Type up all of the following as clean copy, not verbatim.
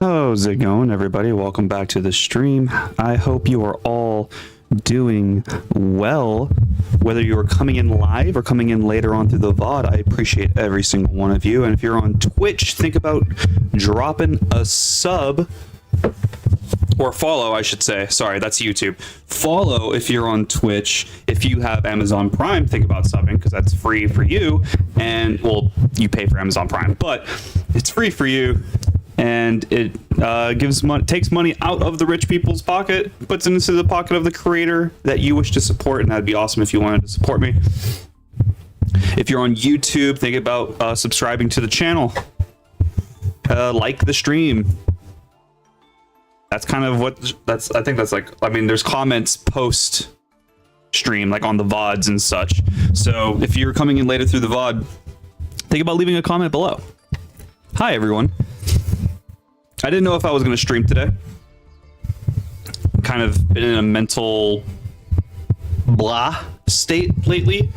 How's it going, everybody? Welcome back to the stream. I hope you are all doing well. Whether you are coming in live or coming in later on through the VOD, I appreciate every single one of you. And if you're on Twitch, think about dropping a sub or follow, I should say. Sorry, that's YouTube. Follow if you're on Twitch. If you have Amazon Prime, think about subbing because that's free for you. And, well, you pay for Amazon Prime, but it's free for you. And it takes money out of the rich people's pocket, puts it into the pocket of the creator that you wish to support, and that'd be awesome if you wanted to support me. If you're on YouTube, think about subscribing to the channel. Like the stream. That's kind of what I think that's like. I mean, there's comments post stream, like on the VODs and such. So if you're coming in later through the VOD, think about leaving a comment below. Hi, everyone. I didn't know if I was going to stream today. Kind of been in a mental blah state lately.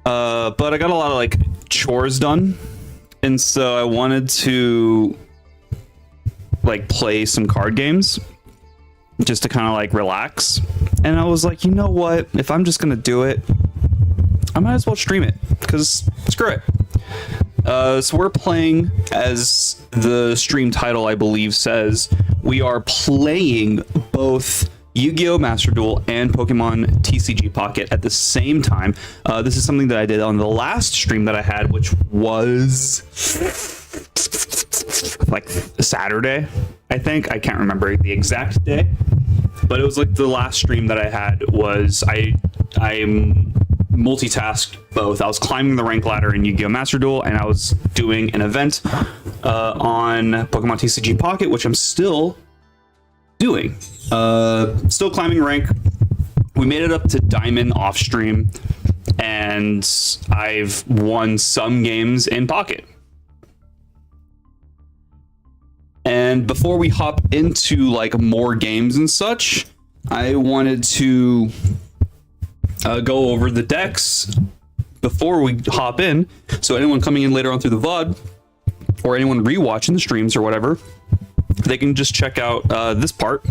But I got a lot of like chores done. And so I wanted to like play some card games just to kind of like relax. And I was like, you know what? If I'm just going to do it, I might as well stream it because screw it. So we're playing, as the stream title I believe says, we are playing both Yu-Gi-Oh! Master Duel and Pokemon TCG Pocket at the same time. This is something that I did on the last stream that I had, which was like Saturday, I think. I can't remember the exact day, but it was like the last stream that I had was I'm multitasked both. I was climbing the rank ladder in Yu-Gi-Oh! Master Duel, and I was doing an event on Pokemon TCG Pocket, which I'm still doing. Still climbing rank. We made it up to Diamond off stream, and I've won some games in Pocket. And before we hop into like more games and such, I wanted to go over the decks before we hop in, so anyone coming in later on through the VOD or anyone rewatching the streams or whatever, they can just check out this part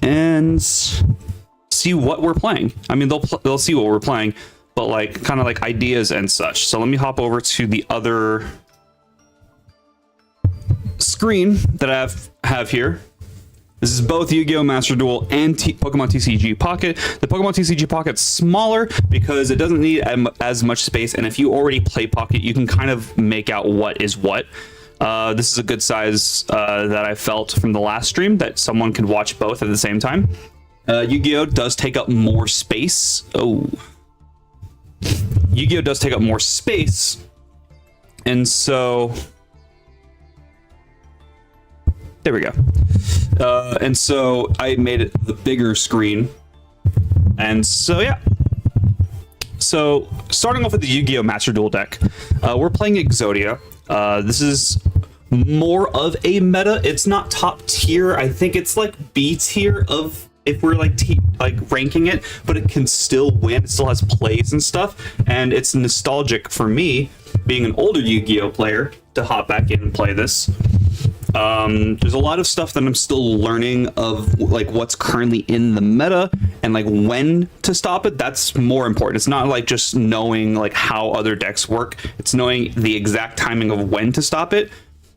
and see what we're playing. I mean, they'll see what we're playing, but like kind of like ideas and such. So let me hop over to the other screen that I have here. This is both Yu-Gi-Oh! Master Duel and Pokemon TCG Pocket. The Pokemon TCG Pocket's smaller because it doesn't need as much space, and if you already play Pocket, you can kind of make out what is what. This is a good size that I felt from the last stream, that someone could watch both at the same time. Yu-Gi-Oh! Does take up more space. Oh. Yu-Gi-Oh! Does take up more space, and so there we go. And so I made it the bigger screen. And so, yeah. So starting off with the Yu-Gi-Oh! Master Duel deck, we're playing Exodia. This is more of a meta. It's not top tier. I think it's like B tier of if we're like ranking it, but it can still win. It still has plays and stuff. And it's nostalgic for me, being an older Yu-Gi-Oh! Player, to hop back in and play this. There's a lot of stuff that I'm still learning of, like what's currently in the meta and like when to stop it. That's more important. It's not like just knowing like how other decks work. It's knowing the exact timing of when to stop it,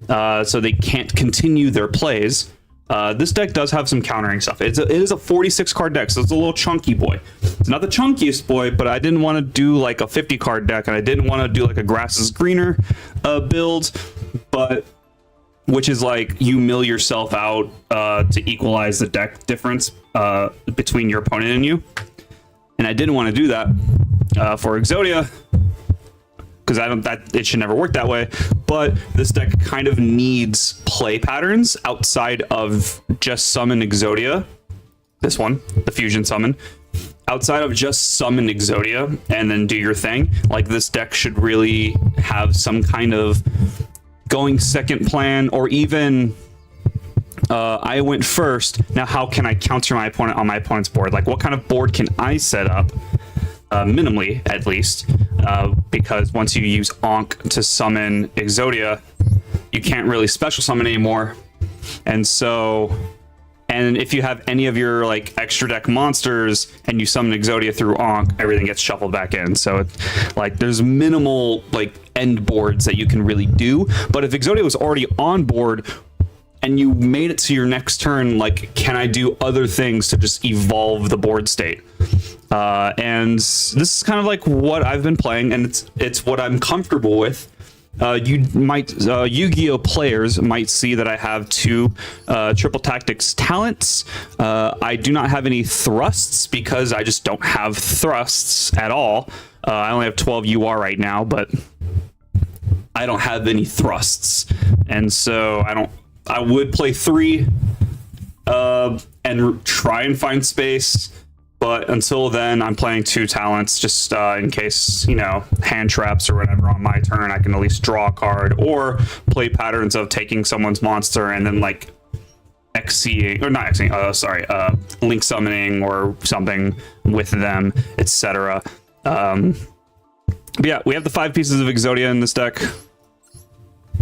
so they can't continue their plays. This deck does have some countering stuff. It is a 46 card deck, so it's a little chunky boy. It's not the chunkiest boy, but I didn't want to do like a 50 card deck, and I didn't want to do like a grass is greener build, but which is like you mill yourself out to equalize the deck difference between your opponent and you. And I didn't want to do that for Exodia, because it should never work that way. But this deck kind of needs play patterns outside of just summon Exodia. This one, the fusion summon. Outside of just summon Exodia and then do your thing. Like, this deck should really have some kind of going second plan, or even I went first. Now, how can I counter my opponent on my opponent's board? Like, what kind of board can I set up? Minimally, at least, because once you use Ankh to summon Exodia, you can't really special summon anymore. And so, and if you have any of your like extra deck monsters and you summon Exodia through Ankh, everything gets shuffled back in. So it's like there's minimal like end boards that you can really do. But if Exodia was already on board and you made it to your next turn, like, can I do other things to just evolve the board state? And this is kind of like what I've been playing, and it's what I'm comfortable with. Yu-Gi-Oh players might see that I have 2 Triple Tactics talents. I do not have any thrusts because I just don't have thrusts at all. I only have 12 UR right now, but I don't have any thrusts, and so I would play 3 and try and find space. But until then, I'm playing 2 talents just in case, you know, hand traps or whatever on my turn, I can at least draw a card or play patterns of taking someone's monster and then like link summoning or something with them, etc. But yeah, we have the 5 pieces of Exodia in this deck.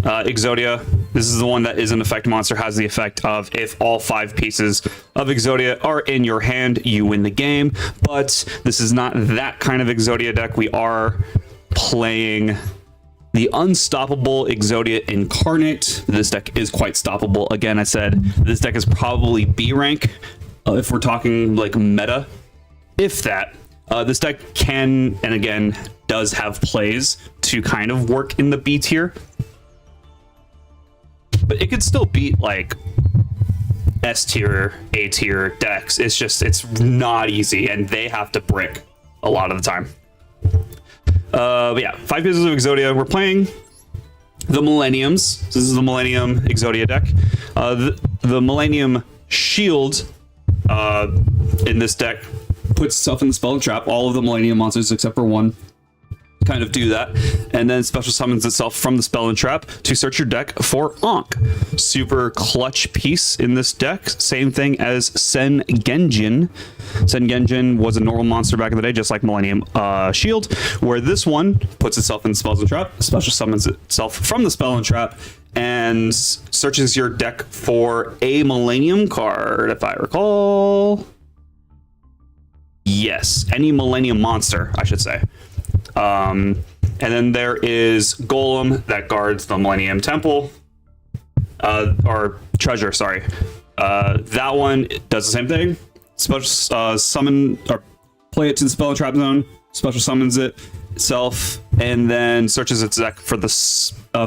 Exodia, this is the one that is an effect monster, has the effect of if all 5 pieces of Exodia are in your hand, you win the game. But this is not that kind of Exodia deck. We are playing the unstoppable Exodia Incarnate. This deck is quite stoppable. Again, I said this deck is probably B rank if we're talking like meta, if that. This deck can, and again, does have plays to kind of work in the B tier. But it could still beat like S tier, A tier decks. It's just, it's not easy, and they have to brick a lot of the time. But yeah, 5 pieces of Exodia. We're playing the Millenniums. This is the Millennium Exodia deck. The Millennium Shield in this deck puts itself in the spell and trap. All of the Millennium monsters except for 1 kind of do that, and then special summons itself from the spell and trap to search your deck for Ankh. Super clutch piece in this deck. Same thing as Sen Genjin. Sen Genjin was a normal monster back in the day, just like Millennium Shield, where this one puts itself in the spells and trap, special summons itself from the spell and trap, and searches your deck for a Millennium card, if I recall. Yes, any Millennium monster, I should say. And then there is Golem that guards the Millennium Temple, or Treasure, sorry. That one does the same thing. Special summon, or play it to the spell and trap zone, special summons it itself, and then searches its deck for the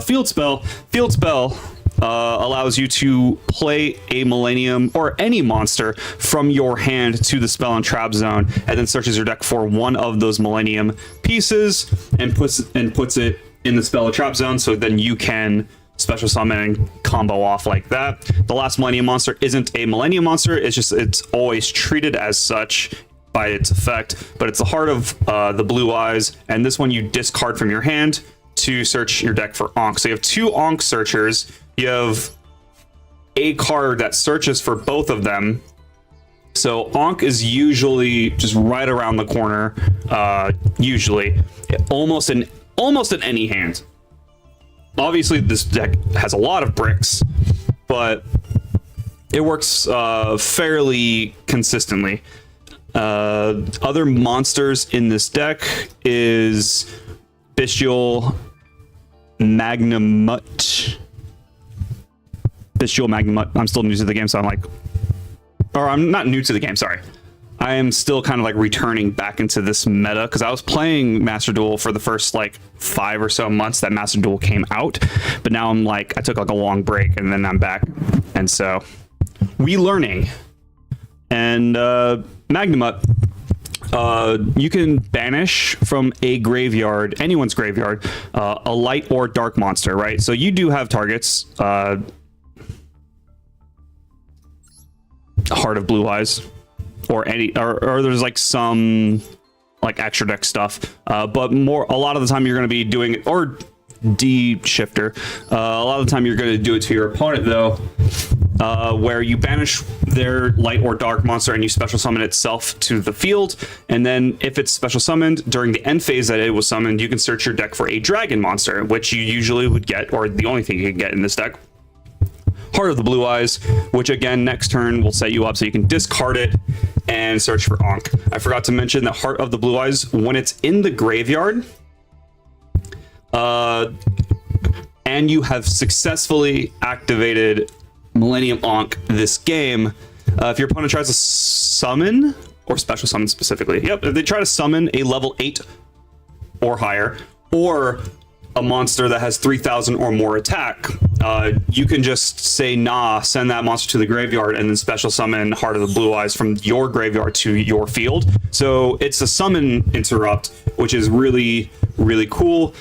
field spell. Field spell allows you to play a Millennium or any monster from your hand to the spell and trap zone, and then searches your deck for one of those Millennium pieces and puts it in the spell and trap zone, so then you can special summon and combo off like that. The last Millennium monster isn't a Millennium monster, it's always treated as such by its effect, but it's the Heart of the Blue Eyes, and this one you discard from your hand to search your deck for Ankh. So you have 2 Ankh searchers. You have a card that searches for both of them. So Ankh is usually just right around the corner, usually almost in any hand. Obviously this deck has a lot of bricks, but it works fairly consistently. Other monsters in this deck is Bestial Magnamut. I'm still new to the game, so I'm not new to the game, sorry. I am still kind of like returning back into this meta because I was playing Master Duel for the first like 5 or so months that Master Duel came out, but now I'm like, I took like a long break and then I'm back, and so we learning. And Magnamut, you can banish from a graveyard, anyone's graveyard, a light or dark monster, right? So you do have targets. Heart of Blue Eyes, or there's like some like extra deck stuff, but a lot of the time you're going to be doing it, or D shifter. A lot of the time you're going to do it to your opponent though, where you banish their light or dark monster and you special summon itself to the field. And then if it's special summoned during the end phase that it was summoned, you can search your deck for a dragon monster, which you usually would get, or the only thing you can get in this deck. Heart of the Blue Eyes, which again next turn will set you up so you can discard it and search for Ankh. I forgot to mention that Heart of the Blue Eyes, when it's in the graveyard, and you have successfully activated Millennium Ankh this game, if your opponent tries to summon, or special summon specifically, if they try to summon a level 8 or higher, or a monster that has 3,000 or more attack, you can just say, nah, send that monster to the graveyard, and then special summon Heart of the Blue Eyes from your graveyard to your field. So it's a summon interrupt, which is really, really cool.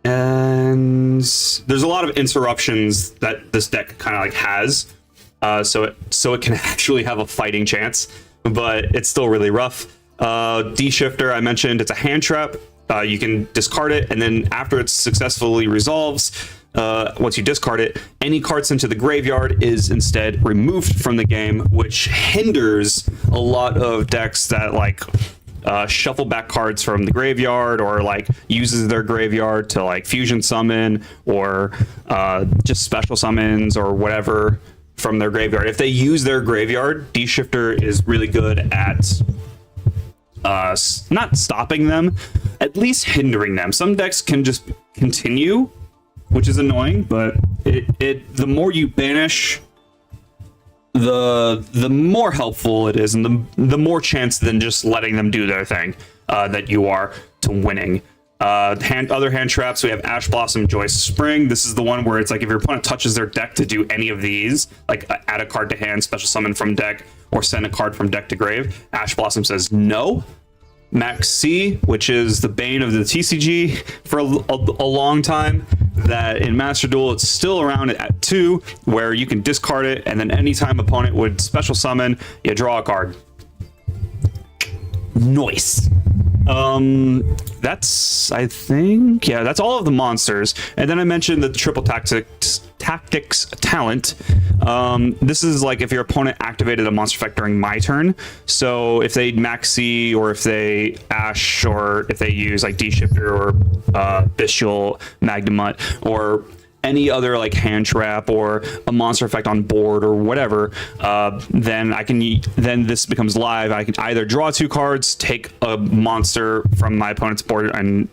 And there's a lot of interruptions that this deck kind of like has, so it can actually have a fighting chance, but it's still really rough. D-Shifter, I mentioned, it's a hand trap. You can discard it, and then after it successfully resolves, once you discard it, any card sent to the graveyard is instead removed from the game, which hinders a lot of decks that like shuffle back cards from the graveyard, or like uses their graveyard to like fusion summon, or just special summons or whatever from their graveyard. If they use their graveyard, D-Shifter is really good at not stopping them, at least hindering them. Some decks can just continue, which is annoying, but the more you banish, the more helpful it is, and the more chance than just letting them do their thing that you are to winning. Other hand traps, we have Ash Blossom, Joyous Spring. This is the one where it's like if your opponent touches their deck to do any of these, like add a card to hand, special summon from deck, or send a card from deck to grave, Ash Blossom says no. Max C, which is the bane of the TCG for a long time, that in Master Duel it's still around at 2, where you can discard it, and then anytime opponent would special summon, you draw a card. Nice. That's, I think, yeah, that's all of the monsters. And then I mentioned the triple tactics talent. This is like if your opponent activated a monster effect during my turn. So if they maxi, or if they Ash, or if they use like D-Shifter or Bestial Magnamut, or any other like hand trap or a monster effect on board or whatever, then this becomes live. I can either draw 2 cards, take a monster from my opponent's board and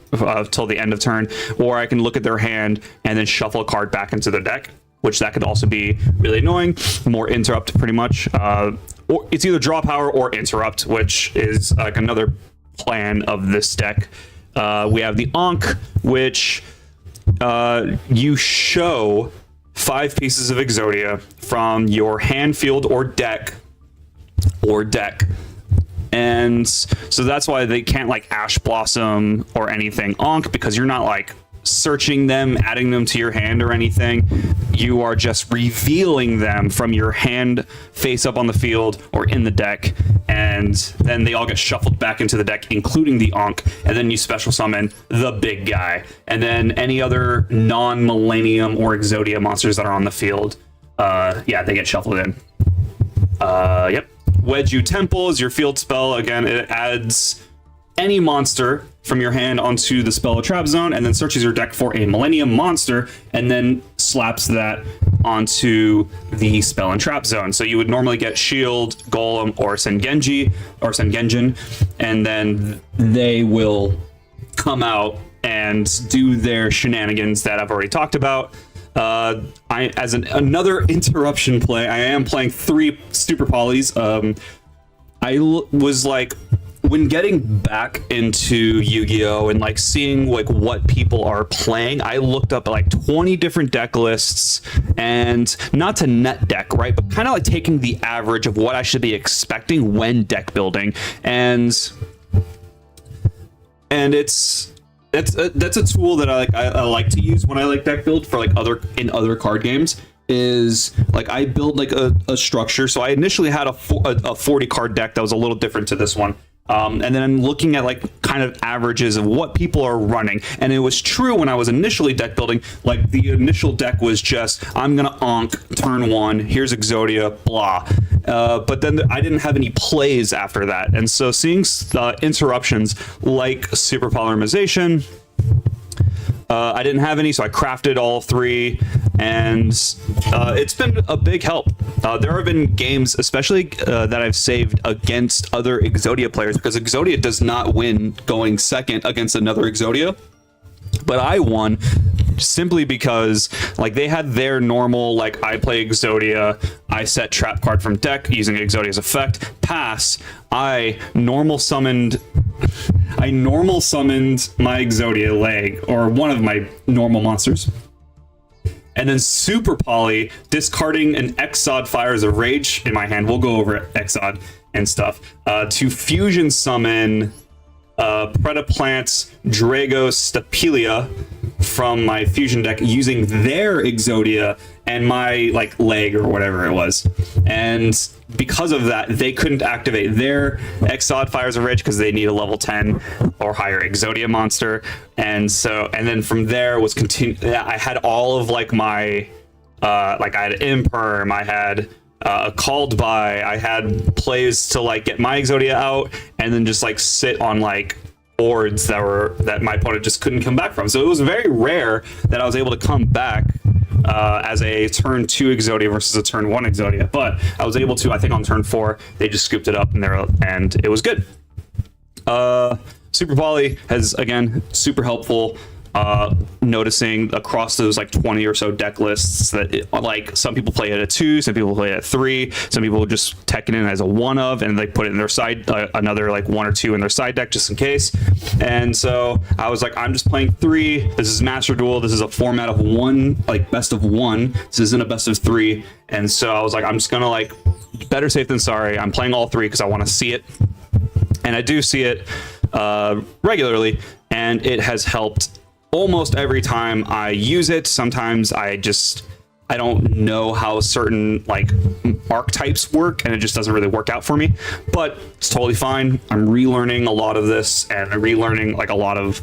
till the end of turn, or I can look at their hand and then shuffle a card back into their deck, which that could also be really annoying. More interrupt, pretty much. Or it's either draw power or interrupt, which is like another plan of this deck. We have the Ankh, which you show 5 pieces of Exodia from your hand, field, or deck, and so that's why they can't like Ash Blossom or anything Ankh, because you're not like searching them, adding them to your hand or anything. You are just revealing them from your hand face up on the field or in the deck, and then they all get shuffled back into the deck, including the Ankh, and then you special summon the big guy, and then any other non-Millennium or Exodia monsters that are on the field, yeah, they get shuffled in. Yep. Wedge You Temple is your field spell. Again, it adds any monster from your hand onto the spell or trap zone, and then searches your deck for a Millennium monster, and then slaps that onto the spell and trap zone. So you would normally get Shield, Golem, or Sengenji, or Sengenjin, and then they will come out and do their shenanigans that I've already talked about. Another interruption play, I am playing 3 Super Polys. I was like, when getting back into Yu-Gi-Oh! And like seeing like what people are playing, I looked up like 20 different deck lists, and not to net deck, right, but kind of like taking the average of what I should be expecting when deck building, and that's a tool that I like to use when I like deck build for like other card games. Is like I build like a structure. So I initially had a 40 card deck that was a little different to this one. And then I'm looking at like kind of averages of what people are running. And it was true when I was initially deck building. Like, the initial deck was just, I'm gonna Ankh turn 1, here's Exodia, blah. But then I didn't have any plays after that. And so seeing interruptions like super polymerization, I didn't have any, so I crafted all 3, and it's been a big help. There have been games, especially that I've saved against other Exodia players, because Exodia does not win going second against another Exodia, but I won simply because, like, they had their normal, like, I play Exodia, I set trap card from deck using Exodia's effect, pass, I normal summoned my Exodia leg, or one of my normal monsters, and then super poly, discarding an Exod Fires of Rage in my hand, we'll go over Exod and stuff, to fusion summon Predaplant's Dragos Stapelia from my fusion deck using their Exodia and my, like, leg or whatever it was. And because of that, they couldn't activate their Exod Fires of Rage because they need a level 10 or higher Exodia monster. And so, and then from there was I had all of, like, my like, I had Imperm, I had Called By, I had plays to, like, get my Exodia out and then just, like, sit on, like, boards that my opponent just couldn't come back from. So it was very rare that I was able to come back as a turn 2 Exodia versus a turn 1 Exodia, but I was able to. I think on turn 4 they just scooped it up and it was good. Super Poly has, again, super helpful. Noticing across those, like, 20 or so deck lists that like, some people play it at 2, some people play it at 3, some people just tech it in as a 1 of, and they put it in their side, another, like, 1 or 2 in their side deck just in case. And so I was like, I'm just playing 3. This is Master Duel. This is a format of 1, like, best of 1. This isn't a best of 3. And so I was like, I'm just gonna, like, better safe than sorry. I'm playing all 3 because I want to see it, and I do see it regularly, and it has helped almost every time I use it. Sometimes I don't know how certain, like, archetypes work, and it just doesn't really work out for me, but it's totally fine. I'm relearning a lot of this, and I'm relearning, like, a lot of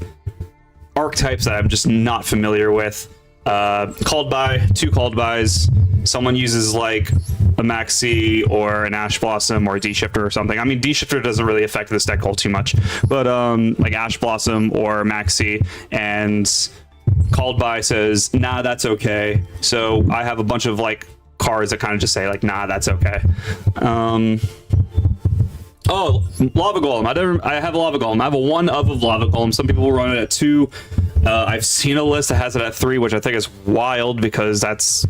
archetypes that I'm just not familiar with. Called By, 2 Called Bys. Someone uses, like, a Maxi or an Ash Blossom or a D-Shifter or something. I mean, D-Shifter doesn't really affect this deck all too much, but like Ash Blossom or Maxi, and Called By says, nah, that's okay. So I have a bunch of, like, cards that kind of just say, like, nah, that's okay. Oh, Lava Golem. I have a Lava Golem. I have a 1 of Lava Golem. Some people will run it at 2. I've seen a list that has it at 3, which I think is wild, because that's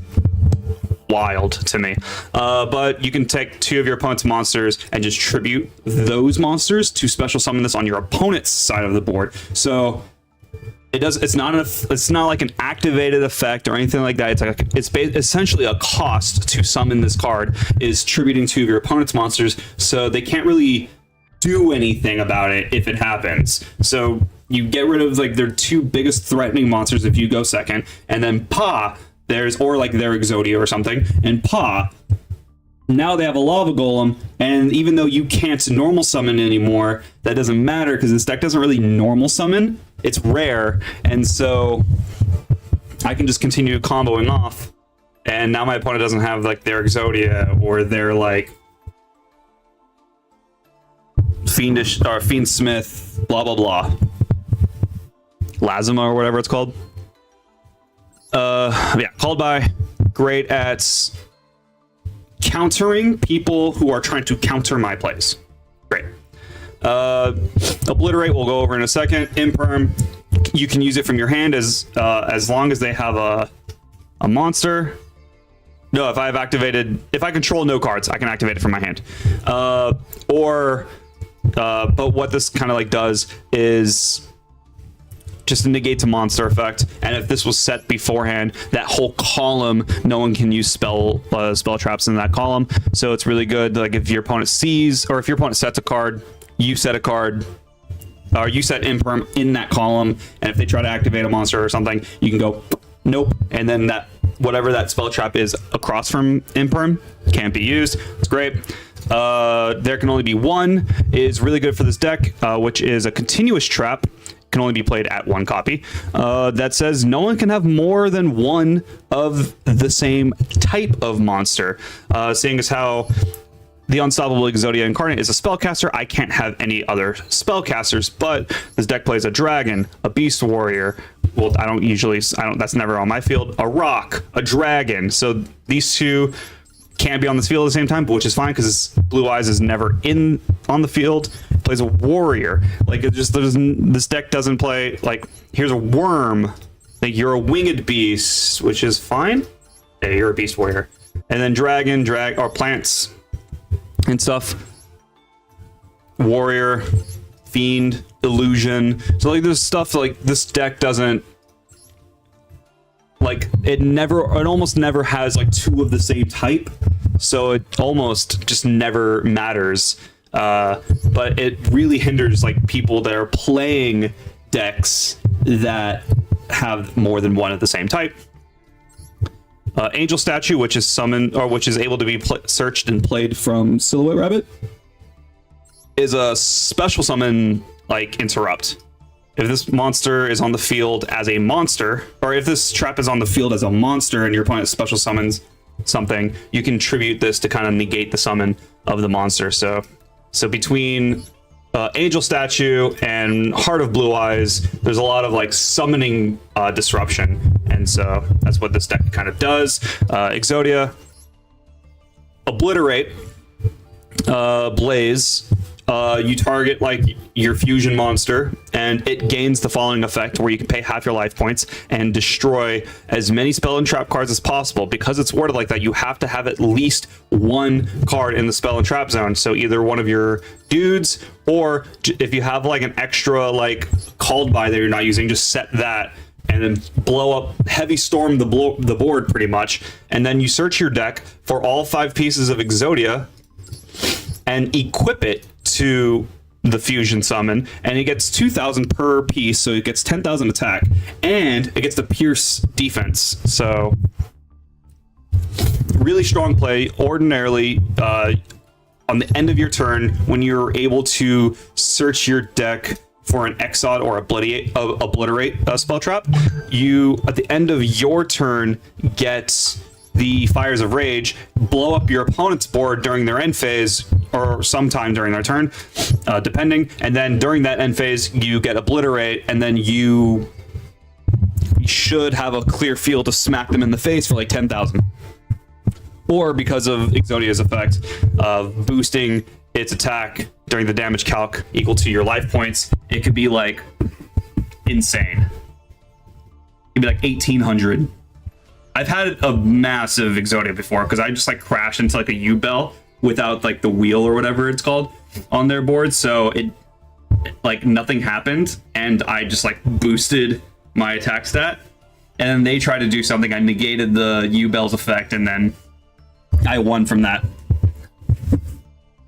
wild to me. But you can take 2 of your opponent's monsters and just tribute those monsters to special summon this on your opponent's side of the board. So it's not like an activated effect or anything like that. It's essentially a cost to summon this card is tributing 2 of your opponent's monsters, so they can't really do anything about it if it happens. So you get rid of, like, their 2 biggest threatening monsters if you go second, and then or like their Exodia or something, and now they have a Lava Golem, and even though you can't normal summon anymore, that doesn't matter because this deck doesn't really normal summon. It's rare, and so I can just continue comboing off, and now my opponent doesn't have, like, their Exodia or their, like, Fiendish or Fiendsmith, blah blah blah, Lazima or whatever it's called. Yeah, Called By, great at countering people who are trying to counter my plays. Great. Obliterate we'll go over in a second. Imperm, you can use it from your hand as long as they have a monster. No, if I control no cards, I can activate it from my hand. But what this kind of, like, does is just negates a monster effect, and if this was set beforehand, that whole column, no one can use spell traps in that column. So it's really good, like, if your opponent sees, or if your opponent sets a card, you set a card, or you set Imperm in that column, and if they try to activate a monster or something, you can go nope, and then that whatever that spell trap is across from Imperm can't be used. It's great. There can only be one is really good for this deck, which is a continuous trap. Can only be played at one copy. That says no one can have more than one of the same type of monster. Seeing as how the Unstoppable Exodia Incarnate is a spellcaster, I can't have any other spellcasters, but this deck plays a dragon, a beast warrior. Well, that's never on my field. A rock, a dragon. So these two can't be on this field at the same time, but which is fine because Blue Eyes is never on the field. It plays a warrior. Like this deck doesn't play like, here's a worm. Like you're a winged beast, which is fine. Yeah, you're a beast warrior. And then dragon, or plants and stuff. Warrior, fiend, illusion. So like there's stuff like this deck doesn't, like it almost never has like two of the same type, so it almost just never matters. But it really hinders like people that are playing decks that have more than one of the same type. Angel Statue, which is summoned, or which is able to be searched and played from Silhouette Rabbit, is a special summon like interrupt. If this monster is on the field as a monster, or if this trap is on the field as a monster and your opponent special summons something, you can tribute this to kind of negate the summon of the monster. So between Angel Statue and Heart of Blue Eyes, there's a lot of like summoning disruption, and so that's what this deck kind of does. Exodia, Obliterate, Blaze. You target like your fusion monster, and it gains the following effect where you can pay half your life points and destroy as many spell and trap cards as possible. Because it's worded like that, you have to have at least one card in the spell and trap zone. So either one of your dudes, or if you have like an extra like called by that you're not using, just set that and then blow up, heavy storm the board pretty much. And then you search your deck for all 5 pieces of Exodia and equip it to the fusion summon, and it gets 2,000 per piece, so it gets 10,000 attack, and it gets the pierce defense. So really strong play. Ordinarily, on the end of your turn, when you're able to search your deck for an Exod or obliterate spell trap, you at the end of your turn get the Fires of Rage, blow up your opponent's board during their end phase, or sometime during their turn, depending. And then during that end phase, you get Obliterate, and then you should have a clear field to smack them in the face for like 10,000. Or because of Exodia's effect of boosting its attack during the damage calc equal to your life points, it could be like insane. It'd be like 1,800. I've had a massive Exodia before because I just like crashed into like a U-Bell without like the wheel or whatever it's called on their board, so it like nothing happened, and I just like boosted my attack stat, and then they tried to do something. I negated the U-Bell's effect, and then I won from that.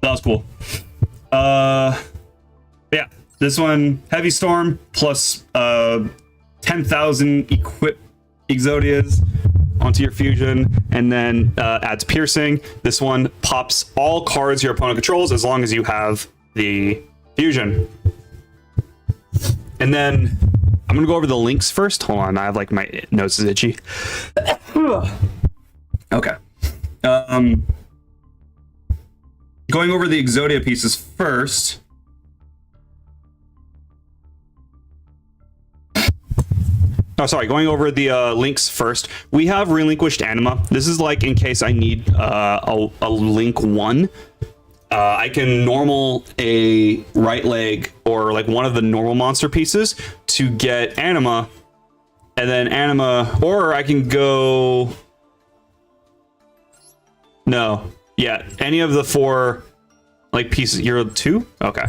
That was cool. Yeah, this one, Heavy Storm plus 10,000 equip Exodias onto your fusion, and then adds piercing. This one pops all cards your opponent controls as long as you have the fusion. And then I'm gonna go over the links first. Hold on, I have like my nose is itchy. Okay. Going over the Exodia pieces first. Oh, sorry, going over the links first. We have Relinquished Anima. This is like in case I need a link 1. I can normal a right leg or like one of the normal monster pieces to get Anima, and then Anima, or I can go... No. Yeah, any of the 4 like pieces. You're 2? Okay.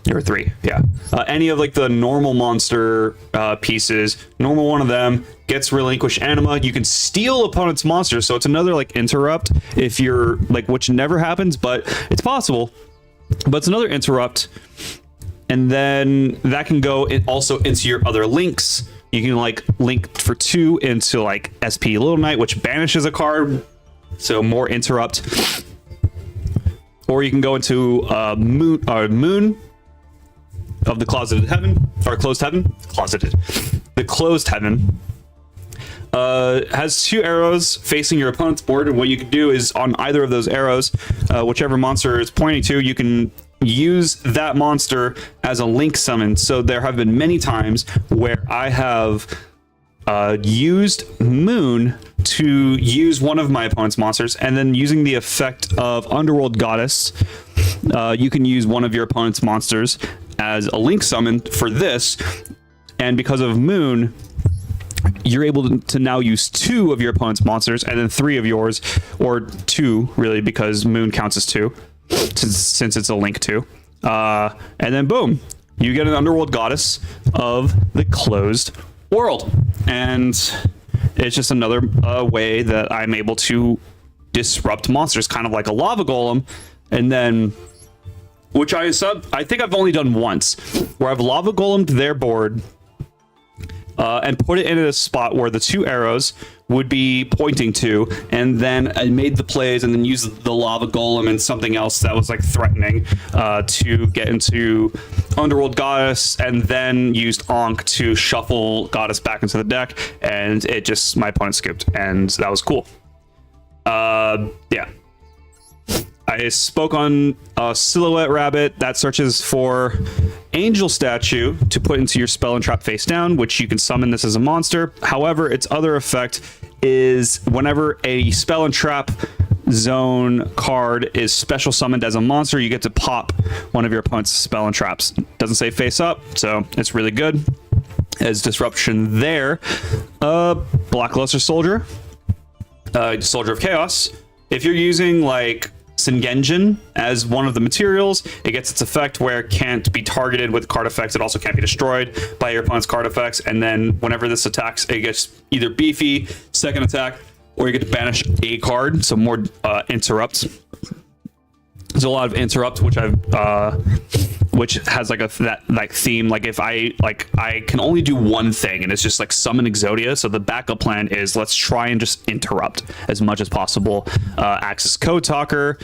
You're 3, yeah. Any of like the normal monster pieces, normal one of them gets Relinquish Anima. You can steal opponent's monsters, so it's another like interrupt if you're like, which never happens, but it's possible. But it's another interrupt, and then that can go also into your other links. You can like link for 2 into like SP Little Knight, which banishes a card, so more interrupt. or you can go into Moon of the Closeted Heaven, or Closed Heaven, the Closed Heaven. Has 2 arrows facing your opponent's board, and what you can do is on either of those arrows, whichever monster is pointing to, you can use that monster as a link summon. So there have been many times where I have used Moon to use one of my opponent's monsters, and then using the effect of Underworld Goddess, you can use one of your opponent's monsters as a link summon for this, and because of Moon, you're able to now use 2 of your opponent's monsters and then 3 of yours, or 2 really, because Moon counts as 2 since it's a link 2. And then boom, you get an Underworld Goddess of the Closed World, and it's just another way that I'm able to disrupt monsters, kind of like a Lava Golem. And then, which I think I've only done once, where I've Lava Golemed their board and put it in a spot where the 2 arrows would be pointing to, and then I made the plays and then used the Lava Golem and something else that was like threatening to get into Underworld Goddess, and then used Ankh to shuffle Goddess back into the deck, and it just, my opponent scooped, and that was cool. Yeah. I spoke on Silhouette Rabbit that searches for Angel Statue to put into your Spell and Trap face down, which you can summon this as a monster. However, its other effect is whenever a Spell and Trap zone card is special summoned as a monster, you get to pop one of your opponent's Spell and Traps. Doesn't say face up, so it's really good as disruption there. Blackluster Soldier, Soldier of Chaos. If you're using like Sengenjin as one of the materials, it gets its effect where it can't be targeted with card effects. It also can't be destroyed by your opponent's card effects. And then whenever this attacks, it gets either beefy, second attack, or you get to banish a card. So more interrupts. There's a lot of interrupt, which has like that theme. Like if I can only do one thing, and it's just like summon Exodia. So the backup plan is let's try and just interrupt as much as possible. Axis Code Talker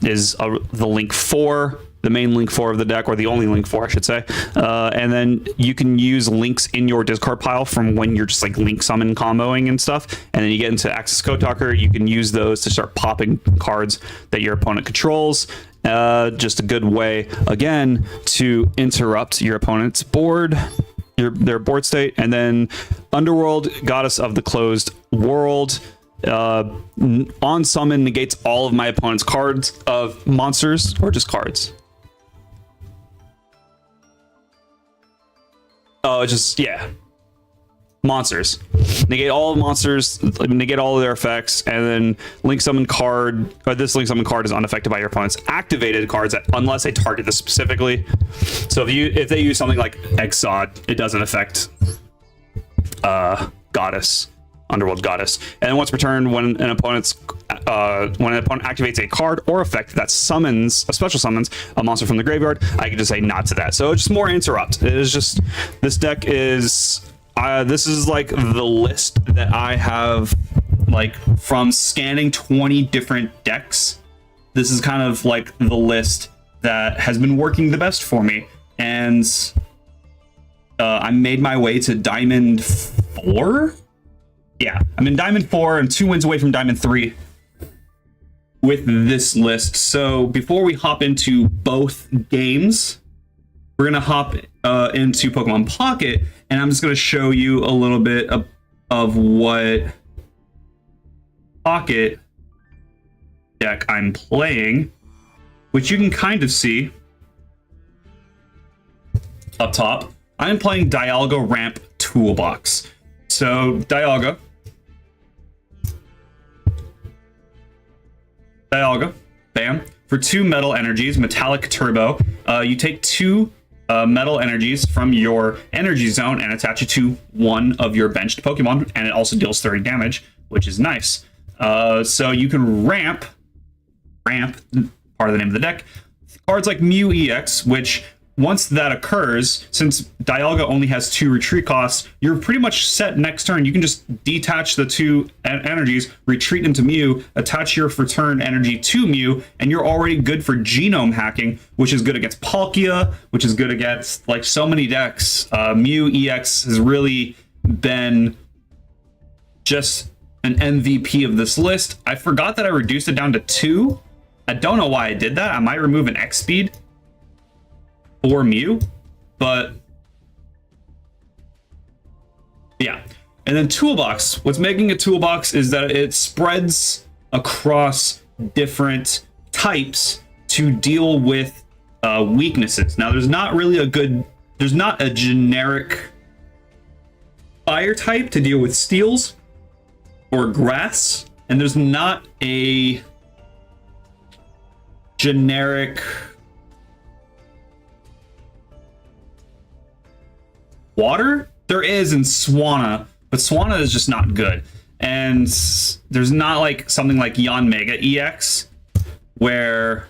is the link 4, the main link 4 of the deck, or the only link 4, I should say. And then you can use links in your discard pile from when you're just like link summon comboing and stuff. And then you get into Axis Code Talker, you can use those to start popping cards that your opponent controls. Just a good way, again, to interrupt your opponent's board, their board state. And then Underworld Goddess of the Closed World, on summon, negates all of my opponent's cards of monsters, or just cards. Oh, it's just, yeah. Monsters. Negate all monsters, negate all of their effects, and then link summon card, or this link summon card is unaffected by your opponent's activated cards unless they target this specifically. So if they use something like Exod, it doesn't affect Goddess, Underworld Goddess. And then once per turn, when an opponent activates a card or effect that summons, special summons a monster from the graveyard, I can just say not to that. So it's just more interrupt. It is just, this deck is, this is like the list that I have, like from scanning 20 different decks. This is kind of like the list that has been working the best for me. And I made my way to Diamond 4. Yeah, I'm in Diamond 4 and 2 wins away from Diamond 3 with this list. So before we hop into both games, we're going to hop into Pokemon Pocket, and I'm just going to show you a little bit of what Pocket deck I'm playing, which you can kind of see up top. I'm playing Dialga Ramp Toolbox. So Dialga, bam. For 2 metal energies, Metallic Turbo, you take 2 metal energies from your energy zone and attach it to one of your benched Pokemon, and it also deals 30 damage, which is nice. So you can ramp, part of the name of the deck, cards like Mew EX, which once that occurs, since Dialga only has 2 retreat costs, you're pretty much set next turn. You can just detach the 2 energies, retreat into Mew, attach your return energy to Mew, and you're already good for genome hacking, which is good against Palkia, which is good against like so many decks. Mew EX has really been just an MVP of this list. I forgot that I reduced it down to 2. I don't know why I did that. I might remove an X speed for Mew, but yeah. And then Toolbox. What's making a Toolbox is that it spreads across different types to deal with weaknesses. Now, there's not a generic fire type to deal with steals or grass, and there's not a generic water. There is in Swanna, but Swanna is just not good. And there's not like something like Yanmega EX where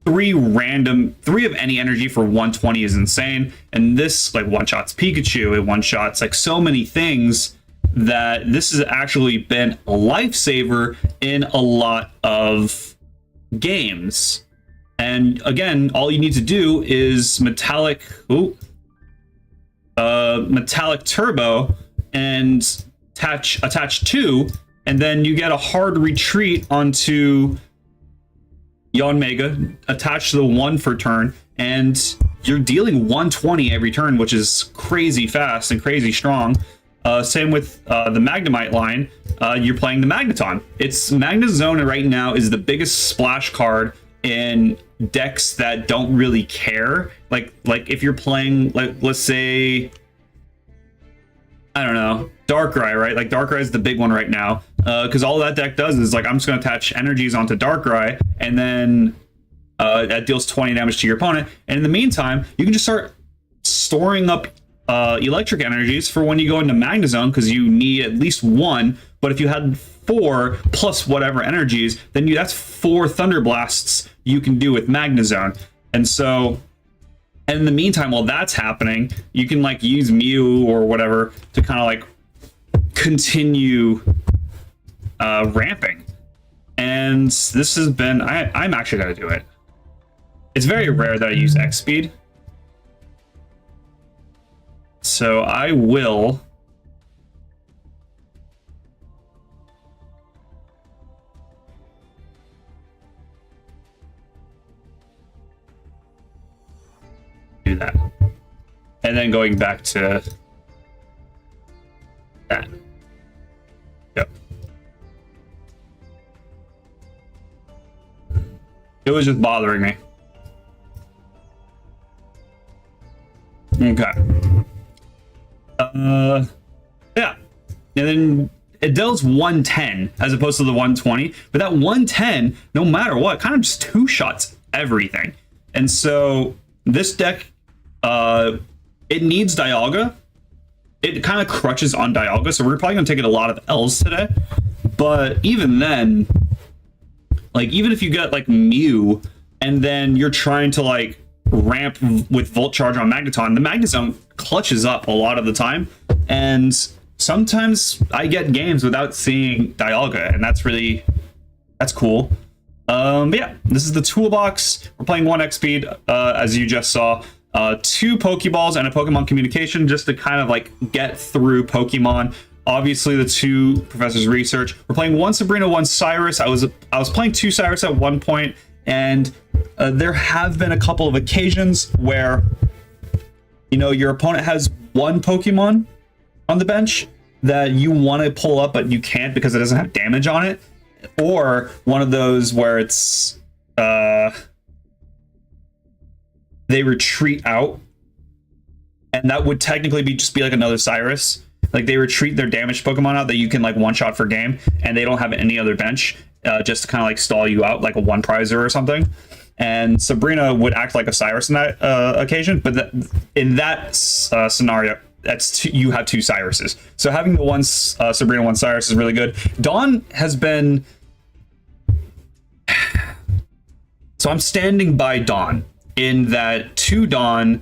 3 of any energy for 120 is insane. And this like one-shots Pikachu, it one-shots like so many things that this has actually been a lifesaver in a lot of games. And again, all you need to do is metallic turbo and attach 2, and then you get a hard retreat onto Yanmega, attach the 1 for turn, and you're dealing 120 every turn, which is crazy fast and crazy strong. Same with the Magnemite line. You're playing the Magneton. It's Magnezone right now is the biggest splash card in decks that don't really care. Like if you're playing, like, let's say, I don't know, Darkrai, right? Like Darkrai is the big one right now, because all that deck does is like, I'm just going to attach energies onto Darkrai, and then that deals 20 damage to your opponent. And in the meantime, you can just start storing up electric energies for when you go into Magnezone, because you need at least 1. But if you had 4 plus whatever energies, then that's 4 Thunder Blasts you can do with Magnezone. And so, and in the meantime, while that's happening, you can like use Mew or whatever to kind of like continue ramping. And this has been, I'm actually going to do it. It's very rare that I use X speed. So I will do that. And then going back to that. Yep. It was just bothering me. Okay. Yeah. And then it deals 110 as opposed to the 120. But that 110, no matter what, kind of just 2-shots everything. And so this deck, it needs Dialga. It kind of crutches on Dialga, so we're probably going to take it a lot of L's today. But even then, like, even if you get, like, Mew, and then you're trying to, like, ramp with Volt Charge on Magneton, the Magnezone clutches up a lot of the time. And sometimes I get games without seeing Dialga, and that's cool. But yeah, this is the Toolbox. We're playing 1 X speed, as you just saw. 2 Pokeballs and a Pokemon Communication just to kind of like get through Pokemon. Obviously, the 2 Professor's Research. We're playing 1 Sabrina, 1 Cyrus. I was playing 2 Cyrus at one point, and there have been a couple of occasions where, you know, your opponent has 1 Pokemon on the bench that you want to pull up, but you can't because it doesn't have damage on it. Or one of those where it's they retreat out, and that would technically be like another Cyrus. Like they retreat their damaged Pokemon out that you can like one-shot for game, and they don't have any other bench, just to kind of like stall you out, like a 1-prizer or something. And Sabrina would act like a Cyrus in that occasion, but in that scenario, you have 2 Cyruses. So having the 1 Sabrina, 1 Cyrus is really good. Dawn has been... So I'm standing by Dawn. in that 2 Dawn,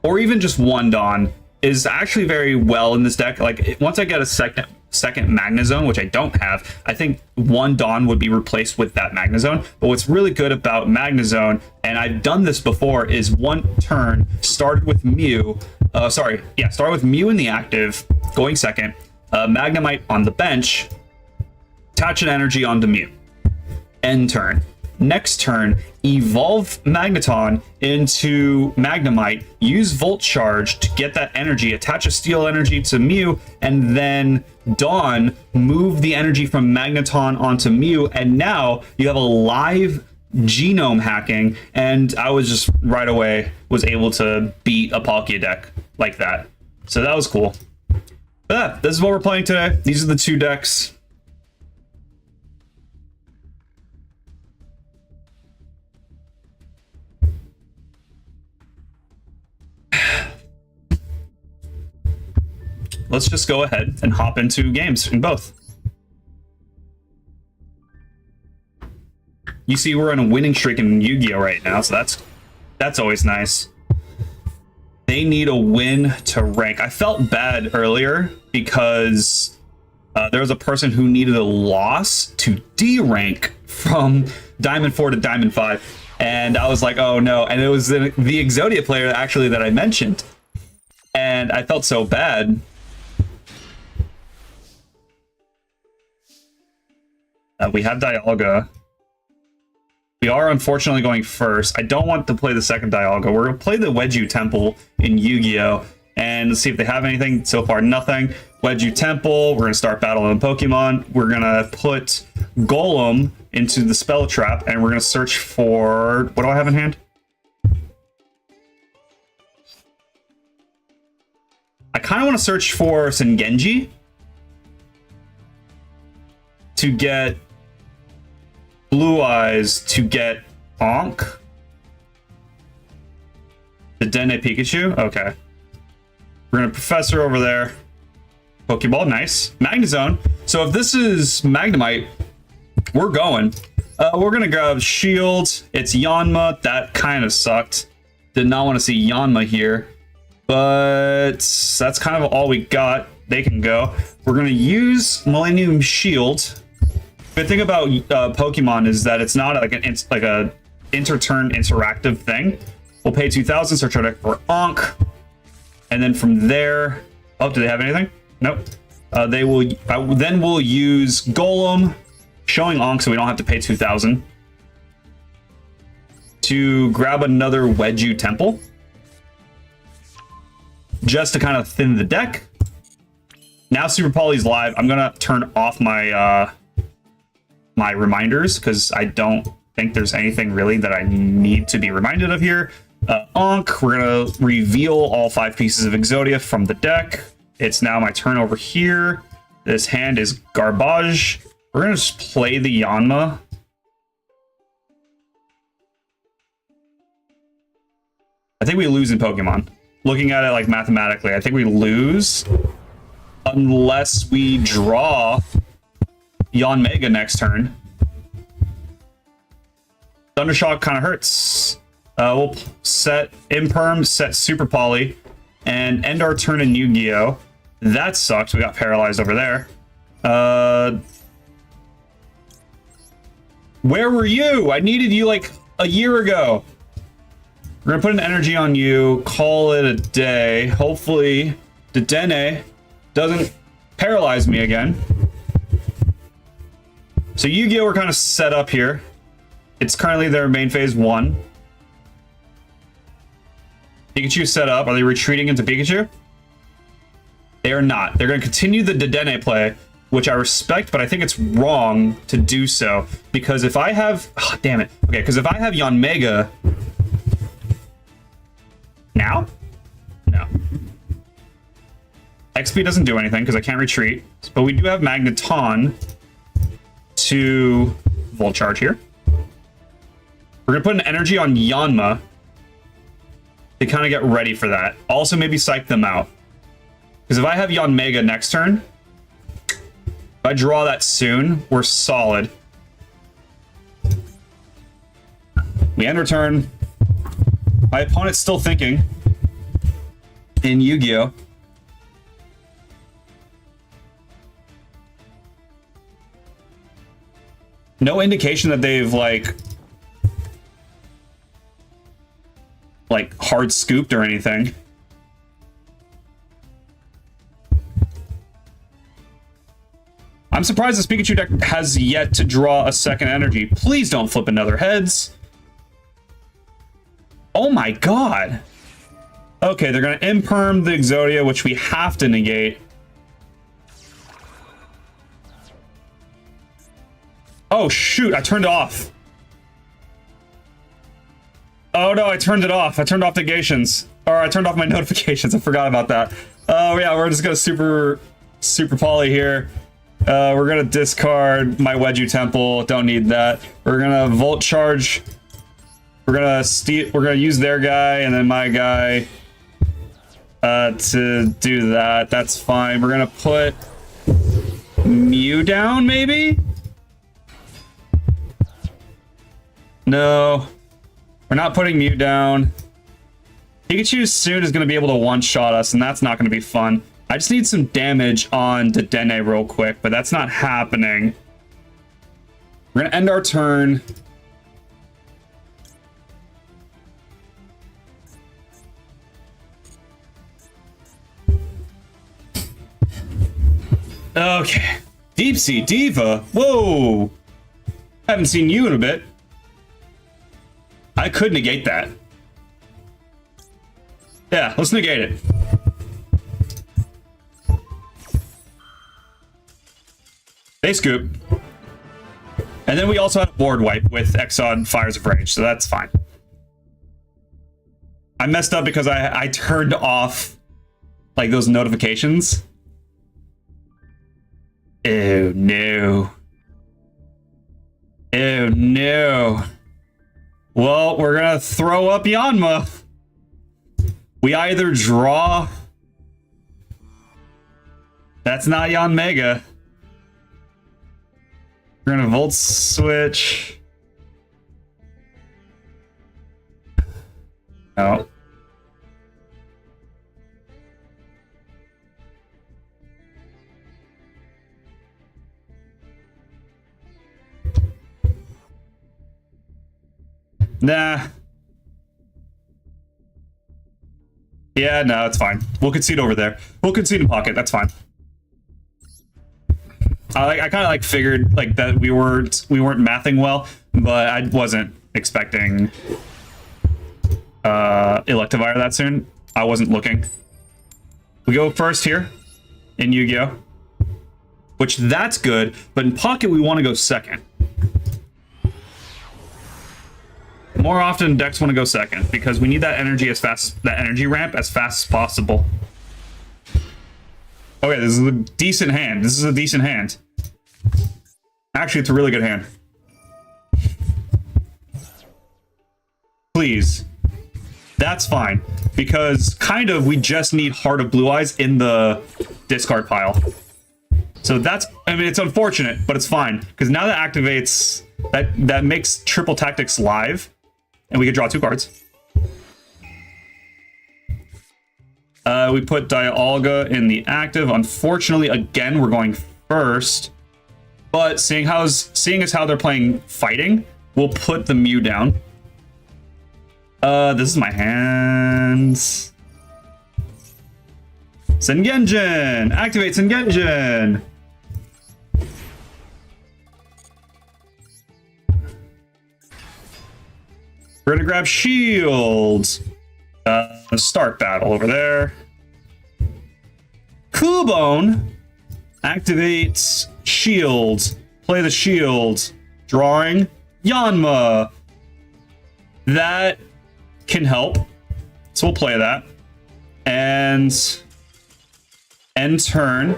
or even just 1 Dawn, is actually very well in this deck. Like, once I get a second Magnezone, which I don't have, I think 1 Dawn would be replaced with that Magnezone. But what's really good about Magnezone, and I've done this before, is 1 turn, started with Mew, start with Mew in the active, going second, Magnemite on the bench, attach an energy onto Mew, end turn. Next turn, evolve Magneton into Magnemite, use Volt Charge to get that energy, attach a Steel Energy to Mew, and then Dawn, move the energy from Magneton onto Mew, and now you have a live genome hacking, and I was just right away was able to beat a Palkia deck like that. So that was cool. But yeah, this is what we're playing today. These are the 2 decks. Let's just go ahead and hop into games in both. You see, we're on a winning streak in Yu-Gi-Oh right now, so that's always nice. They need a win to rank. I felt bad earlier because there was a person who needed a loss to D-rank from Diamond 4 to Diamond 5, and I was like, oh no. And it was the Exodia player actually that I mentioned, and I felt so bad. We have Dialga. We are unfortunately going first. I don't want to play the second Dialga. We're going to play the Wedju Temple in Yu-Gi-Oh! And let's see if they have anything. So far, nothing. Wedju Temple. We're going to start battling Pokemon. We're going to put Golem into the Spell Trap, and we're going to search for... What do I have in hand? I kind of want to search for Sengenji to get Blue Eyes, to get Onk. The Dene Pikachu? Okay. We're gonna Professor over there. Pokeball, nice. Magnezone. So if this is Magnemite, we're going. We're gonna grab Shield. It's Yanma. That kind of sucked. Did not want to see Yanma here. But that's kind of all we got. They can go. We're gonna use Millennium Shield. Good thing about Pokemon is that it's not like a inter-turn interactive thing. We'll pay 2,000, search our deck for Onk, and then from there, oh, do they have anything? Nope. They will. Then we'll use Golem, showing Onk, so we don't have to pay 2,000 to grab another Wedju Temple, just to kind of thin the deck. Now Super Poly's live. I'm gonna turn off my my reminders because I don't think there's anything really that I need to be reminded of here. Onk, we're gonna reveal all 5 pieces of Exodia from the deck. It's now my turn over here. This hand is garbage. We're gonna just play the Yanma. I think we lose in Pokemon. Looking at it like mathematically, I think we lose unless we draw Yanmega next turn. Thundershock kind of hurts. We'll set Imperm, set Super Poly, and end our turn in Yu-Gi-Oh! That sucks. We got paralyzed over there. Where were you? I needed you like a year ago. We're gonna put an energy on you, call it a day. Hopefully, the Dene doesn't paralyze me again. So Yu-Gi-Oh! We're kind of set up here. It's currently their main phase 1. Pikachu set up. Are they retreating into Pikachu? They are not. They're going to continue the Dedenne play, which I respect, but I think it's wrong to do so. Because if I have... Oh, damn it. Okay, because if I have Yanmega... Now? No. XP doesn't do anything because I can't retreat. But we do have Magneton to Volt Charge here. We're going to put an energy on Yanma to kind of get ready for that. Also, maybe psych them out. Because if I have Yanmega next turn, if I draw that soon, we're solid. We end our turn. My opponent's still thinking in Yu-Gi-Oh! No indication that they've like hard scooped or anything. I'm surprised this Pikachu deck has yet to draw a second energy. Please don't flip another heads. Oh my god. Okay, they're gonna imperm the Exodia, which we have to negate. Oh shoot, I turned it off. Oh no, I turned it off. I turned off negations. Or I turned off my notifications. I forgot about that. Oh yeah, we're just gonna super poly here. We're gonna discard my Wedju Temple. Don't need that. We're gonna Volt Charge. We're gonna use their guy and then my guy to do that. That's fine. We're gonna put Mew down, maybe? No, we're not putting Mew down. Pikachu soon is gonna be able to one-shot us, and that's not gonna be fun. I just need some damage on Dedenne real quick, but that's not happening. We're gonna end our turn. Okay. Deep Sea Diva. Whoa. Haven't seen you in a bit. I could negate that. Yeah, let's negate it. They scoop. And then we also had a board wipe with Exod Fires of Rage, so that's fine. I messed up because I turned off like those notifications. Oh no. Oh no. Well, we're gonna throw up Yanma. We either draw. That's not Yanmega. We're gonna Volt Switch. No. Nah. Yeah, no, it's fine. We'll concede over there. We'll concede in pocket. That's fine. I kind of like figured like that we weren't mathing well, but I wasn't expecting Electivire that soon. I wasn't looking. We go first here in Yu-Gi-Oh, which that's good, but in pocket we want to go second. More often, decks want to go second because we need that energy that energy ramp as fast as possible. Okay, this is a decent hand. This is a decent hand. Actually, it's a really good hand. Please. That's fine. Because, kind of, we just need Heart of Blue Eyes in the discard pile. So that's, I mean, it's unfortunate, but it's fine. Because now that activates, that makes Triple Tactics live. And we could draw 2 cards. We put Dialga in the active. Unfortunately, again, we're going first. But seeing as how they're playing fighting, we'll put the Mew down. This is my hands. Sengenjin! Activate Sengenjin! We're gonna grab shields. Start battle over there. Coolbone activates shields. Play the shields. Drawing Yanma. That can help. So we'll play that. And end turn.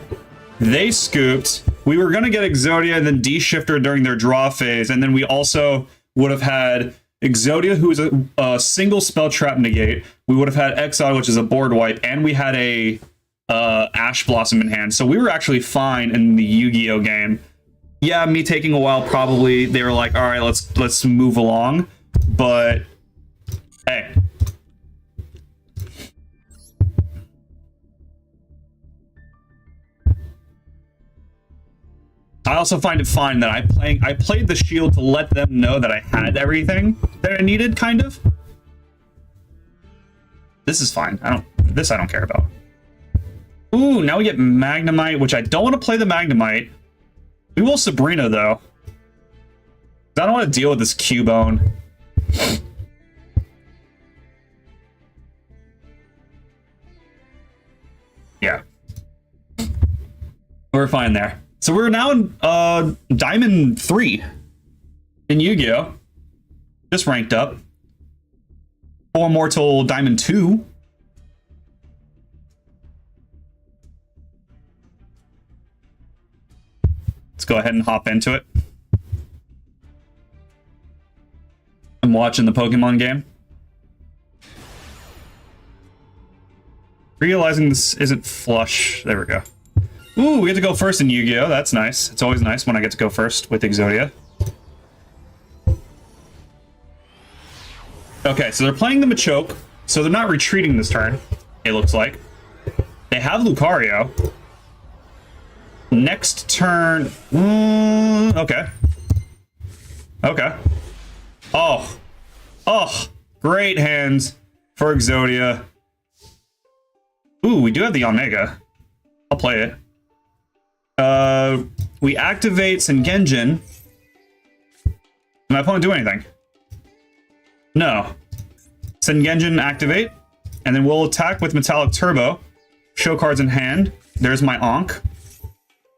They scooped. We were gonna get Exodia and then D-Shifter during their draw phase, and then we also would have had Exodia, who is a single spell trap negate. We would have had Exile, which is a board wipe, and we had a Ash Blossom in hand. So we were actually fine in the Yu-Gi-Oh game. Yeah, me taking a while, probably they were like, all right, let's move along. But hey, also find it fine that I played the shield to let them know that I had everything that I needed, kind of. This is fine. I don't care about. Ooh, now we get Magnemite, which I don't want to play the Magnemite. We will Sabrina, though. I don't want to deal with this Cubone. Yeah. We're fine there. So we're now in Diamond 3 in Yu-Gi-Oh! Just ranked up. 4 more till Diamond 2. Let's go ahead and hop into it. I'm watching the Pokemon game. Realizing this isn't flush. There we go. Ooh, we get to go first in Yu-Gi-Oh! That's nice. It's always nice when I get to go first with Exodia. Okay, so they're playing the Machoke, so they're not retreating this turn, it looks like. They have Lucario. Next turn... okay. Okay. Oh, great hands for Exodia. Ooh, we do have the Omega. I'll play it. We activate Sengenjin. Did my opponent do anything? No. Sengenjin activate, and then we'll attack with Metallic Turbo. Show cards in hand. There's my Ankh.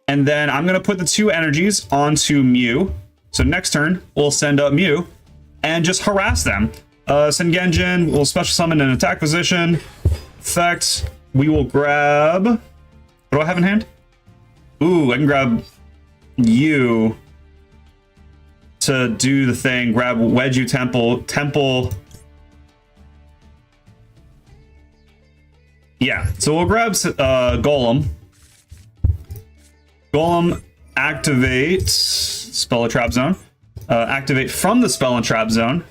And then I'm going to put the 2 energies onto Mew. So next turn, we'll send up Mew and just harass them. Sengenjin will special summon in attack position. Effect, we will grab... What do I have in hand? Ooh, I can grab you to do the thing. Grab Wedju Temple. Yeah, so we'll grab Golem. Golem, activate Spell and Trap Zone. Activate from the Spell and Trap Zone.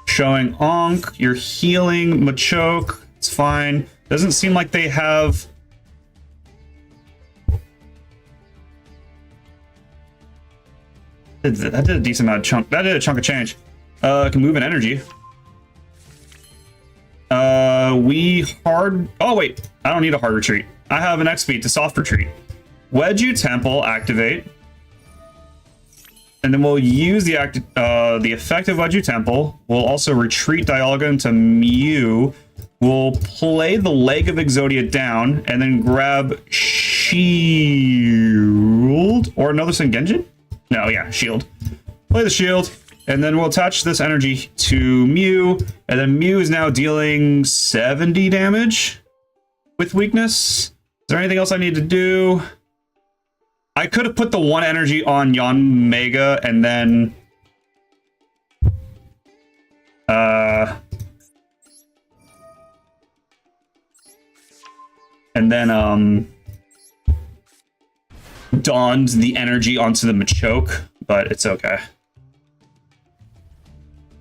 Showing Ankh, you're healing Machoke. It's fine. Doesn't seem like they have... That did a decent amount of chunk. That did a chunk of change. I can move an energy. We hard... Oh, wait. I don't need a hard retreat. I have an X-Speed to soft retreat. Wedju Temple, activate. And then we'll use the effective Wedju Temple. We'll also retreat Dialga into Mew. We'll play the leg of Exodia down, and then grab Shield. Or another Sengenjin? No, yeah, Shield. Play the Shield, and then we'll attach this energy to Mew, and then Mew is now dealing 70 damage with weakness. Is there anything else I need to do? I could have put the 1 energy on Yanmega, and then... donned the energy onto the Machoke, but it's okay.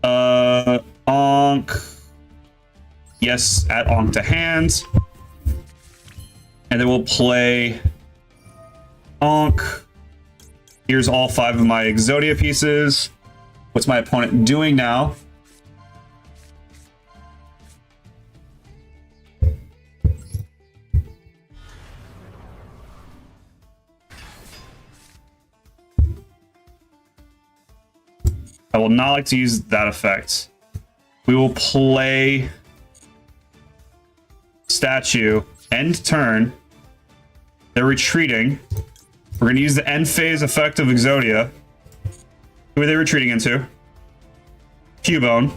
Ankh. Yes, add Ankh to hand. And then we'll play Ankh. Here's all 5 of my Exodia pieces. What's my opponent doing now? I will not like to use that effect. We will play Statue, end turn. They're retreating. We're going to use the end phase effect of Exodia. Who are they retreating into? Cubone.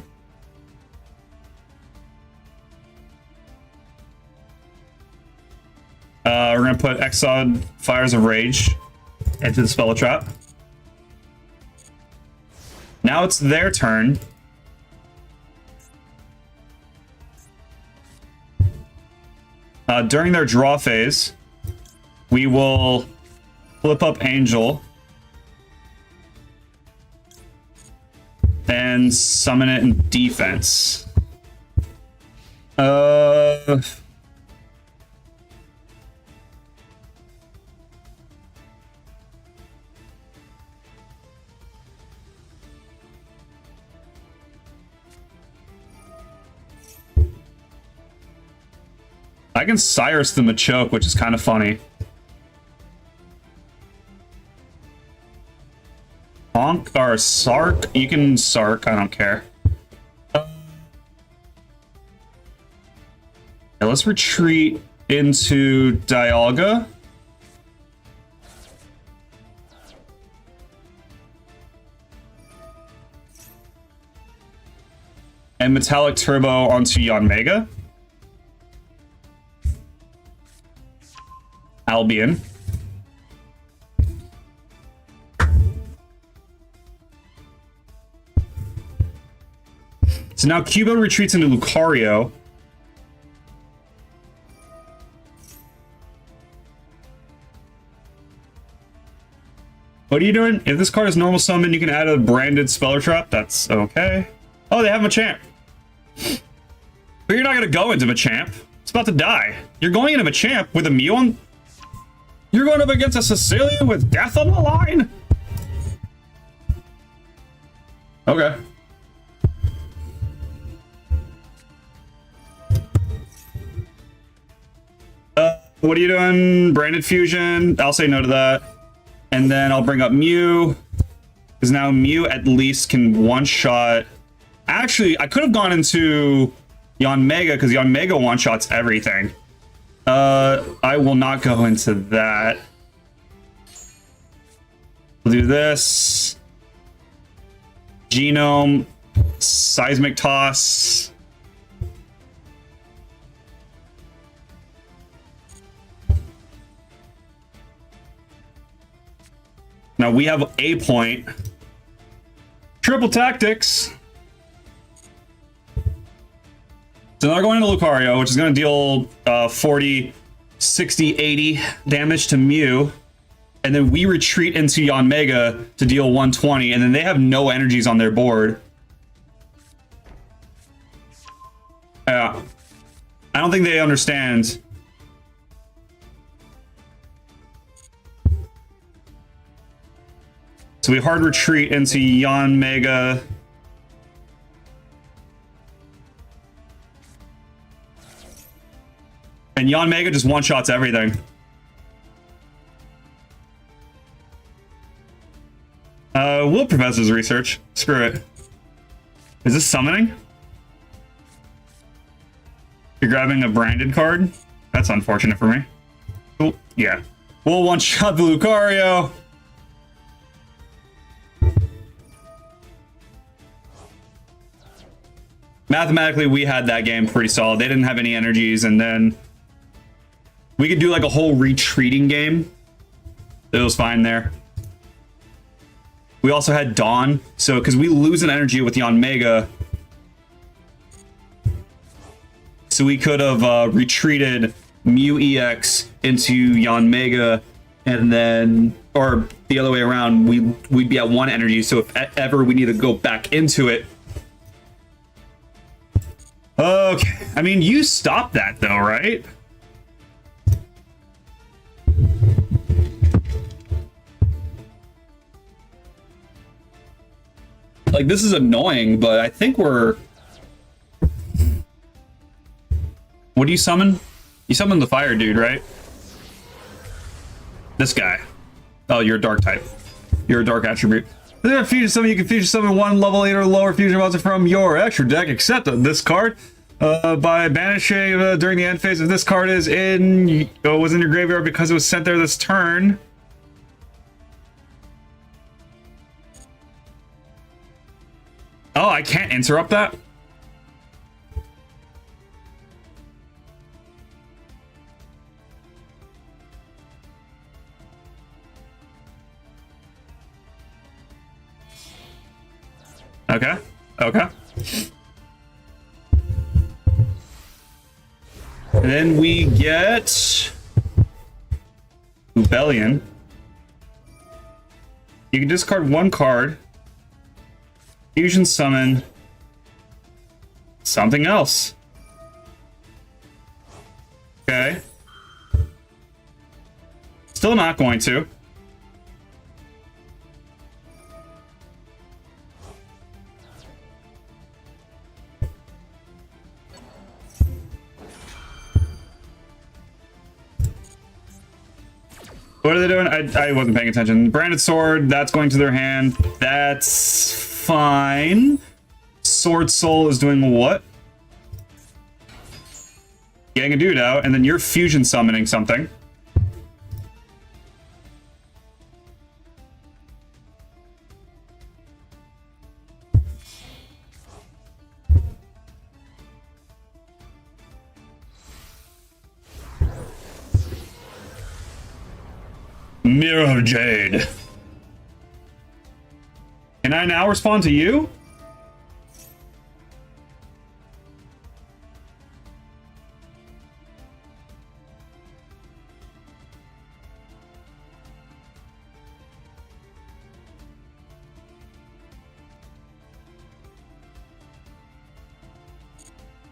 We're going to put Exod Fires of Rage into the Spell Trap. Now it's their turn. During their draw phase, we will flip up Angel and summon it in defense. I can Cyrus the Machoke, which is kind of funny. Honk or Sark? You can Sark, I don't care. Yeah, let's retreat into Dialga. And Metallic Turbo onto Yanmega. Albion. So now Cubo retreats into Lucario. What are you doing? If this card is normal summon, you can add a branded Speller Trap. That's okay. Oh, they have Machamp. But you're not going to go into Machamp. It's about to die. You're going into Machamp with a Mew on... You're going up against a Sicilian with death on the line? Okay. What are you doing? Branded Fusion. I'll say no to that. And then I'll bring up Mew. Because now Mew at least can one-shot... Actually, I could have gone into Yanmega, because Yanmega one-shots everything. I will not go into that. We'll do this. Genome. Seismic Toss. Now we have a point. Triple Tactics. So now they're going into Lucario, which is going to deal 40, 60, 80 damage to Mew. And then we retreat into Yanmega to deal 120, and then they have no energies on their board. Yeah. I don't think they understand. So we hard retreat into Yanmega. And Yanmega just one-shots everything. Will Professor's research. Screw it. Is this summoning? You're grabbing a branded card? That's unfortunate for me. Cool. Yeah. We'll one-shot the Lucario. Mathematically, we had that game pretty solid. They didn't have any energies, and then we could do like a whole retreating game. It was fine there. We also had Dawn, so because we lose an energy with Yanmega, so we could have retreated Mew EX into Yanmega, and then, or the other way around, we'd be at one energy. So if ever we need to go back into it. Okay, I mean, you stopped that though, right? Like, this is annoying, but I think we're... What do you summon? You summon the fire dude, right? This guy. Oh, you're a dark type. You're a dark attribute. Fusion summon, you can fusion summon one level 8 or lower fusion monster from your extra deck, except this card. By banishing during the end phase, if this card is in... was in your graveyard because it was sent there this turn. Oh, I can't interrupt that? Okay. Okay. And then we get Rebellion. You can discard one card. Fusion summon something else. Okay. Still not going to. What are they doing? I wasn't paying attention. Branded sword, that's going to their hand. That's fine. Sword Soul is doing what? Getting a dude out, and then you're fusion summoning something. Mirror of Jade. Can I now respond to you?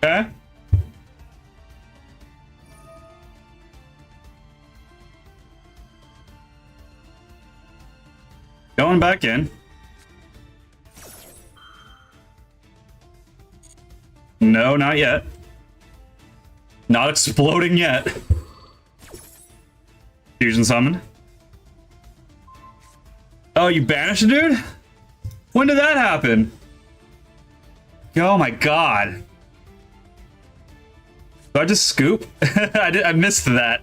Okay. Going back in. No, not yet. Not exploding yet. Fusion summon. Oh, you banished a dude? When did that happen? Oh my god. Did I just scoop? I missed that.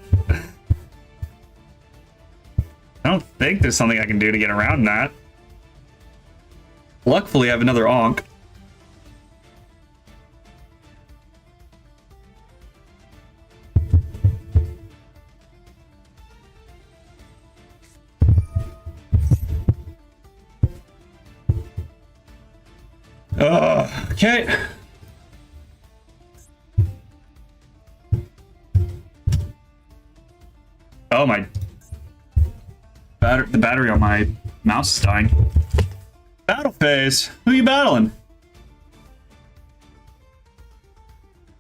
I don't think there's something I can do to get around that. Luckily, I have another Onk. Okay. Oh my. The battery on my mouse is dying. Battle phase. Who are you battling?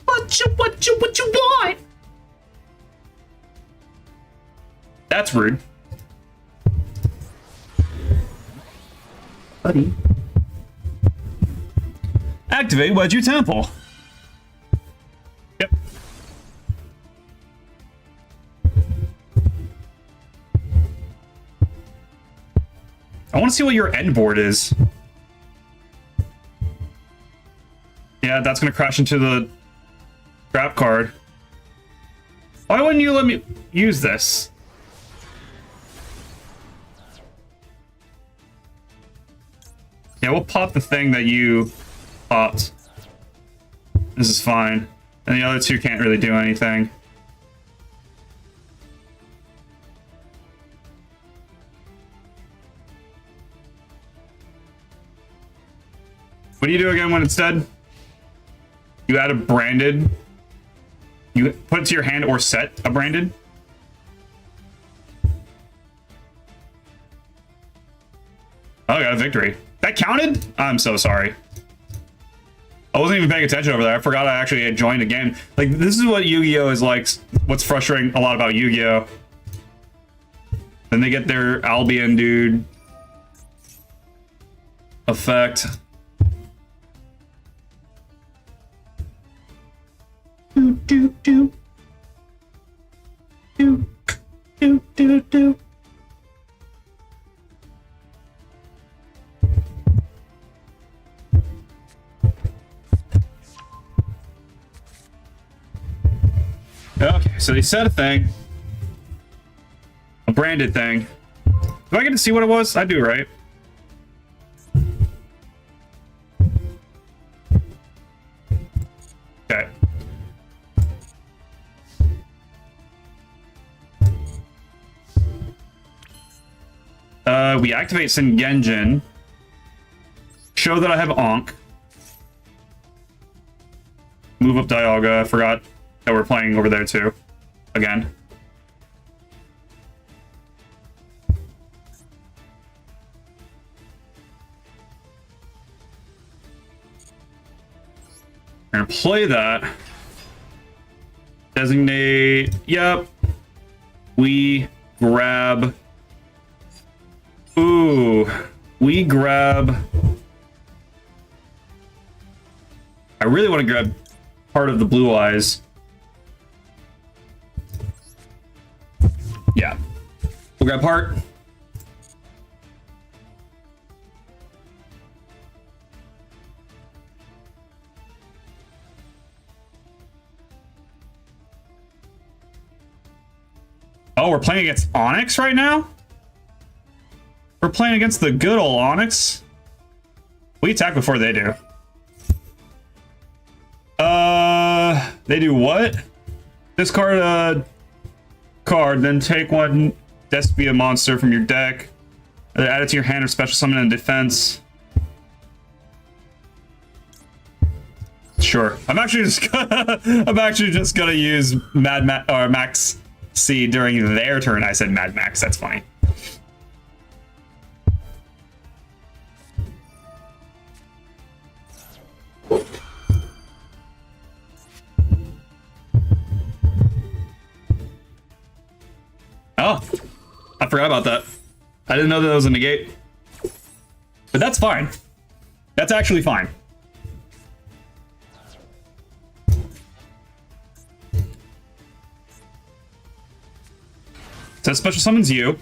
What you want? That's rude. Buddy. Activate Wedgie Temple. Yep. I want to see what your end board is. Yeah, that's going to crash into the trap card. Why wouldn't you let me use this? Yeah, we'll pop the thing that you popped. This is fine. And the other two can't really do anything. What do you do again when it's dead? You add a branded. You put it to your hand or set a branded. Oh, I got a victory. That counted? I'm so sorry. I wasn't even paying attention over there. I forgot I actually had joined a game. Like, this is what Yu-Gi-Oh! Is like. What's frustrating a lot about Yu-Gi-Oh! Then they get their Albion dude effect. Do do do do do do do. Okay, so they said a thing, a branded thing. Do I get to see what it was? I do, right? Okay. We activate Sengenjin. Show that I have Onk. Move up Dialga. I forgot that we're playing over there too. Again. We're gonna play that. Designate. Yep. We grab. Ooh. We grab. I really want to grab part of the blue eyes. Yeah. We'll grab heart. Oh, we're playing against Onyx right now? We're playing against the good old Onyx. We attack before they do. They do what? Discard a card, then take one Despia monster from your deck. Add it to your hand or special summon in defense. Sure. I'm actually just gonna use Max C during their turn. I said Mad Max. That's funny. Oh, I forgot about that. I didn't know that was a negate. But that's fine. That's actually fine. So special summons you.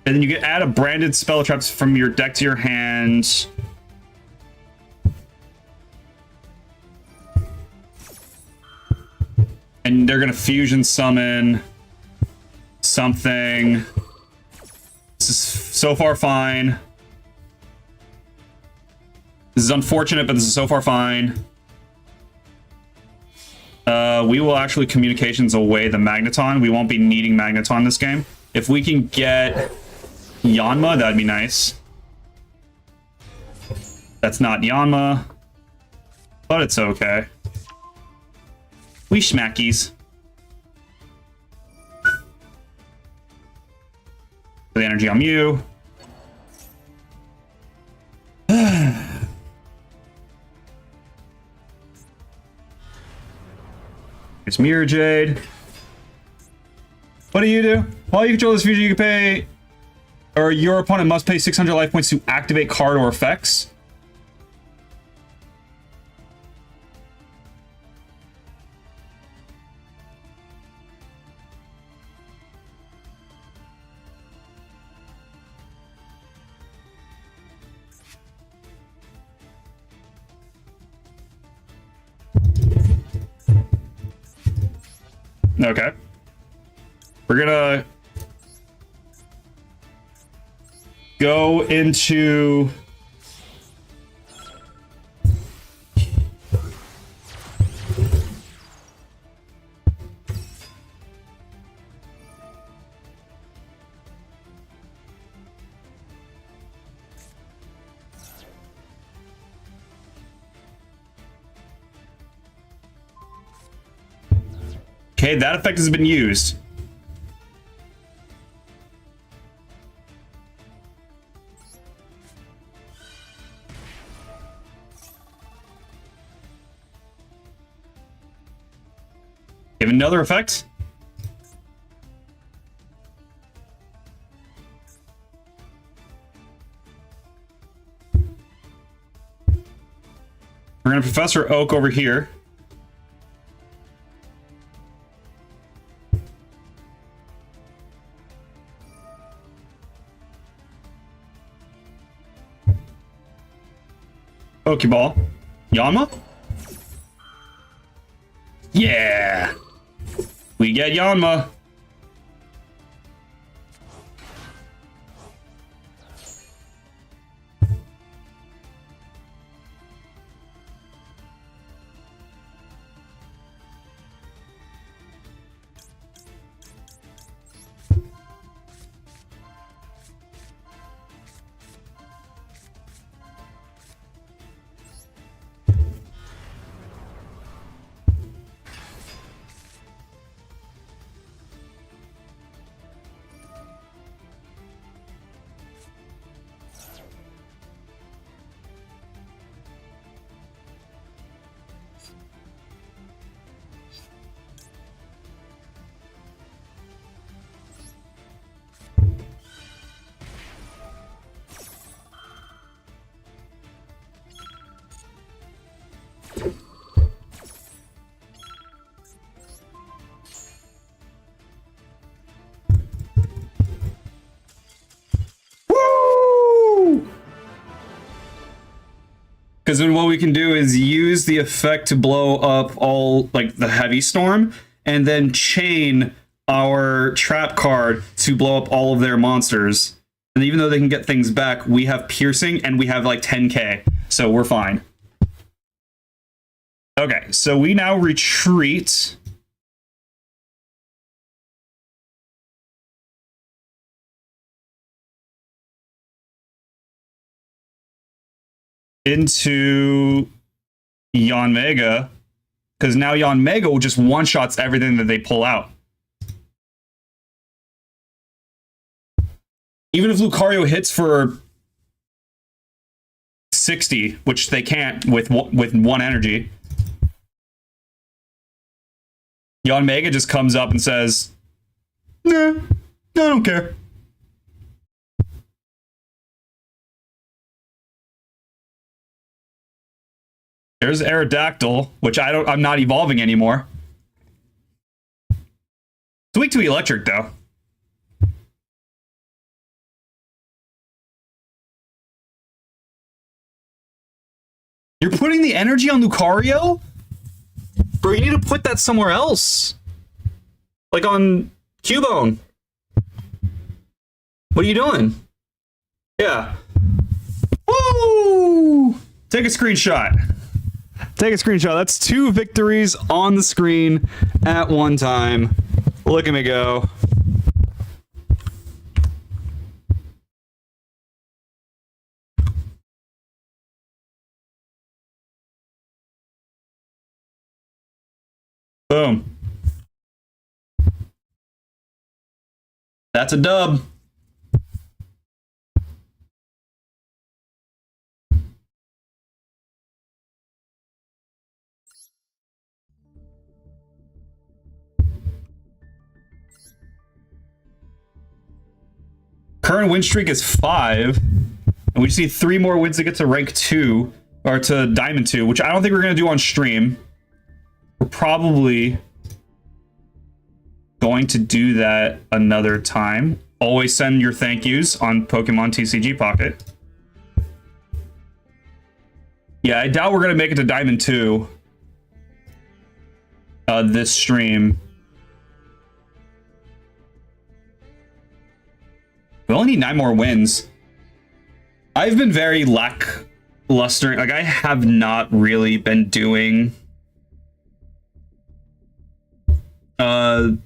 And then you get add a branded spell traps from your deck to your hand. And they're gonna fusion summon something. This is so far fine. This is unfortunate, but this is so far fine. We will actually communications away the Magneton. We won't be needing Magneton this game. If we can get Yanma, that'd be nice. That's not Yanma, but it's okay. We schmackies. The energy on you. It's Mirror Jade. What do you do? While you control this fusion, you can pay, or your opponent must pay 600 life points to activate card or effects. Okay. We're gonna go into okay, that effect has been used. Give another effect. We're gonna Professor Oak over here. Pokeball. Yanma? Yeah! We get Yanma. Because then what we can do is use the effect to blow up all, like, the heavy storm, and then chain our trap card to blow up all of their monsters. And even though they can get things back, we have piercing and we have like 10k, so we're fine. Okay, so we now retreat. Into Yanmega, because now Yanmega will just one-shots everything that they pull out. Even if Lucario hits for 60, which they can't with one energy, Yanmega just comes up and says, "Nah, I don't care." There's Aerodactyl, which I'm not evolving anymore. It's weak to electric though. You're putting the energy on Lucario? Bro, you need to put that somewhere else. Like on Cubone. What are you doing? Yeah. Woo! Take a screenshot. Take a screenshot. That's 2 victories on the screen at one time. Look at me go. Boom. That's a dub. Current win streak is 5, and we just need 3 more wins to get to rank 2, or to Diamond 2, which I don't think we're going to do on stream. We're probably going to do that another time. Always send your thank yous on Pokemon TCG Pocket. Yeah, I doubt we're going to make it to Diamond 2 this stream. We only need 9 more wins. I've been very lackluster. Like, I have not really been doing... I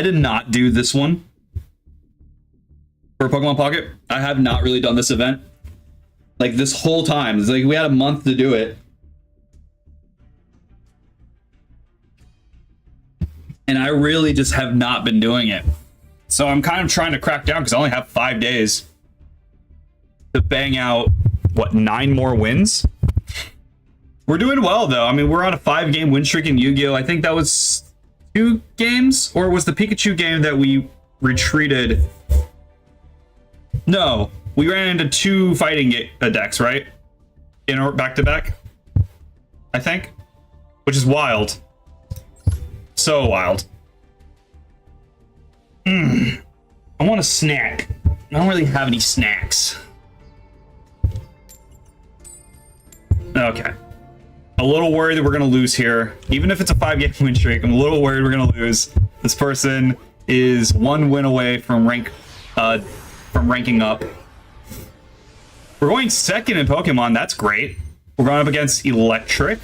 did not do this one for Pokemon Pocket. I have not really done this event. Like, this whole time. It's like we had a month to do it. And I really just have not been doing it. So I'm kind of trying to crack down because I only have 5 days to bang out, what, 9 more wins? We're doing well, though. I mean, we're on a 5-game win streak in Yu-Gi-Oh! I think that was 2 games? Or was the Pikachu game that we retreated? No, we ran into 2 fighting decks, right? In or back-to-back, I think? Which is wild. So wild. I want a snack. I don't really have any snacks. Okay. A little worried that we're going to lose here. Even if it's a 5-game win streak, I'm a little worried we're going to lose. This person is 1 win away from ranking up. We're going 2nd in Pokemon. That's great. We're going up against Electric.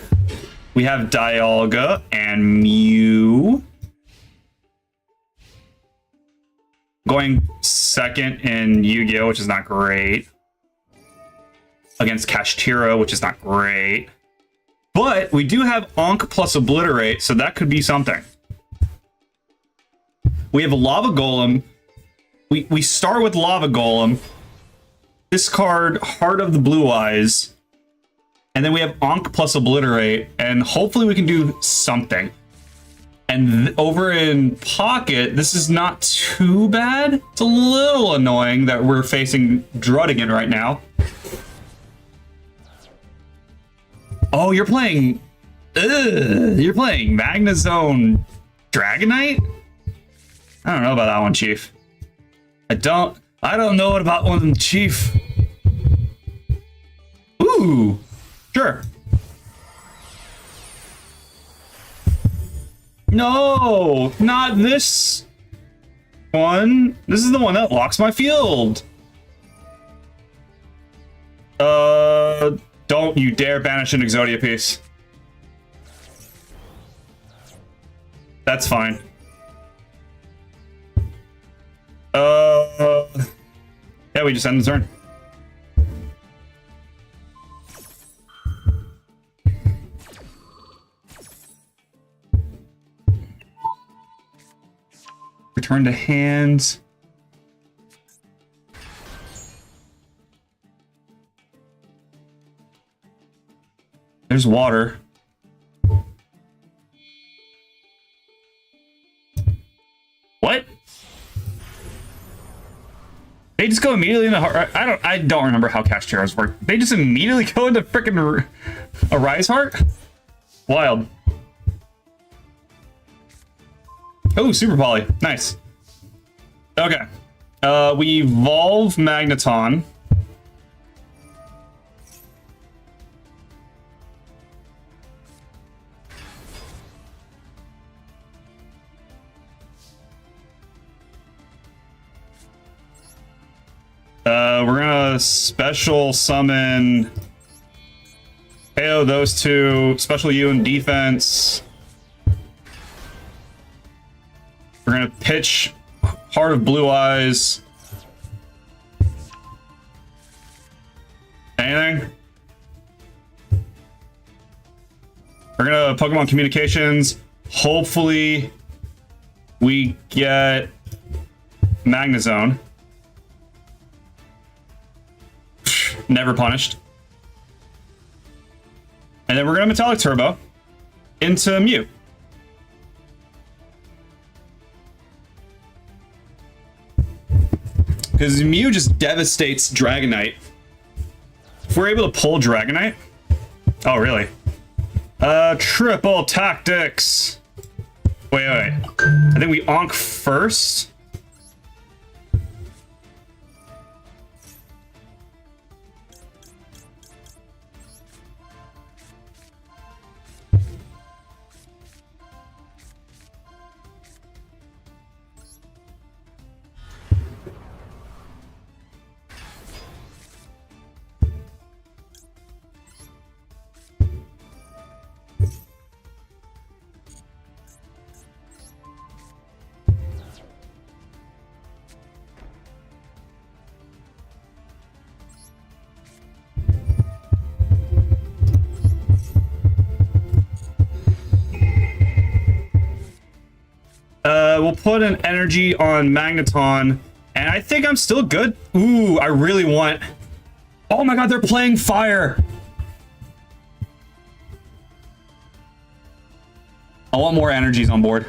We have Dialga and Mew. Going 2nd in Yu-Gi-Oh!, which is not great. Against Kashtira, which is not great. But we do have Onk plus Obliterate, so that could be something. We have a Lava Golem. We start with Lava Golem. Discard Heart of the Blue Eyes. And then we have Onk plus Obliterate, and hopefully we can do something. And over in Pocket, this is not too bad. It's a little annoying that we're facing Druddigan right now. Oh, you're playing... you're playing Magnezone Dragonite? I don't know about that one, Chief. I don't know about one, Chief. Ooh. Sure. No, not this one. This is the one that locks my field. Don't you dare banish an Exodia piece. That's fine. Yeah, we just end the turn. Return to hand. There's water. What? They just go immediately in the heart. I don't remember how cash chairs work. They just immediately go into freaking a rise heart? Wild. Oh, super poly. Nice. Okay. We evolve Magneton. We're gonna special summon KO those two, special you in defense. We're gonna pitch Heart of Blue Eyes. Anything? We're gonna Pokemon Communications. Hopefully we get Magnezone. Never punished. And then we're gonna Metallic Turbo into Mew. Because Mew just devastates Dragonite. If we're able to pull Dragonite. Oh, really? Triple Tactics. Wait. I think we Onk first. We'll put an energy on Magneton, and I think I'm still good. Ooh, I really want... Oh my god, they're playing fire! I want more energies on board.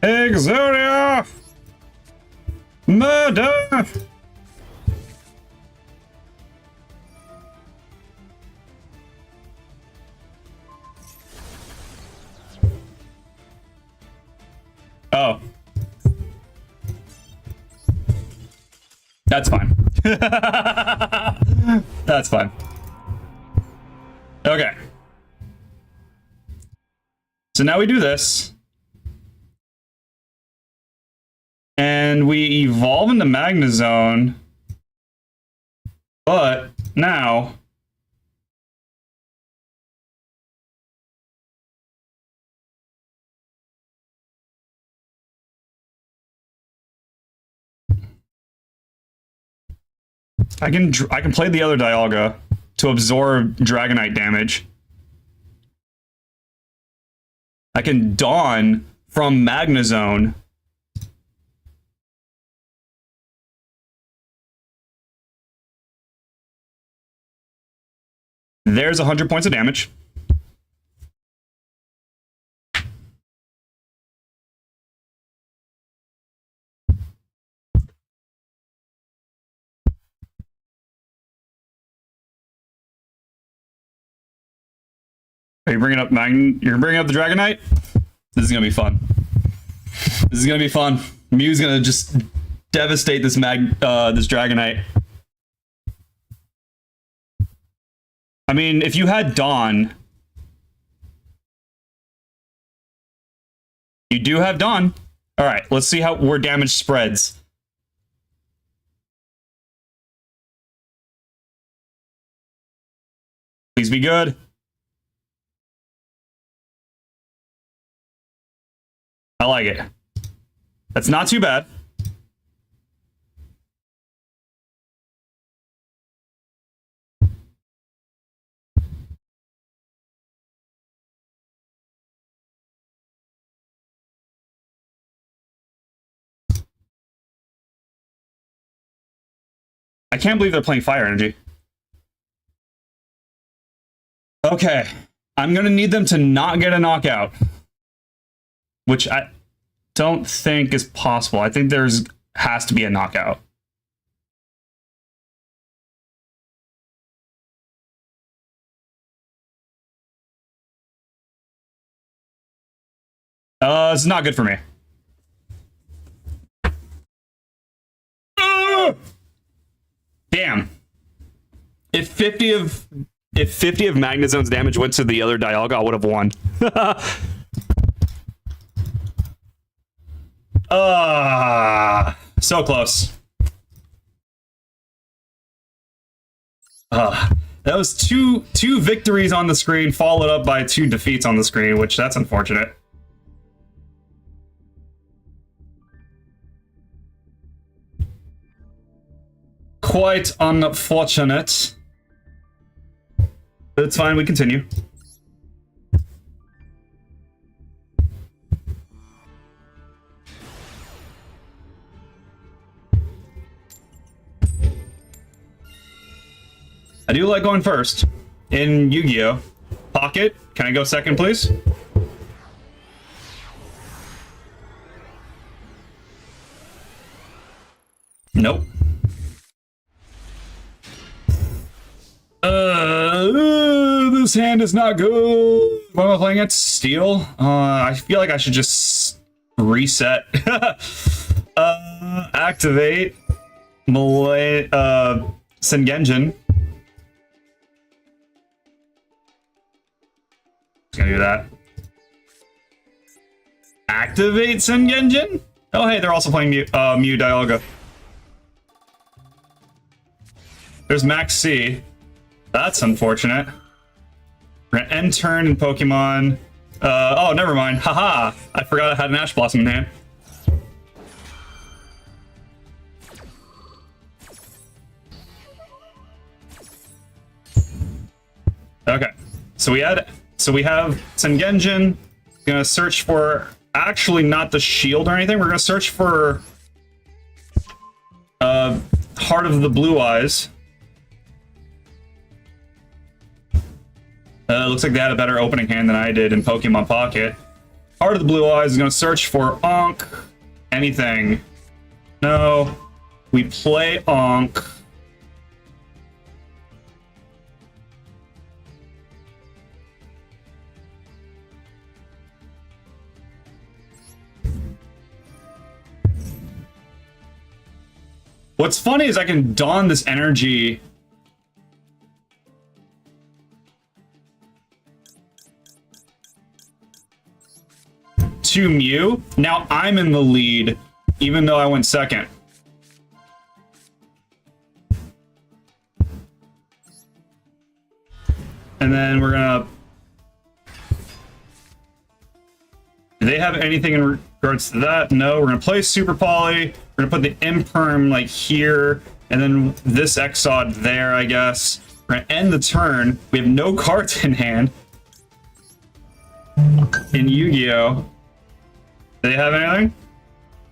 Exodia! Murder! Oh. That's fine. That's fine. Okay. So now we do this. And we evolve into Magnezone. But now... I can play the other Dialga to absorb Dragonite damage. I can Dawn from Magnezone. There's 100 points of damage. Are you bringing up You're bringing up the Dragonite? This is gonna be fun. This is gonna be fun. Mew's gonna just devastate this this Dragonite. I mean, if you had Dawn, you do have Dawn. All right, let's see where damage spreads. Please be good. I like it. That's not too bad. I can't believe they're playing Fire Energy. Okay, I'm gonna need them to not get a knockout, which I don't think is possible. I think has to be a knockout. It's not good for me. Damn. If 50 of Magnezone's damage went to the other Dialga, I would have won. So close. That was two victories on the screen, followed up by 2 defeats on the screen, which that's unfortunate. Quite unfortunate. But it's fine, we continue. I do like going first in Yu-Gi-Oh! Pocket, can I go second, please? Nope. This hand is not good. What am I playing against? Steel? I feel like I should just reset. Activate. Sengenjin. Just gonna do that. Activate Sengenjin? Oh, hey, they're also playing Mew Dialga. There's Max C. That's unfortunate. We're gonna end turn in Pokemon. Oh, never mind. Haha! I forgot I had an Ash Blossom in hand. Okay. So we have Sengenjin. Gonna search for actually not the shield or anything. We're gonna search for Heart of the Blue Eyes. Looks like they had a better opening hand than I did in Pokemon Pocket. Heart of the Blue Eyes is going to search for Onk. Anything. No. We play Onk. What's funny is I can don this energy to Mew. Now I'm in the lead, even though I went second. And then we're gonna... Do they have anything in regards to that? No, we're gonna play Super Poly. We're gonna put the Imperm like here, and then this Exod there, I guess. We're gonna end the turn. We have no cards in hand. In Yu-Gi-Oh! Do they have anything?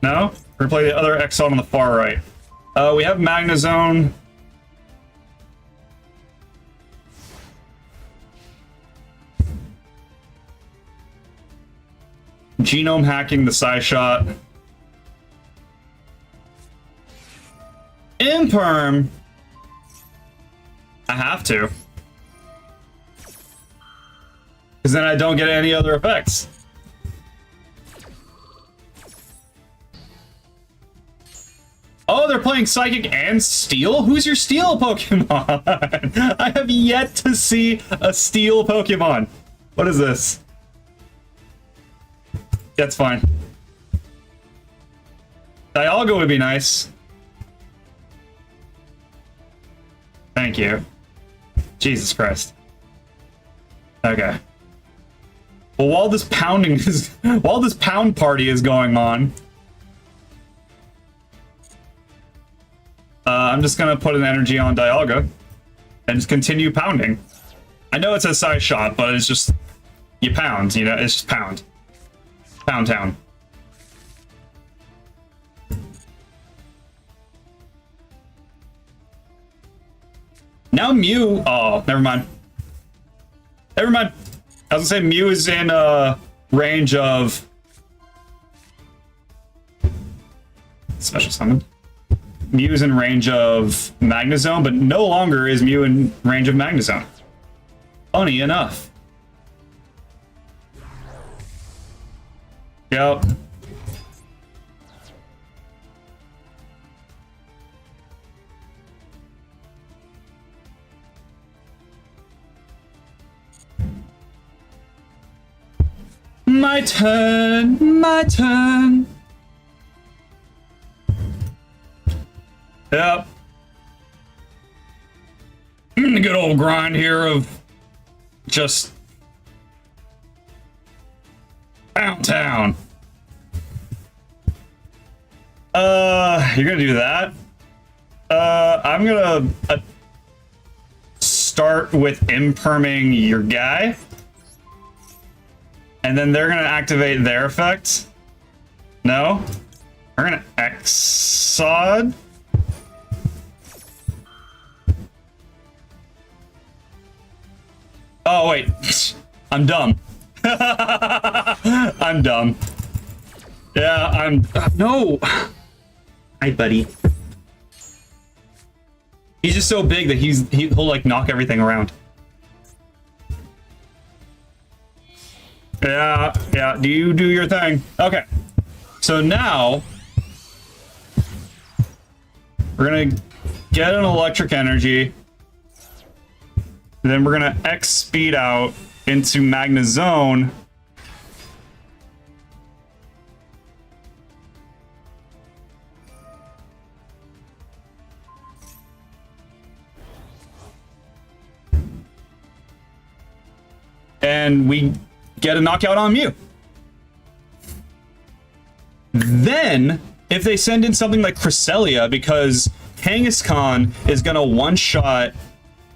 No? We're gonna play the other Exod on the far right. We have Magnezone. Genome hacking the Psyshot. Imperm. I have to. Because then I don't get any other effects. Oh, they're playing Psychic and Steel? Who's your Steel Pokemon? I have yet to see a Steel Pokemon. What is this? That's fine. Dialga would be nice. Thank you. Jesus Christ. Okay. Well, while this pound party is going on, I'm just gonna put an energy on Dialga and just continue pounding. I know it's a size shot, but it's just you pound, you know, it's just pound. Pound town. Now Mew, oh, never mind. Never mind. I was gonna say Mew is in range of special summon. Mew is in range of Magnezone, but no longer is Mew in range of Magnezone. Funny enough. Yep. My turn, my turn. Yep. The good old grind here of just downtown. You're gonna do that? I'm gonna start with imperming your guy. And then they're gonna activate their effect. No? We're gonna Exod. Oh, wait. I'm dumb. I'm dumb. Yeah, I'm... no! Hi, buddy. He's just so big that he'll, like, knock everything around. Yeah, do you do your thing? Okay. So now... we're gonna get an electric energy. Then we're gonna X speed out into Magnezone. And we get a knockout on Mew. Then, if they send in something like Cresselia, because Kangaskhan is gonna one-shot,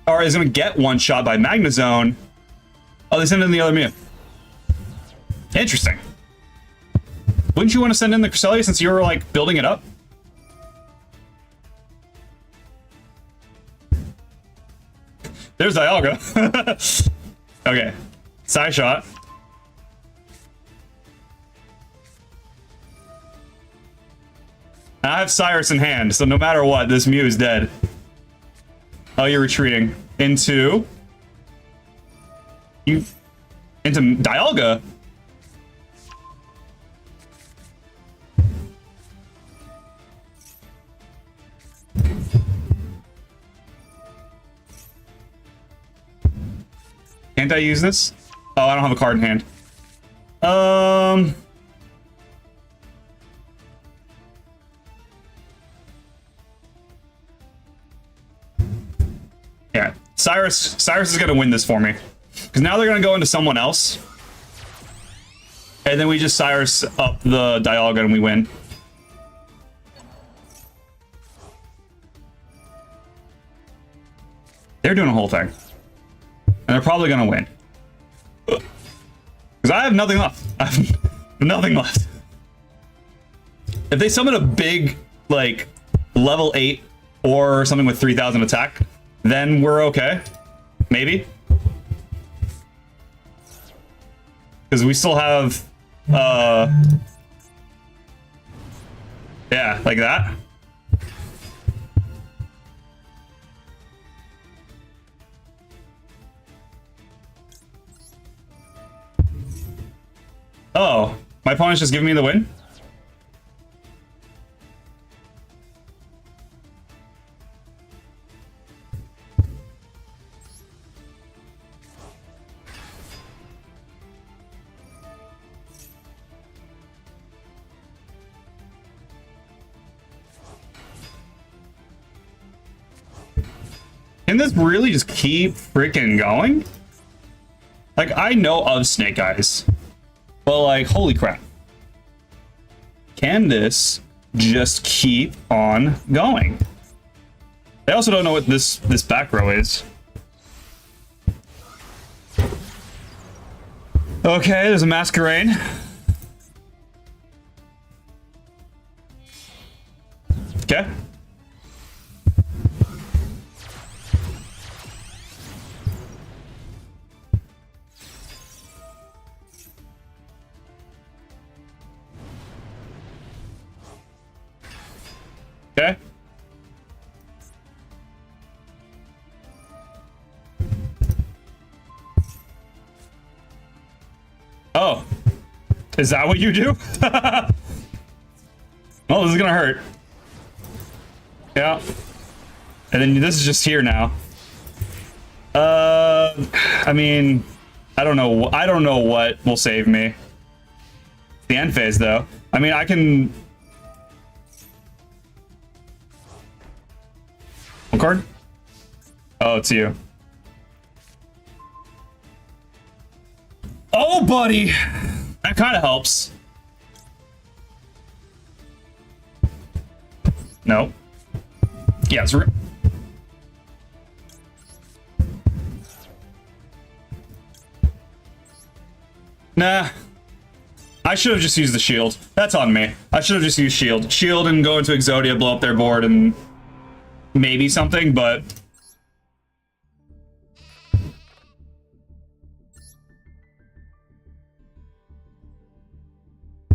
or is gonna get one-shot by Magnezone. Oh, they send in the other Mew. Interesting. Wouldn't you want to send in the Cresselia since you were, like, building it up? There's Dialga. Okay. Side shot. I have Cyrus in hand, so no matter what, this Mew is dead. Oh, you're retreating. Into Dialga? Can't I use this? Oh, I don't have a card in hand. Yeah, Cyrus is gonna win this for me. Because now they're gonna go into someone else. And then we just Cyrus up the Dialga and we win. They're doing a whole thing. And they're probably gonna win. Because I have nothing left. I have nothing left. If they summon a big, like, level 8 or something with 3,000 attack, then we're okay. Maybe. Because we still have, yeah, like that. Oh, my opponent's just giving me the win? Can this really just keep freaking going? Like, I know of Snake Eyes, but like, holy crap. Can this just keep on going? I also don't know what this back row is. Okay, there's a Masquerade. Okay. Okay. Oh. Is that what you do? Well, this is gonna hurt. Yeah. And then this is just here now. I mean, I don't know. I don't know what will save me. The end phase, though. I mean, I can. What card? Oh, it's you. Oh, buddy. That kind of helps. No. Yeah, it's. Nah. I should have just used the shield. That's on me. I should have just used shield. Shield and go into Exodia, blow up their board, and maybe something, but...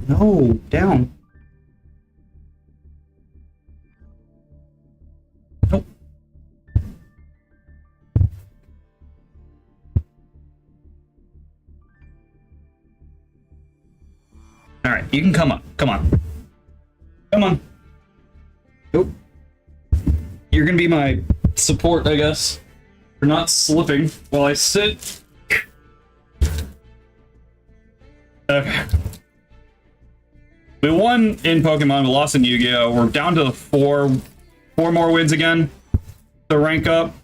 No, down. Nope. Alright, you can come up. Come on. Come on. Nope. You're gonna be my support, I guess, for not slipping while I sit. Okay. We won in Pokemon, we lost in Yu-Gi-Oh! We're down to four more wins again to rank up.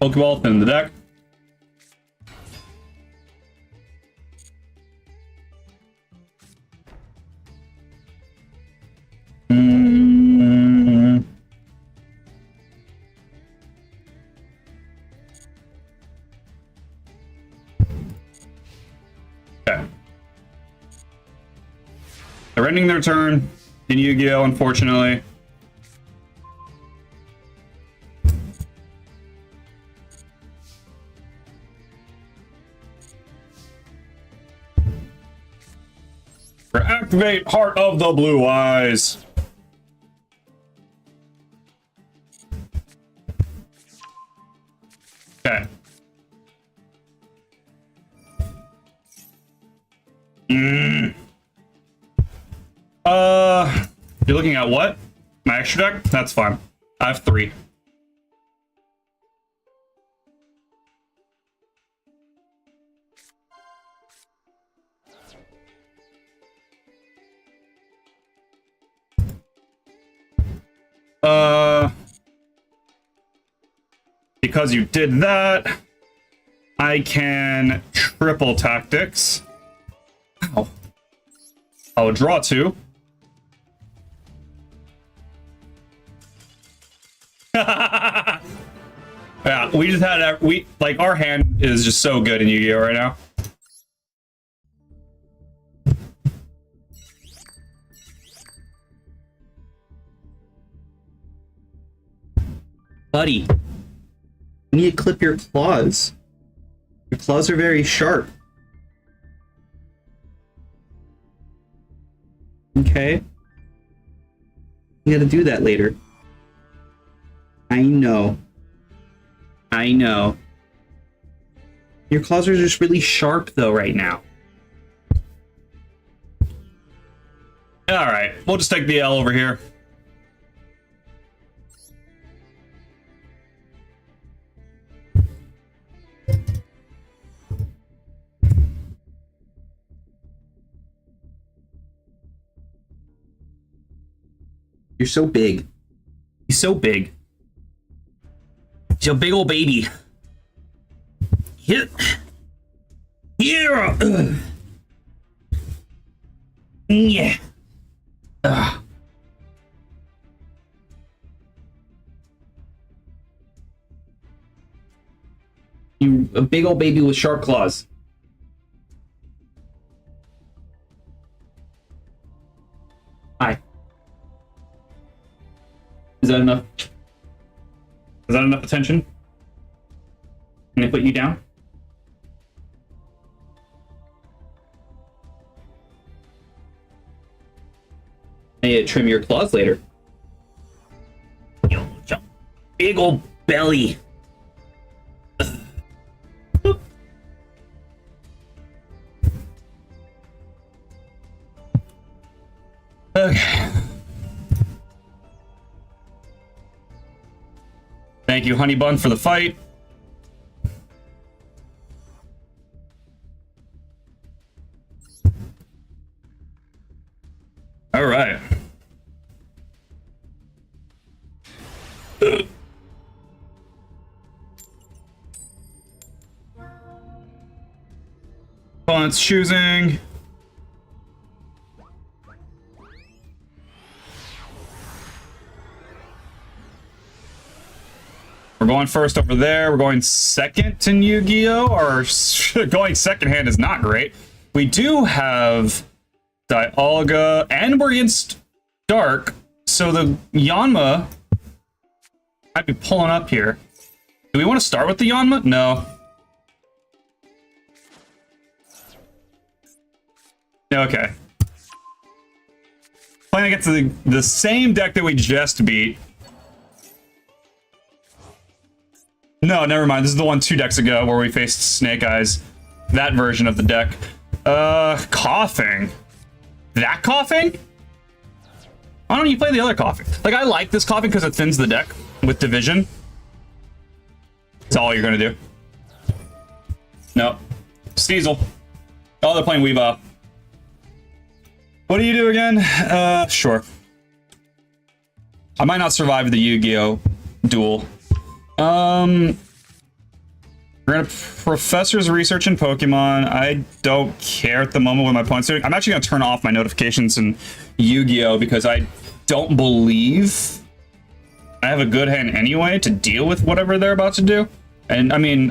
Pokeball in the deck. Okay. They're ending their turn in Yu-Gi-Oh! Unfortunately. Activate Heart of the Blue Eyes. Okay. Mm. You're looking at what? My extra deck? That's fine. I have 3. Because you did that, I can triple tactics. Ow. I'll draw 2. Yeah, we just had our hand is just so good in Yu-Gi-Oh right now. Buddy, you need to clip your claws. Your claws are very sharp. Okay? You gotta do that later. I know. I know. Your claws are just really sharp, though, right now. Alright, we'll just take the L over here. You're so big. He's so big. He's a big old baby. Here. Yeah. You a big old baby with sharp claws. Hi. Is that enough? Is that enough attention? Can I put you down? I need to trim your claws later. Yo, big old belly. Okay. Thank you, Honey Bun, for the fight. All right. Opponent's choosing. We're going first over there. We're going second in Yu-Gi-Oh! Or going second hand is not great. We do have Dialga, and we're against Dark, so the Yanma might be pulling up here. Do we want to start with the Yanma? No. Okay. Playing against the same deck that we just beat. No, never mind. This is the one 2 decks ago where we faced Snake Eyes. That version of the deck. Coughing. That coughing? Why don't you play the other coughing? Like, I like this coughing because it thins the deck with division. That's all you're gonna do. No. Sneasel. Oh, they're playing Weavile. What do you do again? Sure. I might not survive the Yu-Gi-Oh! Duel. We're gonna Professor's research in Pokemon. I don't care at the moment what my opponent's doing. I'm actually gonna turn off my notifications in Yu-Gi-Oh! Because I don't believe I have a good hand anyway to deal with whatever they're about to do. And I mean,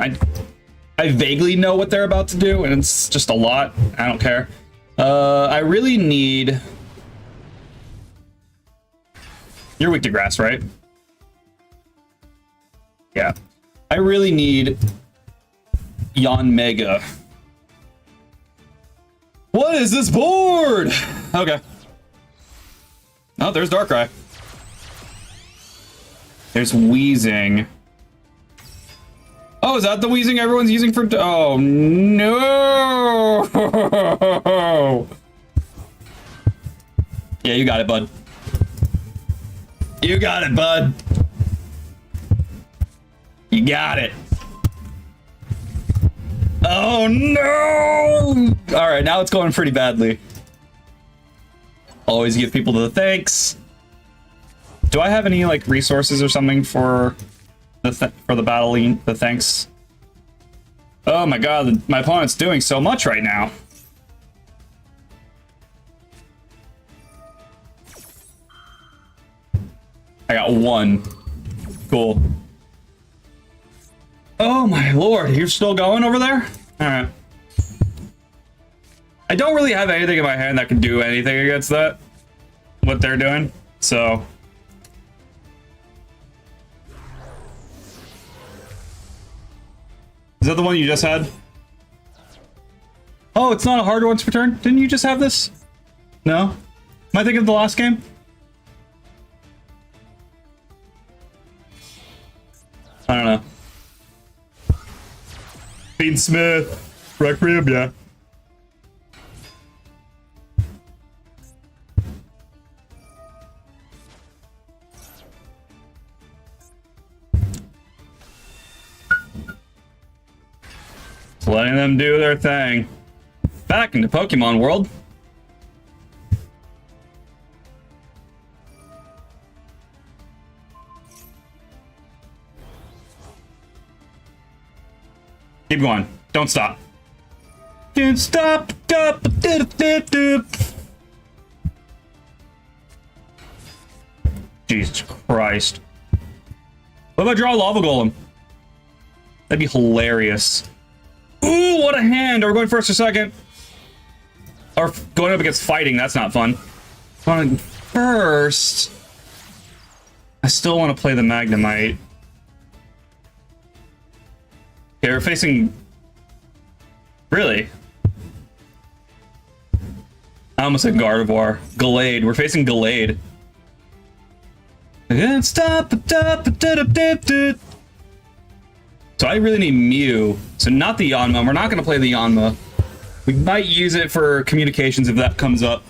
I vaguely know what they're about to do, and it's just a lot. I don't care. I really need... You're weak to grass, right? Yeah. I really need Yanmega. What is this board? Okay. Oh, there's Darkrai. There's Wheezing. Oh, Oh, is that the wheezing everyone's using for... Oh, no! Yeah, you got it, bud. You got it, bud. You got it. Oh, no! All right, now it's going pretty badly. Always give people the thanks. Do I have any, like, resources or something for the battling, the thanks? Oh my god, my opponent's doing so much right now. I got one. Cool. Oh my lord, you're still going over there? Alright. I don't really have anything in my hand that can do anything against that. What they're doing, so... Is that the one you just had? Oh, it's not a hard once per turn? Didn't you just have this? No? Am I thinking of the last game? I don't know. Bean Smith. Requiem, yeah. Letting them do their thing. Back into Pokemon World. Keep going. Don't stop. Don't stop. Jesus Christ. What if I draw a Lava Golem? That'd be hilarious. Ooh, what a hand! Are we going first or second? Or going up against fighting, that's not fun. Going first... I still want to play the Magnemite. Okay, we're facing... Really? I almost said Gardevoir. Gallade. We're facing Gallade. Stop. So I really need Mew. So not the Yanma. We're not going to play the Yanma. We might use it for communications if that comes up.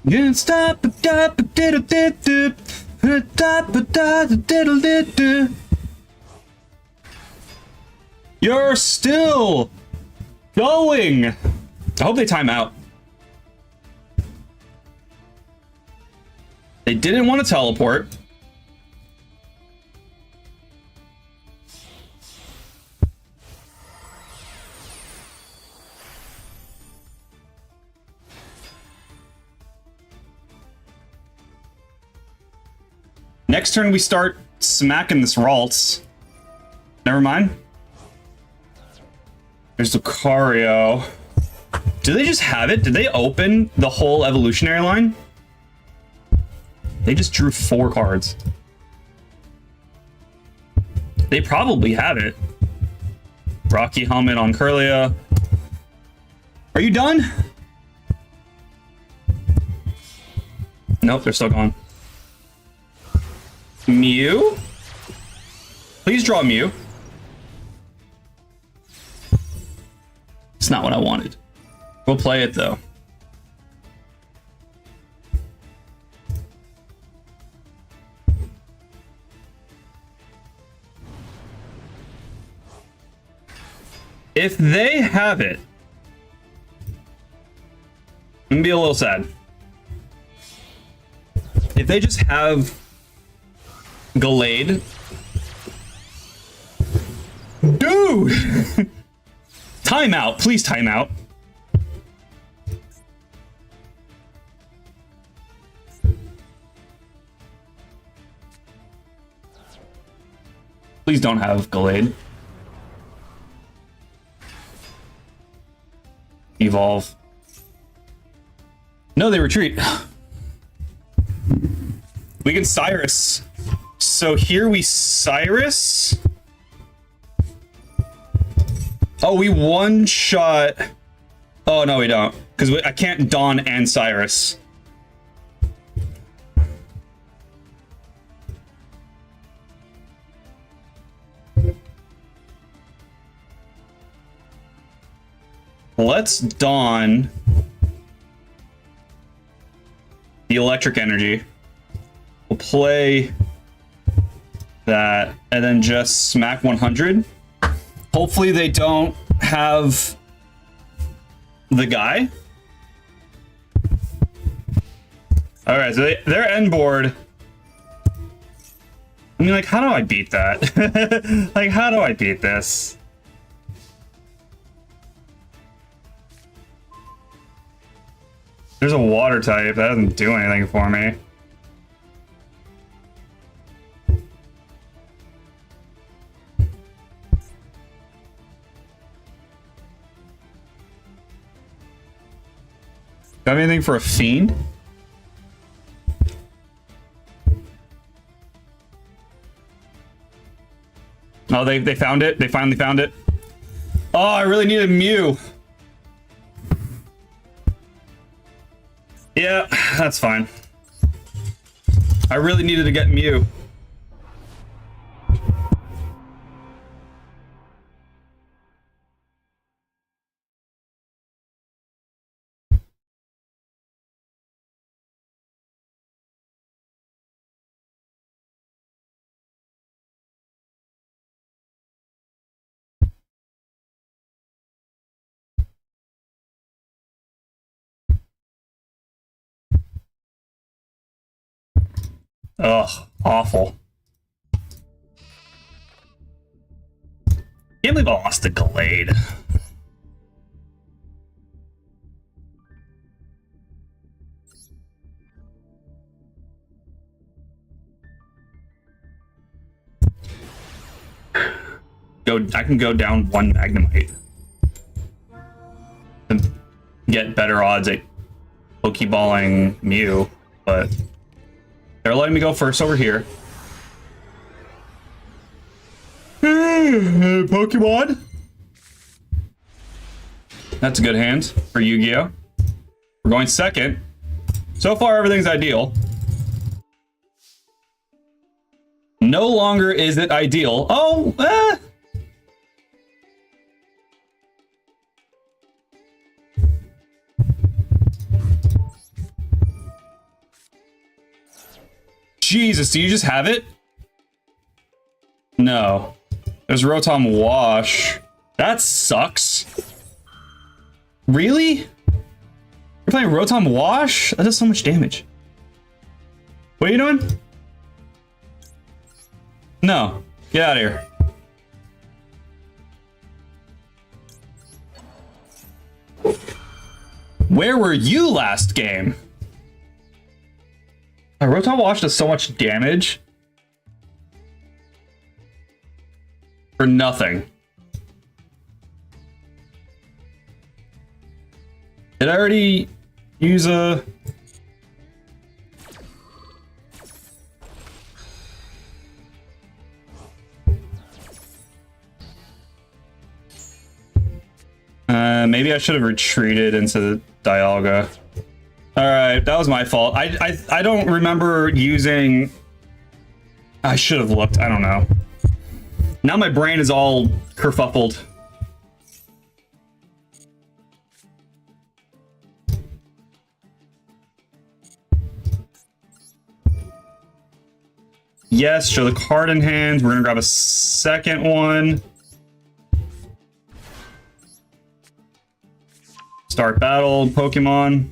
You're still going. I hope they time out. They didn't want to teleport. Next turn we start smacking this Ralts. Never mind. There's Lucario. Do they just have it? Did they open the whole evolutionary line? They just drew 4 cards. They probably have it. Rocky Helmet on Curlia. Are you done? Nope, they're still gone. Mew? Please draw Mew. It's not what I wanted. We'll play it though. If they have it, I'm gonna be a little sad. If they just have Gallade. Dude! Time out. Please time out. Please don't have Gallade. Evolve. No, they retreat. We can Cyrus. So here we Cyrus. Oh, we one-shot. Oh, no, we don't. Because I can't Dawn and Cyrus. Let's don the electric energy. We'll play that and then just smack 100. Hopefully they don't have the guy. All right, so their end board. I mean, like, how do I beat that? Like, how do I beat this? There's a water type. That doesn't do anything for me. Do I have anything for a fiend? Oh, they found it. They finally found it. Oh, I really needed Mew. Yeah, that's fine. I really needed to get Mew. Ugh, awful. Can't believe I lost to Glade. I can go down one Magnemite and get better odds at Pokeballing Mew, but they're letting me go first over here. Pokemon. That's a good hand for Yu-Gi-Oh! We're going second. So far, everything's ideal. No longer is it ideal. Oh, Jesus, do you just have it? No. There's Rotom Wash. That sucks. Really? You're playing Rotom Wash? That does so much damage. What are you doing? No. Get out of here. Where were you last game? Rotom Wash does so much damage for nothing. Did I already use a... maybe I should have retreated into the Dialga. All right, that was my fault. I don't remember using... I should have looked. I don't know. Now my brain is all kerfuffled. Yes, show the card in hand. We're gonna grab a second one. Start battle, Pokemon.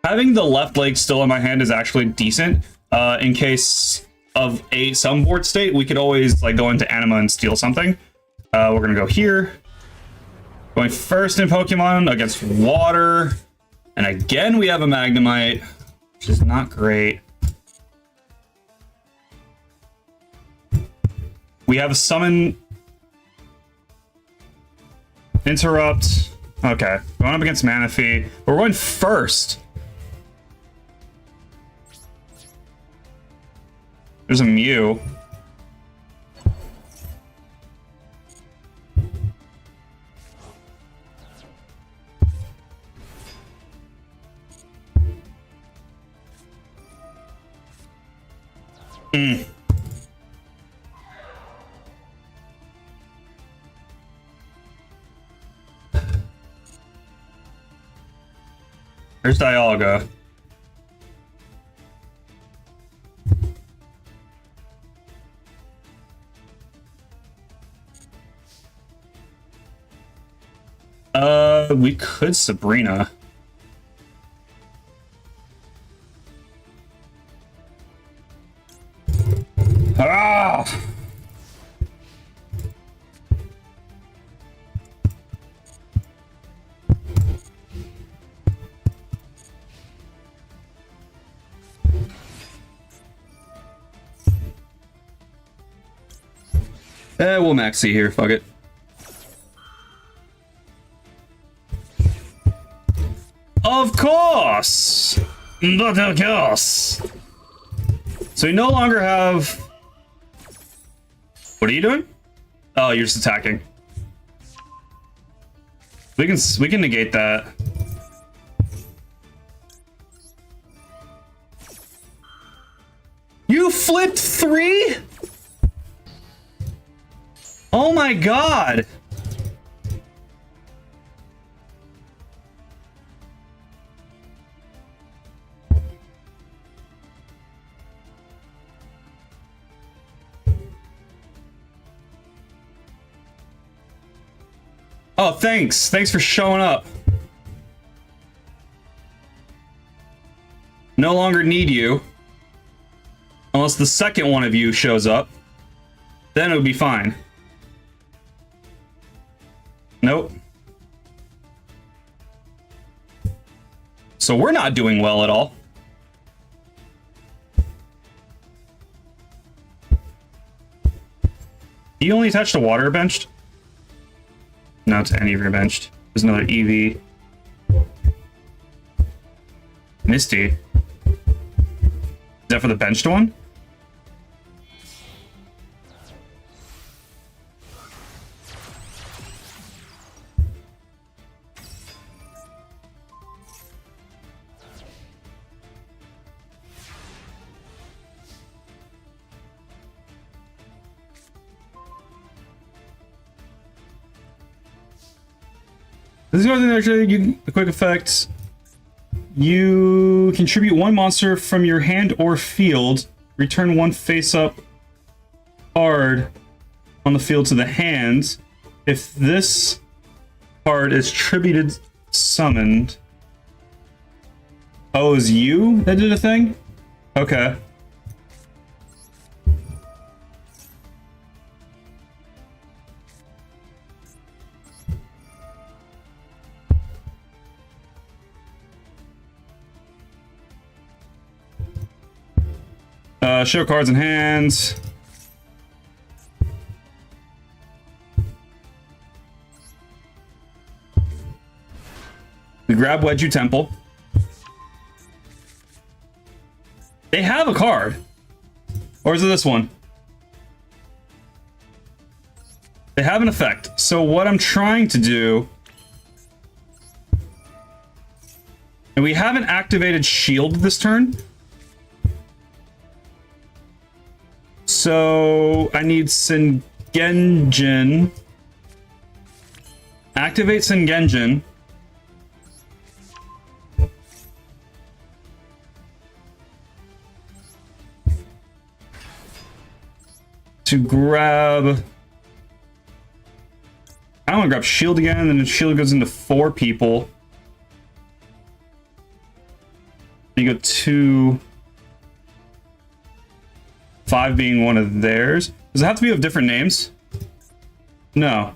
Having the left leg still in my hand is actually decent. In case of some board state, we could always like go into Anima and steal something. We're gonna go here. Going first in Pokemon against water. And again, we have a Magnemite, which is not great. We have a summon... Interrupt. Okay, going up against Manaphy. We're going first. There's a Mew. There's Dialga. We could Sabrina. Ah! We'll maxi here, fuck it. Of course! But of course! So we no longer have... What are you doing? Oh, you're just attacking. We can negate that. You flipped 3? Oh my god! Oh, thanks. Thanks for showing up. No longer need you. Unless the second one of you shows up. Then it would be fine. Nope. So we're not doing well at all. You only attached to water benched? Not to any of your benched. There's another EV. Misty. Is that for the benched one? This is actually a quick effect. You contribute 1 monster from your hand or field. Return 1 face-up card on the field to the hand. If this card is tributed summoned. Oh, it was you that did a thing? Okay. Show cards in hands. We grab Wedju Temple. They have a card. Or is it this one? They have an effect. So what I'm trying to do... And we haven't activated Shield this turn. So I need Sengenjin. Activate Sengenjin. To grab... I want to grab Shield again, and then Shield goes into 4 people. You go 2... 5 being one of theirs. Does it have to be of different names? No.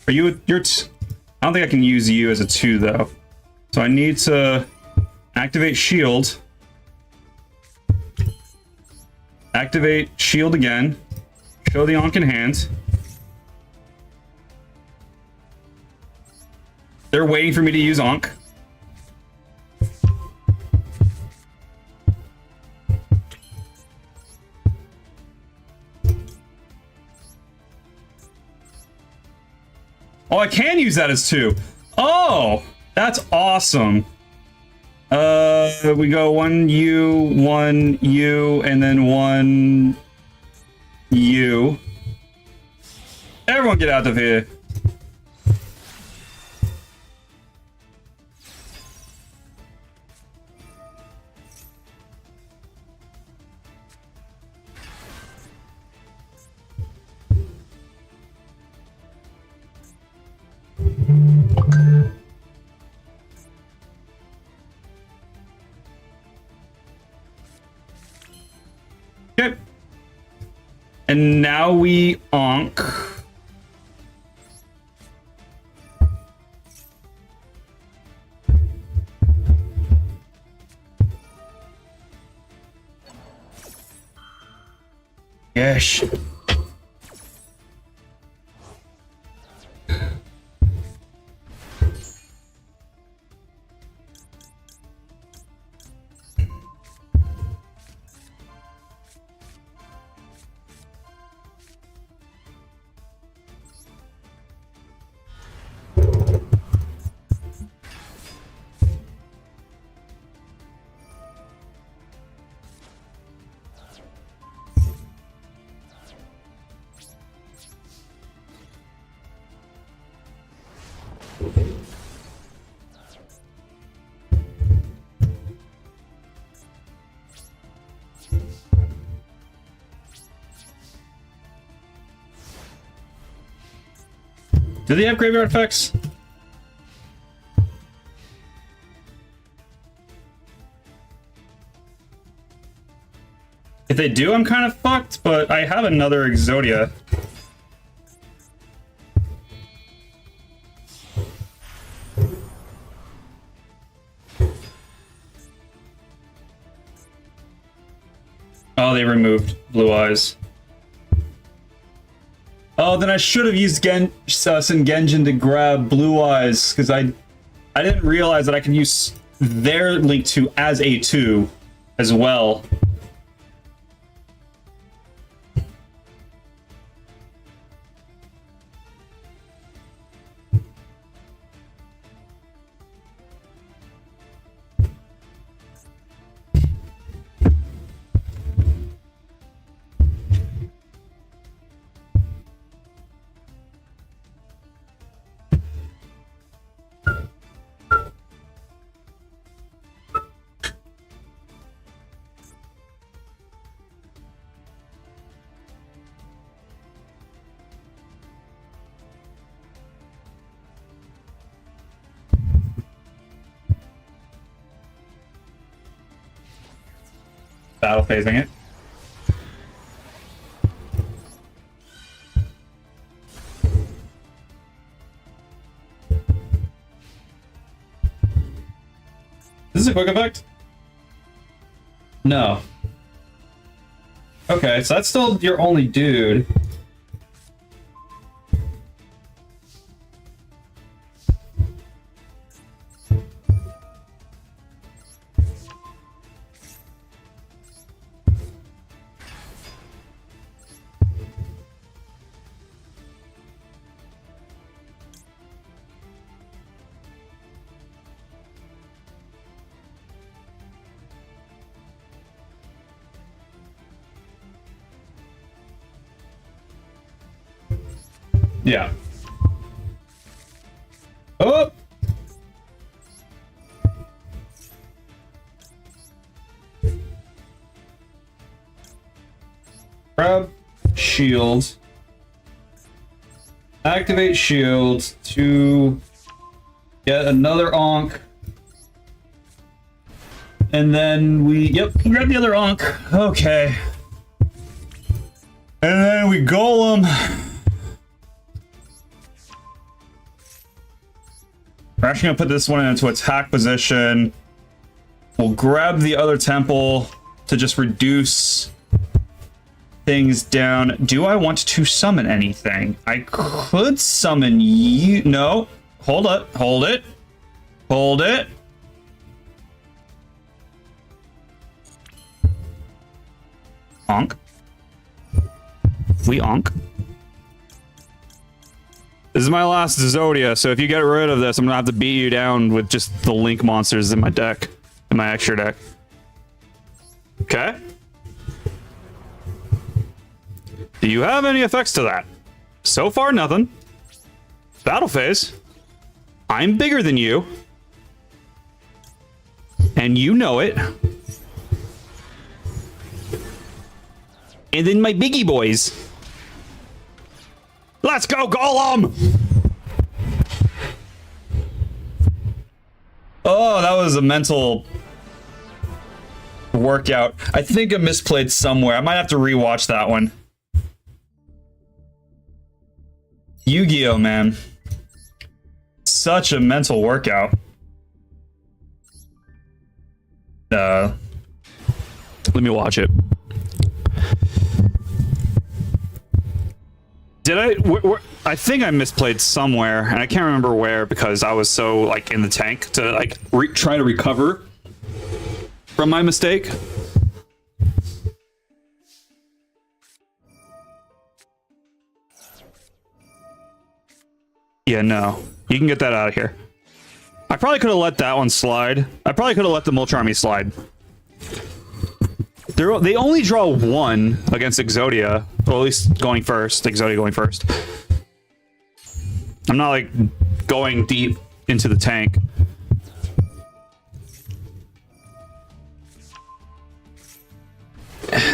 Are you? I don't think I can use you as a 2 though. So I need to activate Shield. Activate Shield again. Show the Ankh in hand. They're waiting for me to use Ankh. Oh, I can use that as 2. Oh, that's awesome. We go 1U, 1U, and then 1U. Everyone get out of here. Okay. And now we onk. Yes. Do they have graveyard effects? If they do, I'm kind of fucked, but I have another Exodia. Oh, they removed Blue Eyes. Oh, then I should have used Sengenjin to grab Blue Eyes, because I didn't realize that I could use their Link 2 as a 2 as well. Battle phasing it. This is a quick effect? No. Okay, so that's still your only dude. Yeah. Oh! Grab shield. Activate shield to get another Onk. And then we, yep, grab the other Onk. Okay. And then we golem. We're actually gonna put this one into attack position. We'll grab the other temple to just reduce things down. Do I want to summon anything? I could summon you. No. Hold it. Hold it. Hold it. Onk. We onk. This is my last Zodia, so if you get rid of this, I'm gonna have to beat you down with just the Link monsters in my deck. my extra deck. Okay. Do you have any effects to that? So far, nothing. Battle phase. I'm bigger than you. And you know it. And then my biggie boys. Let's go, Golem! Oh, that was a mental workout. I think I misplayed somewhere. I might have to rewatch that one. Yu-Gi-Oh, man. Such a mental workout. Let me watch it. Did I? I think I misplayed somewhere, and I can't remember where because I was so like in the tank to like try to recover from my mistake. Yeah, no, you can get that out of here. I probably could have let that one slide. I probably could have let the Mulch Army slide. They only draw one against Exodia, or at least going first. Exodia going first. I'm not like going deep into the tank.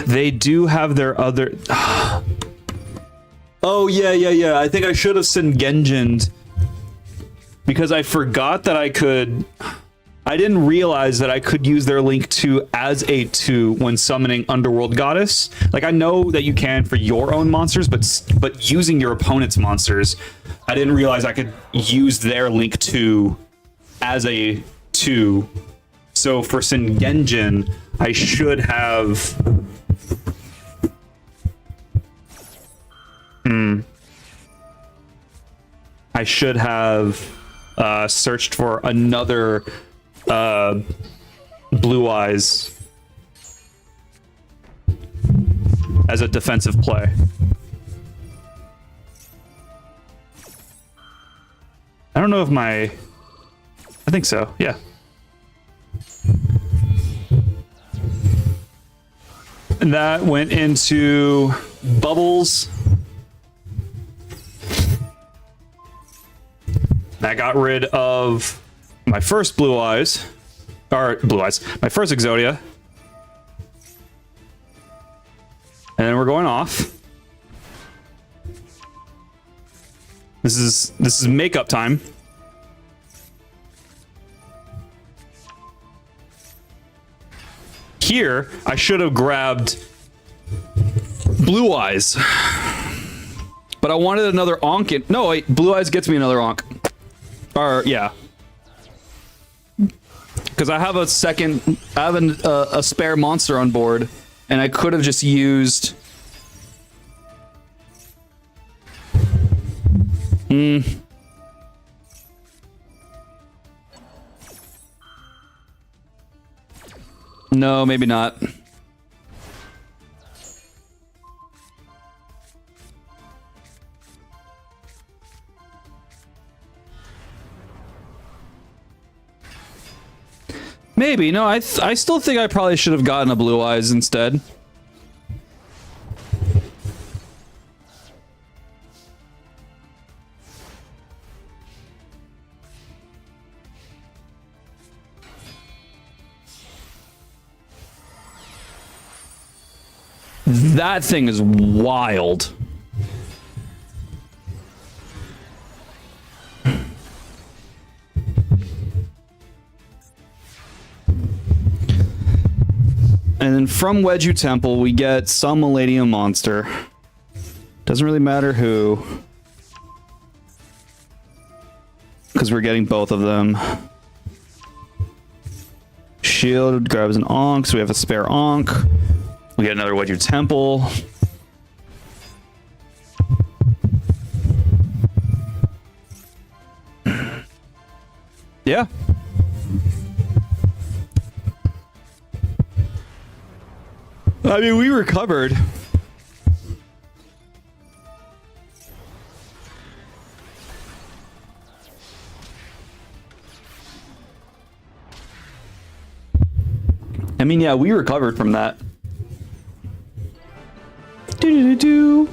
They do have their other. Oh yeah. I think I should have Sengenjined because I forgot that I could. I didn't realize that I could use their Link 2 as a 2 when summoning Underworld Goddess. Like, I know that you can for your own monsters, but using your opponent's monsters, I didn't realize I could use their Link 2 as a 2. So for Sengenjin, I should have... I should have searched for another... Blue Eyes as a defensive play. I don't know if I think so, yeah. And that went into Bubbles. That got rid of my first my first Exodia. And then we're going off. This is makeup time. Here, I should have grabbed Blue Eyes. But I wanted another Ankh. No, wait, Blue Eyes gets me another Ankh. Or, yeah. Because I have a spare monster on board, and I could have just used... No, maybe not. Maybe. No, I still think I probably should have gotten a Blue Eyes instead. That thing is wild. And then from Wedju Temple, we get some Maladium monster. Doesn't really matter who. Because we're getting both of them. Shield grabs an Ankh, so we have a spare Ankh. We get another Wedju Temple. Yeah. I mean, we recovered. I mean, yeah, we recovered from that. Do-do-do-do.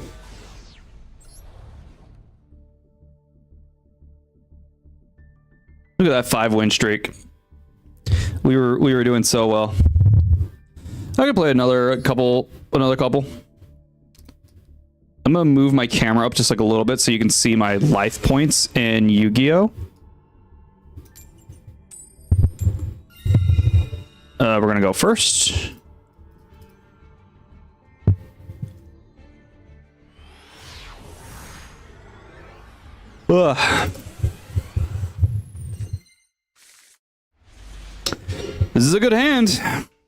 Look at that 5-win streak. We were doing so well. I could play another couple. I'm gonna move my camera up just like a little bit so you can see my life points in Yu-Gi-Oh. We're gonna go first. Ugh. This is a good hand.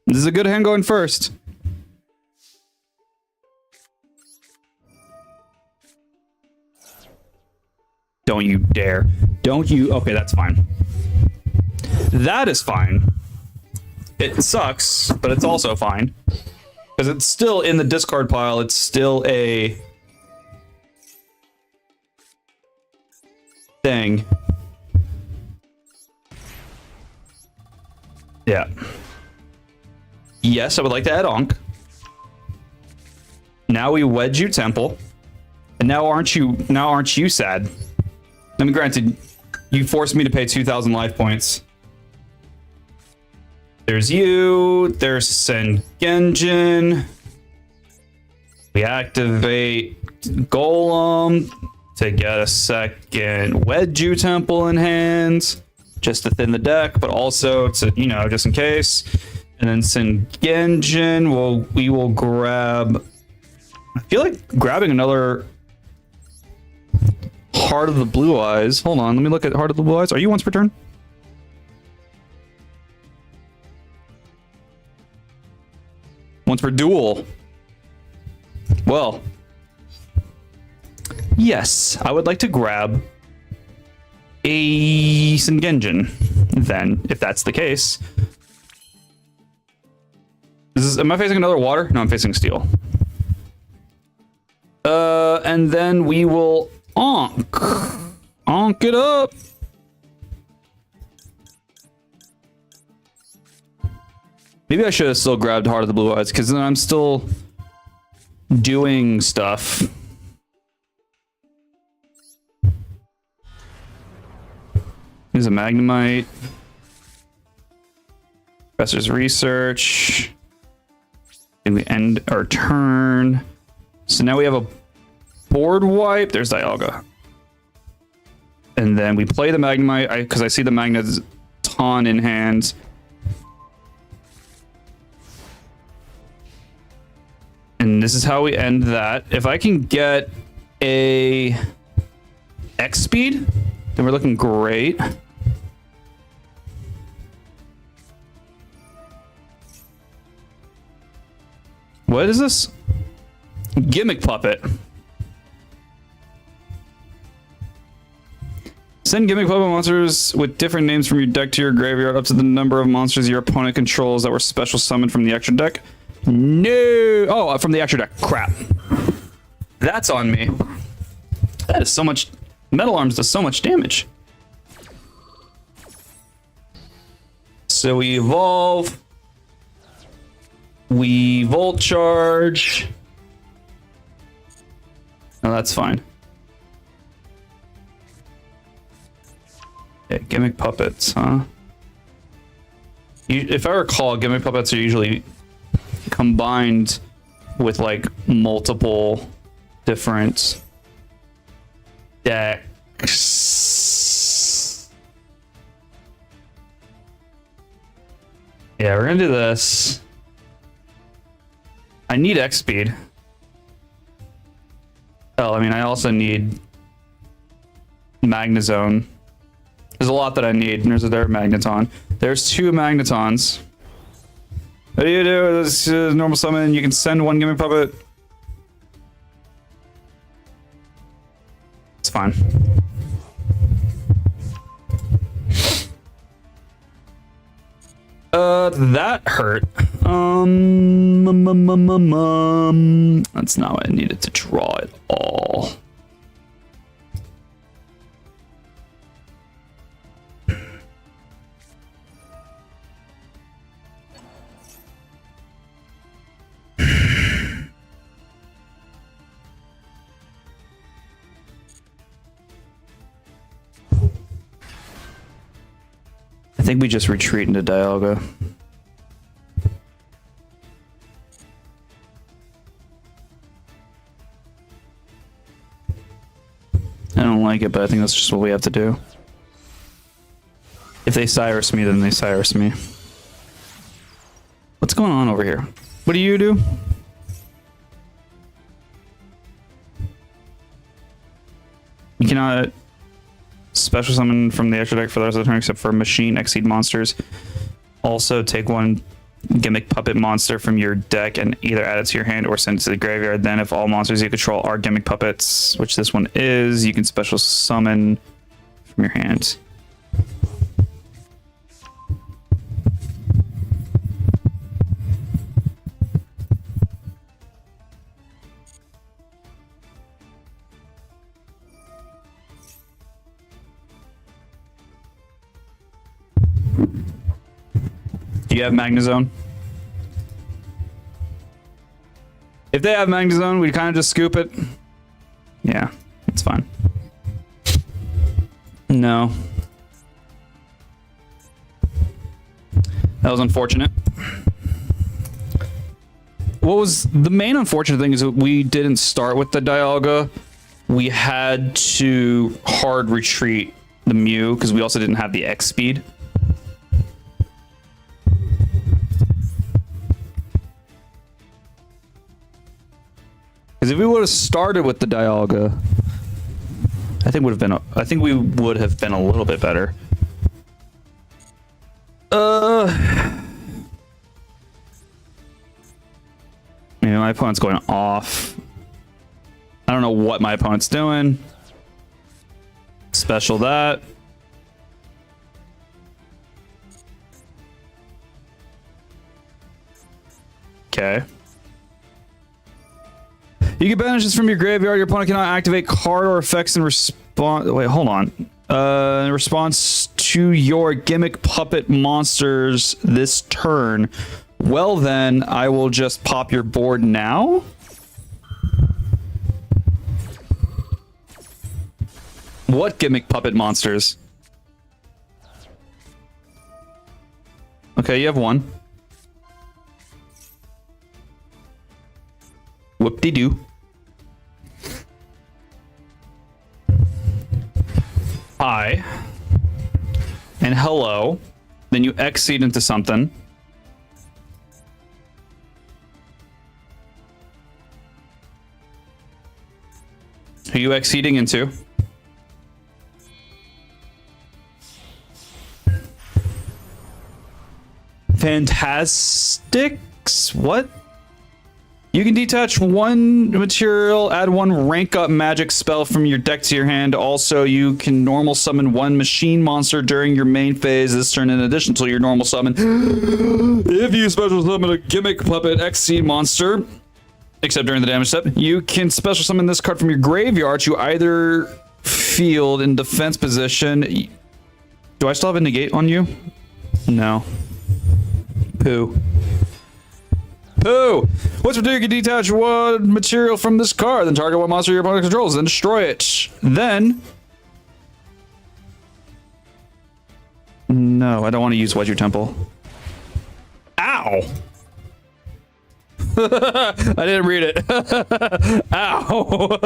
This is a good hand going first. Don't you dare. Don't you... Okay, that's fine. That is fine. It sucks, but it's also fine. Because it's still in the discard pile. It's still a... thing. Yeah. Yes, I would like to add Onk. Now we wedge you Temple. And now aren't you sad? I mean, granted, you forced me to pay 2,000 life points. There's you. There's Sengenjin. We activate Golem to get a second Wedju Temple in hand, just to thin the deck, but also to, you know, just in case. And then Sengenjin, we will grab... I feel like grabbing another Heart of the Blue Eyes. Hold on, let me look at Heart of the Blue Eyes. Are you once per turn? Once per duel. Well, yes, I would like to grab a Sengenjin, then, if that's the case. Am I facing another water? No, I'm facing steel. And then we will Onk. Onk it up. Maybe I should have still grabbed Heart of the Blue Eyes, because then I'm still doing stuff. Here's a Magnemite. Professor's Research. And we end our turn. So now we have a board wipe. There's Dialga. And then we play the Magnemite, because I see the Magneton in hand. And this is how we end that. If I can get a X speed, then we're looking great. What is this? Gimmick Puppet. Send Gimmick Puppet monsters with different names from your deck to your graveyard up to the number of monsters your opponent controls that were special summoned from the extra deck. No! Oh, from the extra deck. Crap. That's on me. That is so much... Metal Arms does so much damage. So we evolve. We Volt Charge. No, that's fine. Yeah, Gimmick Puppets, huh? If I recall, Gimmick Puppets are usually combined with like multiple different decks. Yeah, we're gonna do this. I need X speed. Oh, I mean, I also need Magnezone. There's a lot that I need. There's their Magneton. There's 2 Magnetons. What do you do? This is normal summon. You can send 1 Gimmick Puppet. It's fine. That hurt. That's not what I needed to draw at all. think we just retreat into Dialga. I don't like it, but I think that's just what we have to do. If they Cyrus me, then they Cyrus me. What's going on over here? What do you do? You cannot special summon from the extra deck for the rest of the turn except for machine exceed monsters. Also take one gimmick puppet monster from your deck and either add it to your hand or send it to the graveyard. Then if all monsters you control are gimmick puppets, which this one is, you can special summon from your hand. Do you have Magnezone? If they have Magnezone, we kind of just scoop it. Yeah, it's fine. No. That was unfortunate. What was the main unfortunate thing is that we didn't start with the Dialga. We had to hard retreat the Mew because we also didn't have the X speed. Because if we would have started with the Dialga, I think we would have been a little bit better. Maybe my opponent's going off. I don't know what my opponent's doing. Special that. Okay. You can banish this from your graveyard. Your opponent cannot activate card or effects in response. Wait, hold on. In response to your gimmick puppet monsters this turn. Well, then I will just pop your board now. What gimmick puppet monsters? Okay, you have one. Whoop-de-doo. Hi. And hello. Then you exceed into something. Who are you exceeding into? Fantastics? What? You can detach one material, add one rank up magic spell from your deck to your hand. Also, you can normal summon one machine monster during your main phase this turn in addition to your normal summon. If you special summon a gimmick puppet XC monster, except during the damage step, you can special summon this card from your graveyard to either field in defense position. Do I still have a negate on you? No. Poo. Poo! What's your do? You can detach one material from this card, then target one monster your opponent controls, then destroy it. Then... No, I don't want to use Wedge Your Temple. Ow! I didn't read it. Ow!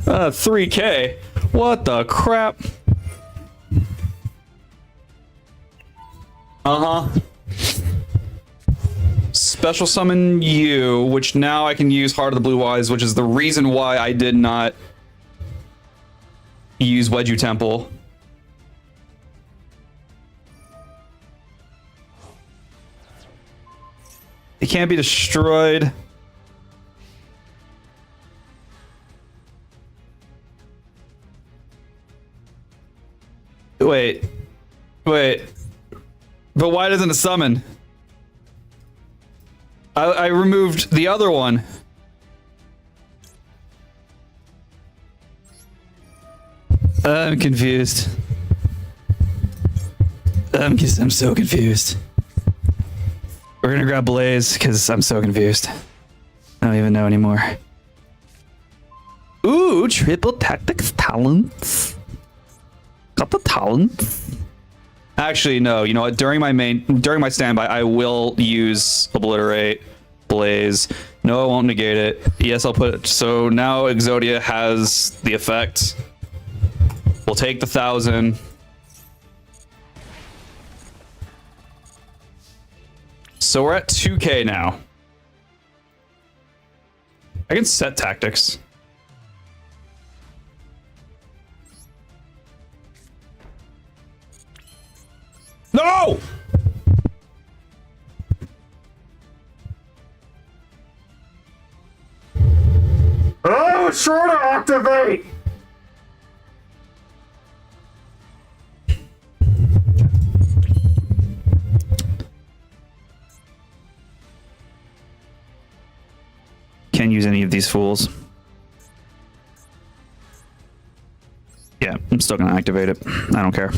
3K. What the crap? Uh-huh. Special summon you, which now I can use Heart of the Blue Eyes, which is the reason why I did not use Wedge You Temple. It can't be destroyed. Wait. Wait. But why doesn't it summon? I removed the other one. I'm confused. I'm so confused. We're gonna grab Blaze because I'm so confused. I don't even know anymore. Ooh, triple tactics talents. Got the talents. Actually, no. You know what? During my standby, I will use Obliterate, Blaze. No, I won't negate it. Yes, I'll put it. So now Exodia has the effect. We'll take the 1,000. So we're at 2K now. I can set tactics. No! Oh, it's trying to activate! Can't use any of these fools. Yeah, I'm still gonna activate it. I don't care.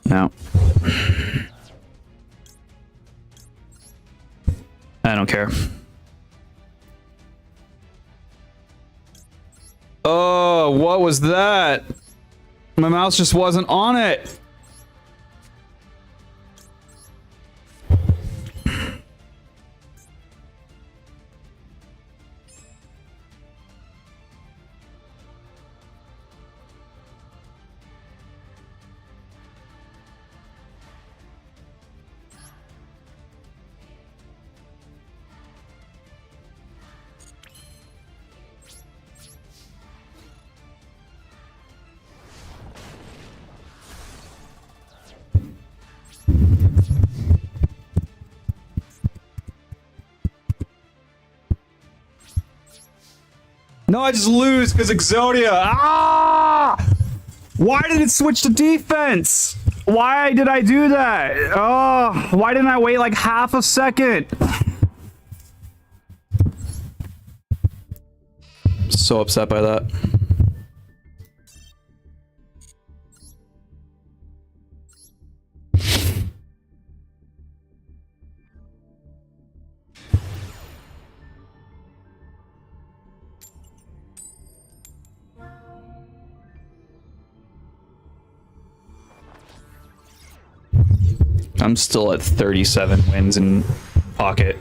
No. I don't care. Oh, what was that? My mouse just wasn't on it. No, I just lose because Exodia. Ah! Why did it switch to defense? Why did I do that? Oh, why didn't I wait like half a second? So upset by that. I'm still at 37 wins in pocket.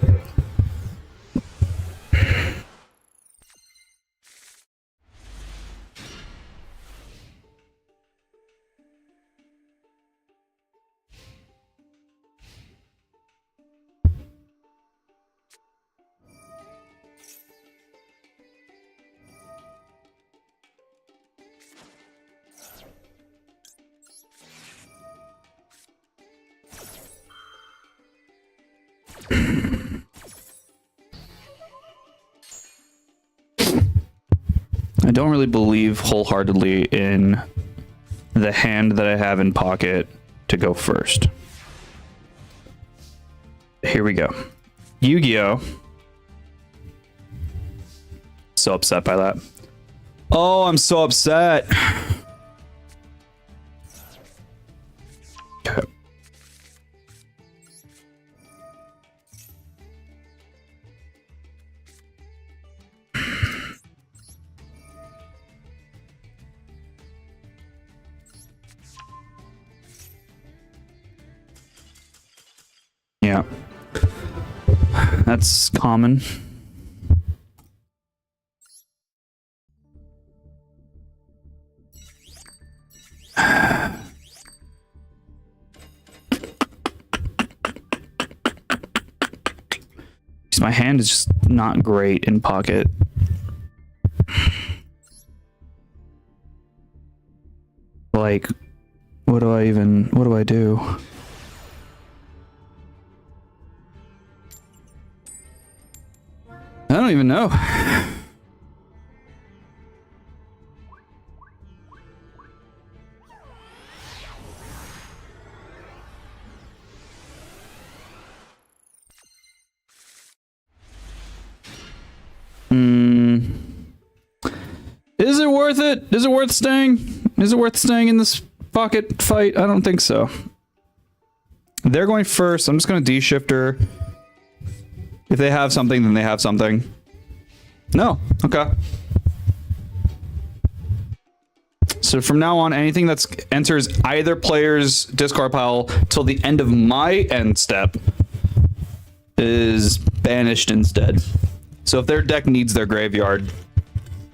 I don't really believe wholeheartedly in the hand that I have in pocket to go first. Here we go. Yu-Gi-Oh! So upset by that. Oh, I'm so upset. Okay. Yeah. That's common. My hand is just not great in pocket. Like, what do I do? I don't even know. Is it worth it? Is it worth staying? Is it worth staying in this pocket fight? I don't think so. They're going first. I'm just going to D-shifter. If they have something, then they have something. No. Okay. So from now on, anything that enters either player's discard pile till the end of my end step is banished instead. So if their deck needs their graveyard,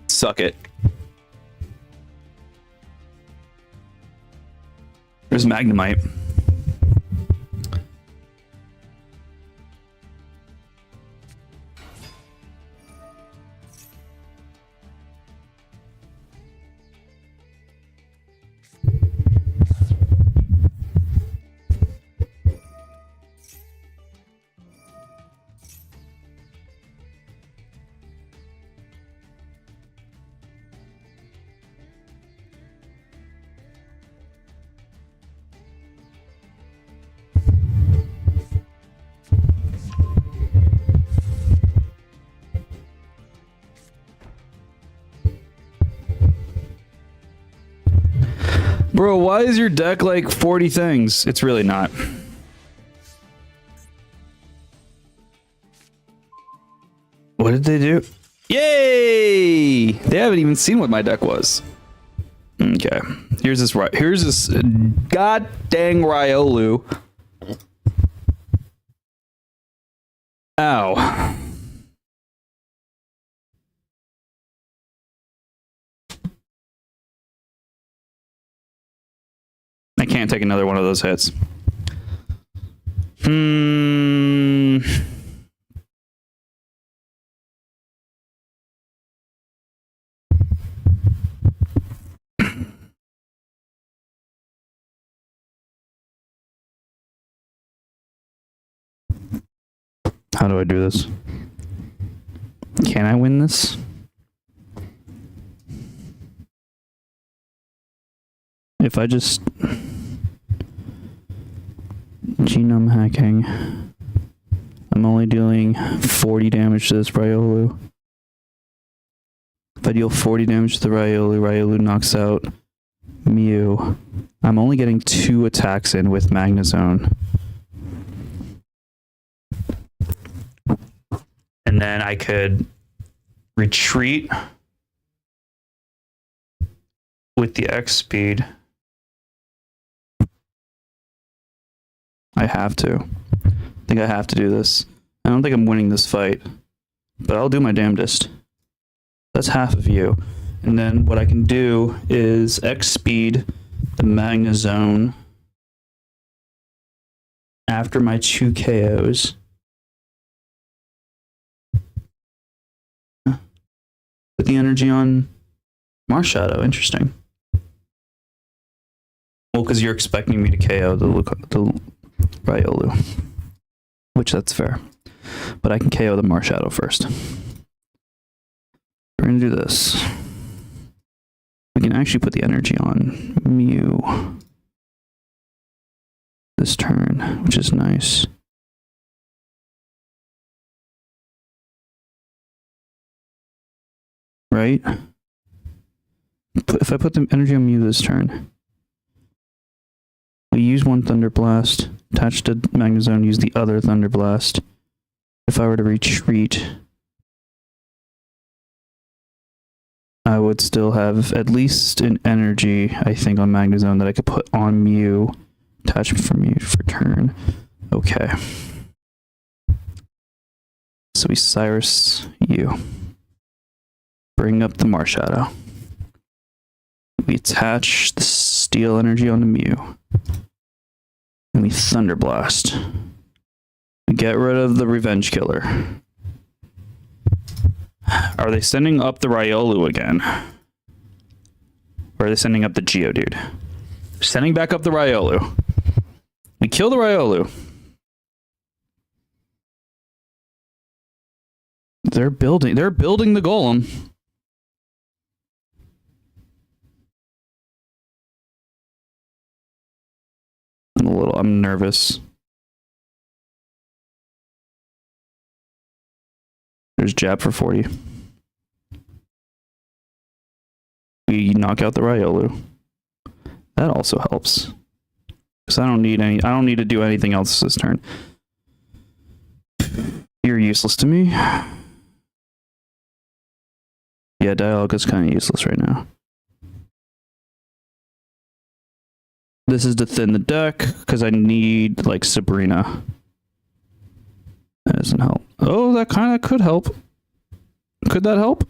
suck it. There's Magnemite. Bro, why is your deck like 40 things? It's really not. What did they do? Yay! They haven't even seen what my deck was. Okay. Here's this god dang Riolu. Ow. I can't take another one of those hits. How do I do this? Can I win this? If I just genome hacking, I'm only dealing 40 damage to this Riolu. If I deal 40 damage to the Riolu, Riolu knocks out Mew. I'm only getting 2 attacks in with Magnezone. And then I could retreat with the X speed. I have to. I think I have to do this. I don't think I'm winning this fight, but I'll do my damnedest. That's half of you. And then what I can do is X speed the Magnezone after my 2 KOs. Put the energy on Marshadow. Interesting. Well, because you're expecting me to KO the Riolu, which that's fair. But I can KO the Marshadow first. We're going to do this. We can actually put the energy on Mew this turn, which is nice. Right? If I put the energy on Mew this turn, we use one Thunder Blast, attach to Magnezone, use the other Thunder Blast. If I were to retreat, I would still have at least an energy, I think, on Magnezone that I could put on Mew, attach for Mew for turn. Okay. So we Cyrus you. Bring up the Marshadow. We attach the Steel energy onto Mew. And we Thunder Blast. We get rid of the Revenge Killer. Are they sending up the Riolu again? Or are they sending up the Geodude? They're sending back up the Riolu. We kill the Riolu. They're building the Golem. I'm nervous. There's jab for 40. We knock out the Riolu. That also helps. Because I don't need to do anything else this turn. You're useless to me. Yeah, Dialga is kind of useless right now. This is to thin the deck because I need like Sabrina. That doesn't help. Oh, that kind of could help. Could that help?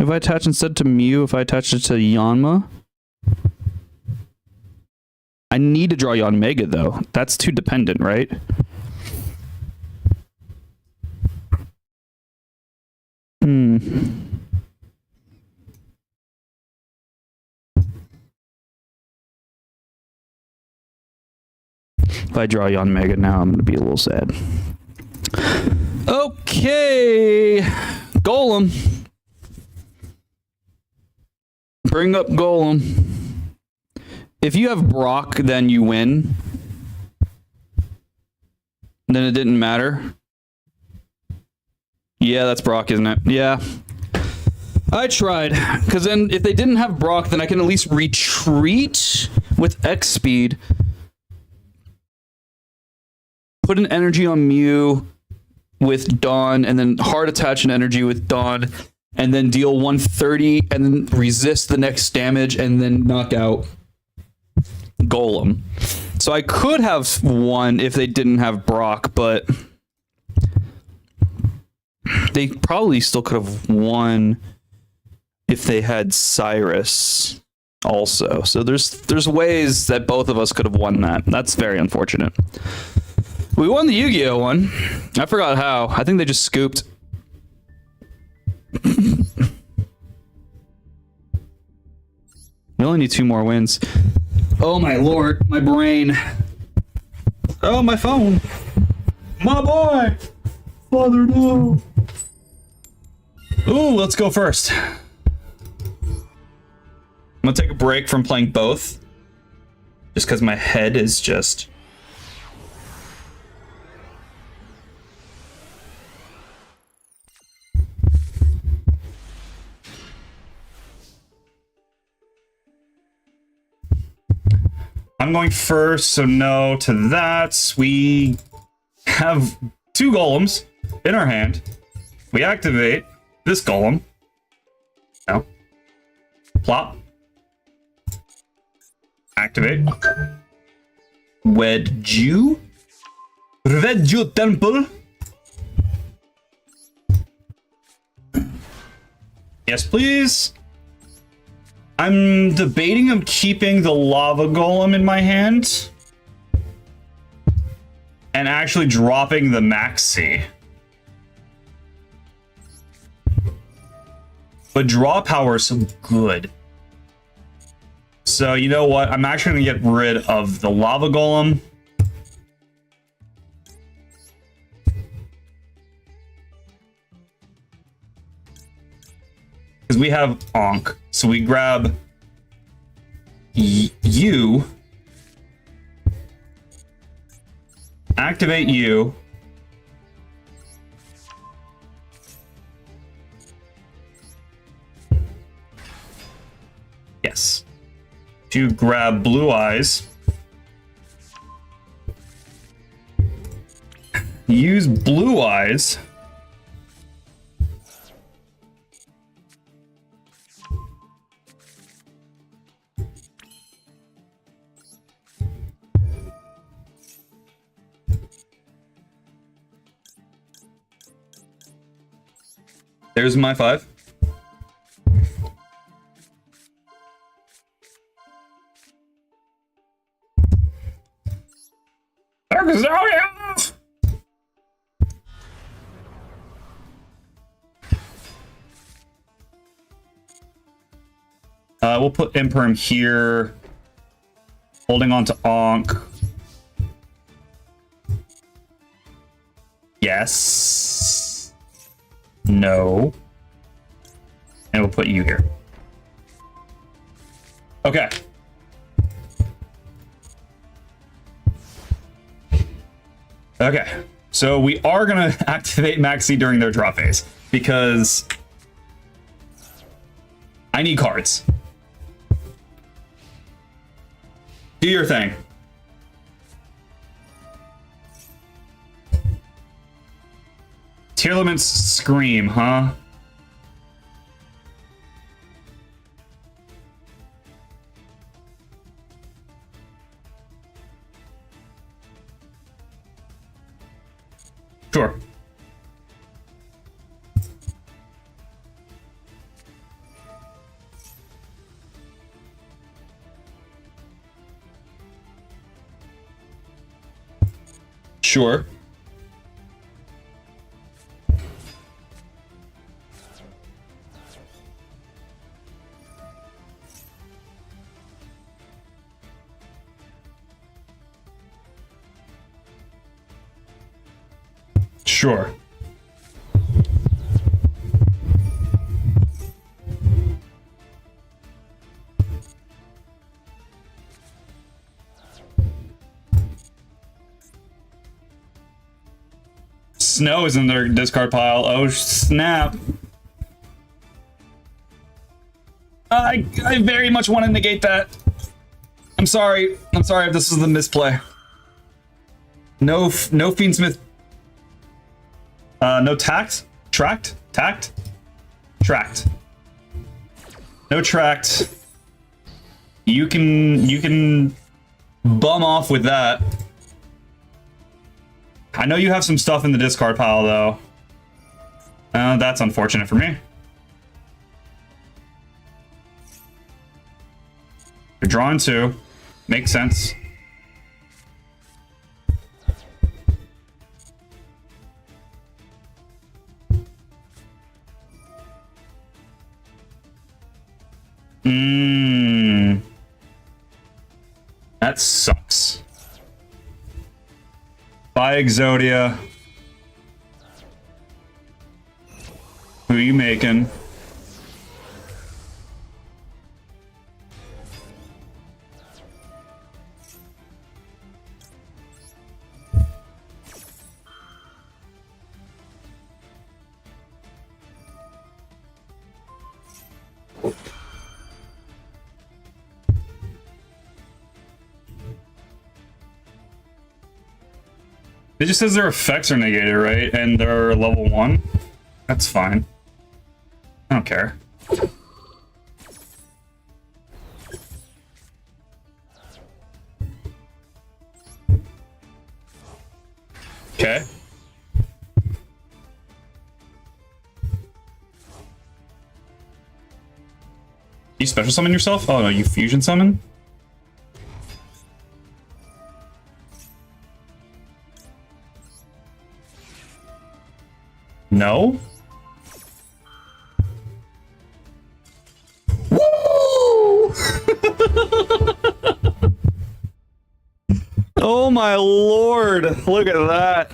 If I attach instead to Mew, if I attach it to Yanma. I need to draw Yanmega though. That's too dependent, right? If I draw Yanmega now, I'm going to be a little sad. Okay. Golem. Bring up Golem. If you have Brock, then you win. Then it didn't matter. Yeah, that's Brock, isn't it? Yeah. I tried. Because then if they didn't have Brock, then I can at least retreat with X speed. Put an energy on Mew with Dawn, and then hard attach an energy with Dawn, and then deal 130, and then resist the next damage, and then knock out Golem. So I could have won if they didn't have Brock, but they probably still could have won if they had Cyrus also. So there's ways that both of us could have won that. That's very unfortunate. We won the Yu-Gi-Oh one. I forgot how. I think they just scooped. We only need 2 more wins. Oh my lord, my brain. Oh, my phone. My boy. Father, no. Ooh, let's go first. I'm gonna take a break from playing both. Just because my head is just... I'm going first, so no to that. We have 2 golems in our hand. We activate this golem. Now, plop. Activate. Wedju. Wedju Temple. Yes, please. I'm debating of keeping the lava golem in my hand and actually dropping the maxi. But draw power is so good. So you know what? I'm actually gonna get rid of the lava golem. Because we have Ankh. So we grab you, activate you, yes, to grab Blue Eyes, use Blue Eyes, there's my 5. We'll put Imperm here, holding on to Ankh. Yes. No. And we'll put you here. Okay. Okay. So we are going to activate Maxi during their draw phase because I need cards. Do your thing. Tearlament's Scream, huh? Sure. Sure. Sure. Snow is in their discard pile. Oh, snap. I very much want to negate that. I'm sorry. I'm sorry if this is the misplay. No Fiendsmith. No tact? Tract? Tact? Tract. No tract. You can bum off with that. I know you have some stuff in the discard pile, though. That's unfortunate for me. You're drawing 2. Makes sense. That sucks. Bye, Exodia. Who are you making? It just says their effects are negated, right? And they're level 1. That's fine. I don't care. Okay. You special summon yourself? Oh no, you fusion summon? No? Woo! Oh my lord, look at that.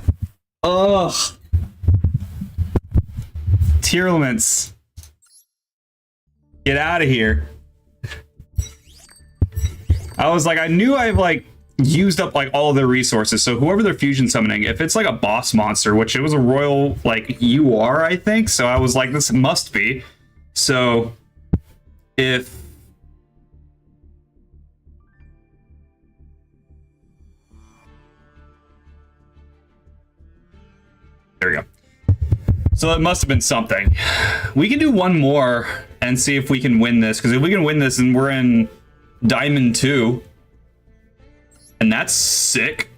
Ugh. Tier elements. Get out of here. I was like, I knew I've like used up like all of their resources, so whoever they're fusion summoning, if it's like a boss monster, which it was a royal like UR, I think, so I was like, this must be. So if there we go. So it must have been something. We can do one more and see if we can win this, because if we can win this, then we're in Diamond 2. And that's sick.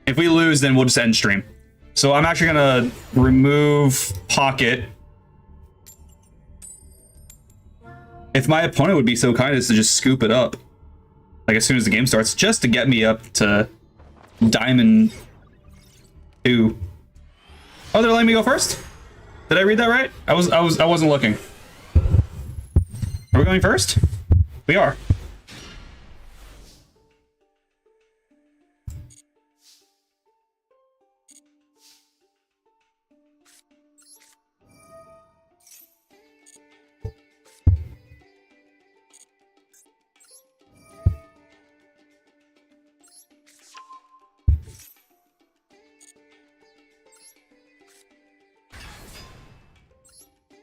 If we lose, then we'll just end stream. So I'm actually gonna remove Pocket. If my opponent would be so kind as to just scoop it up, like as soon as the game starts, just to get me up to Diamond 2. Oh, they're letting me go first? Did I read that right? I wasn't looking. Are we going first? We are.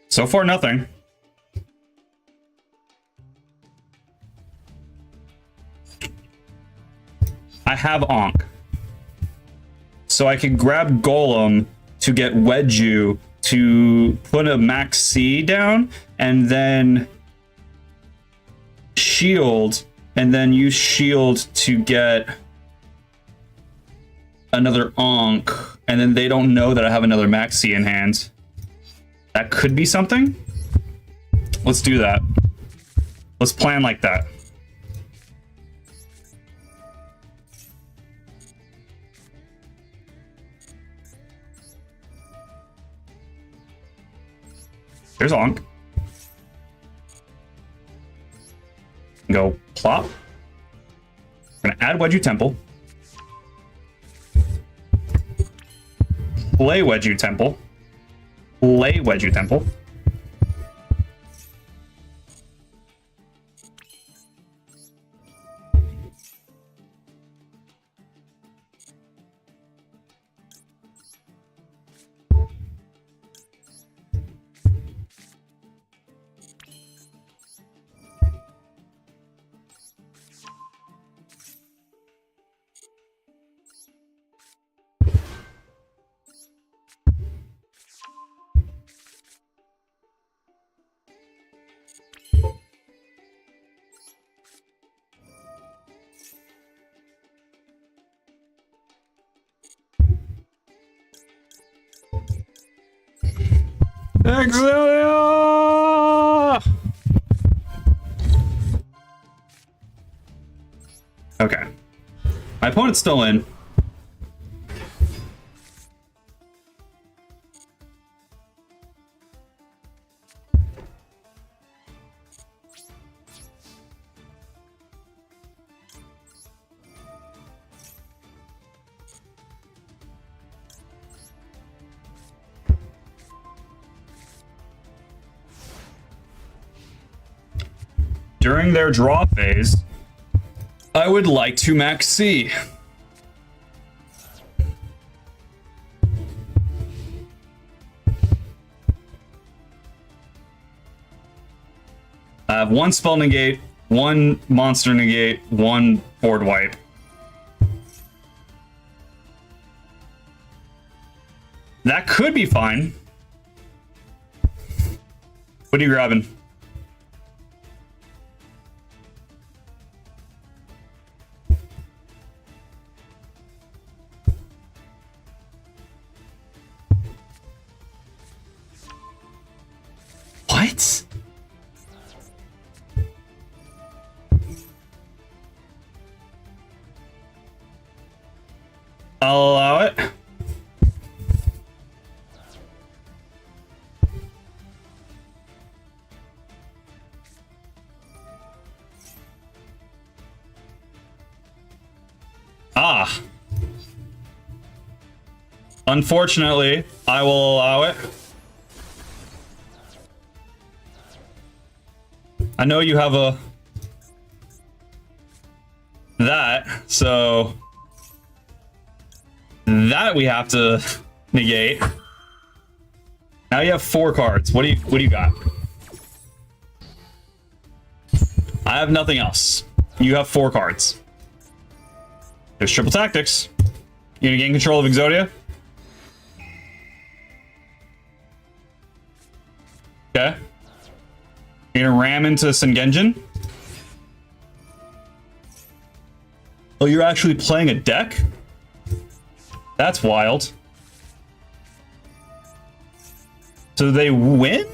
So far, nothing. I have Ankh. So I can grab Golem to get Wedju to put a max C down, and then Shield, and then use Shield to get another Ankh, and then they don't know that I have another Maxi in hand. That could be something. Let's do that. Let's plan like that. There's Onk. Go plop. We're gonna add Wedgie Temple. Play Wedgie Temple. Play Wedgie Temple. Exilia! Okay. My opponent's still in. During their draw phase, I would like to max C. I have one spell negate, one monster negate, one board wipe. That could be fine. What are you grabbing? What? I'll allow it. Ah. Unfortunately, I will allow it. I know you have a that, so that we have to negate. Now you have 4 cards. What do you got? I have nothing else. You have 4 cards. There's triple tactics. You gonna gain control of Exodia? Okay. You're gonna ram into Sengenjin? Oh, you're actually playing a deck? That's wild. So they win?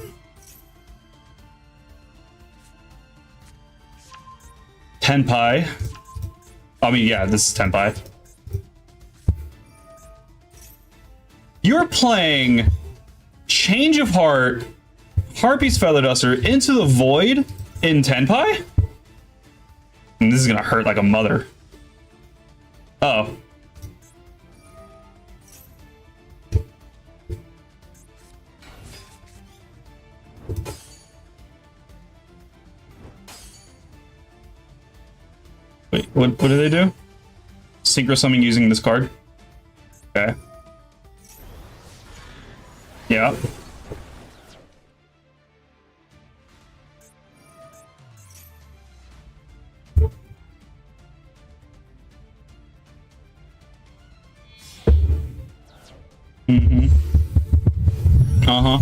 Tenpai. I mean, yeah, this is Tenpai. You're playing Change of Heart, Harpy's Feather Duster into the Void in Tenpai? And this is gonna hurt like a mother. Uh oh. Wait, what do they do? Synchro summon using this card? Okay. Yeah. Mm-hmm. Uh-huh.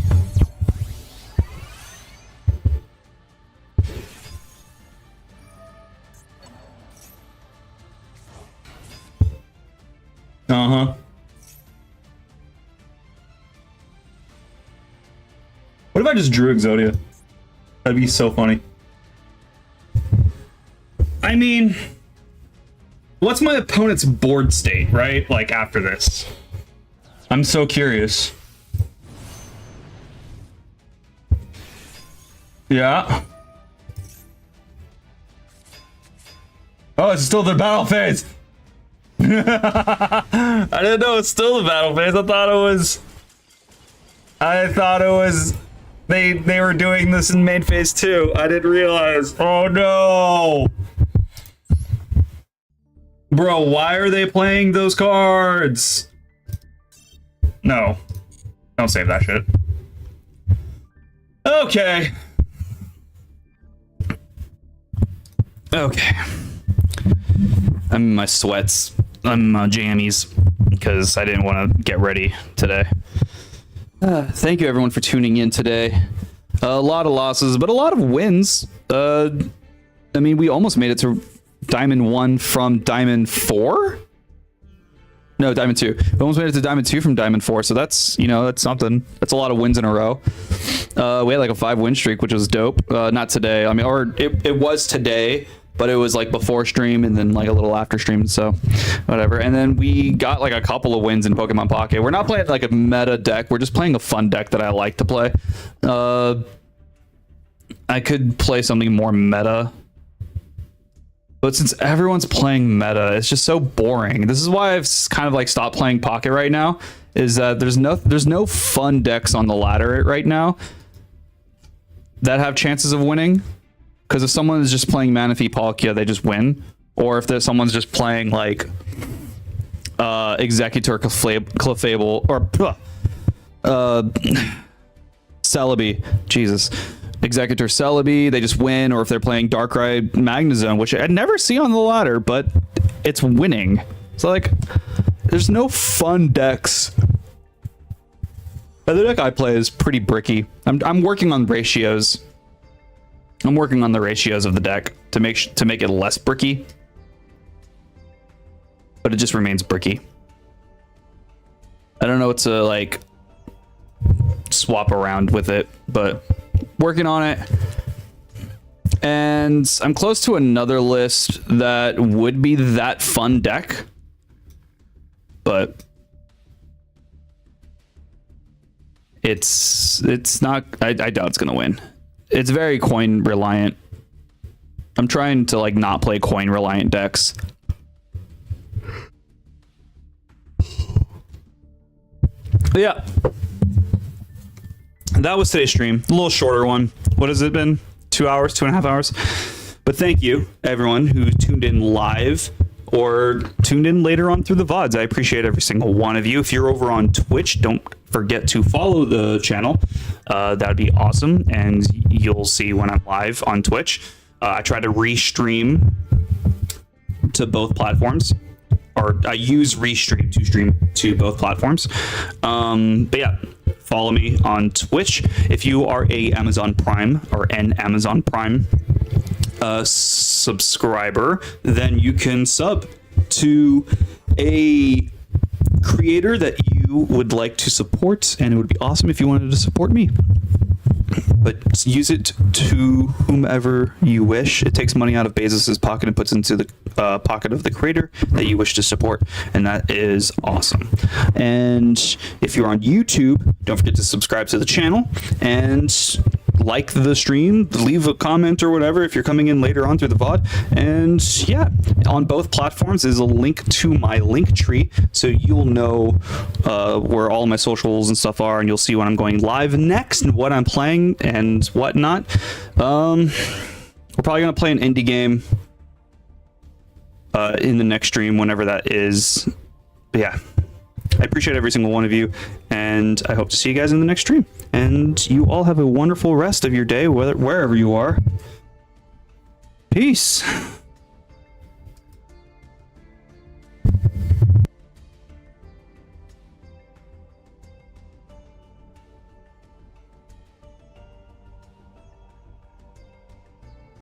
Uh-huh. if I just drew Exodia? That'd be so funny. I mean, what's my opponent's board state, right? Like after this. I'm so curious. Yeah. Oh, it's still the battle phase. I didn't know it's still the battle phase. I thought it was they were doing this in main phase 2. I didn't realize. Oh no. Bro, why are they playing those cards? No. Don't save that shit. Okay. Okay. I'm in my sweats. I'm in my jammies because I didn't want to get ready today. Thank you everyone for tuning in today. A lot of losses, but a lot of wins. I mean, we almost made it to Diamond 1 from Diamond 4? No, Diamond 2. We almost made it to Diamond 2 from Diamond 4, so that's, you know, that's something. That's a lot of wins in a row. We had like a 5-win streak, which was dope. Not today. I mean, or it was today, but it was like before stream and then like a little after stream, so whatever. And then we got like a couple of wins in Pokemon Pocket. We're not playing like a meta deck. We're just playing a fun deck that I like to play. I could play something more meta, but since everyone's playing meta, it's just so boring. This is why I've kind of like stopped playing Pocket right now, is that there's no fun decks on the ladder right now that have chances of winning. Because if someone is just playing Manaphy Palkia, they just win. Or if someone's just playing like Executor Clefable or Celebi, Jesus. Executor Celebi, they just win. Or if they're playing Darkrai Magnezone, which I'd never see on the ladder, but it's winning. So like, there's no fun decks. The deck I play is pretty bricky. I'm working on ratios. I'm working on the ratios of the deck to make it less bricky, but it just remains bricky. I don't know what to like swap around with it, but working on it. And I'm close to another list that would be that fun deck, but it's not. I doubt it's gonna win. It's very coin reliant. I'm trying to like not play coin reliant decks. But yeah, that was today's stream. A little shorter one. What has it been? 2 hours, 2.5 hours. But thank you everyone who tuned in live or tuned in later on through the VODs. I appreciate every single one of you. If you're over on Twitch, don't forget to follow the channel. That would be awesome, and you'll see when I'm live on Twitch. I try to restream to both platforms, or I use Restream to stream to both platforms. But yeah, follow me on Twitch. If you are a Amazon Prime or an Amazon Prime subscriber, then you can sub to a creator that you would like to support, and it would be awesome if you wanted to support me. But use it to whomever you wish. It takes money out of Bezos's pocket and puts into the pocket of the creator that you wish to support, and that is awesome. And if you're on YouTube, don't forget to subscribe to the channel and like the stream, leave a comment or whatever if you're coming in later on through the VOD. And yeah, on both platforms is a link to my link tree, so you'll know where all my socials and stuff are, and you'll see when I'm going live next and what I'm playing and whatnot. We're probably gonna play an indie game in the next stream, whenever that is. But yeah, I appreciate every single one of you, and I hope to see you guys in the next stream. And you all have a wonderful rest of your day, wherever you are. Peace.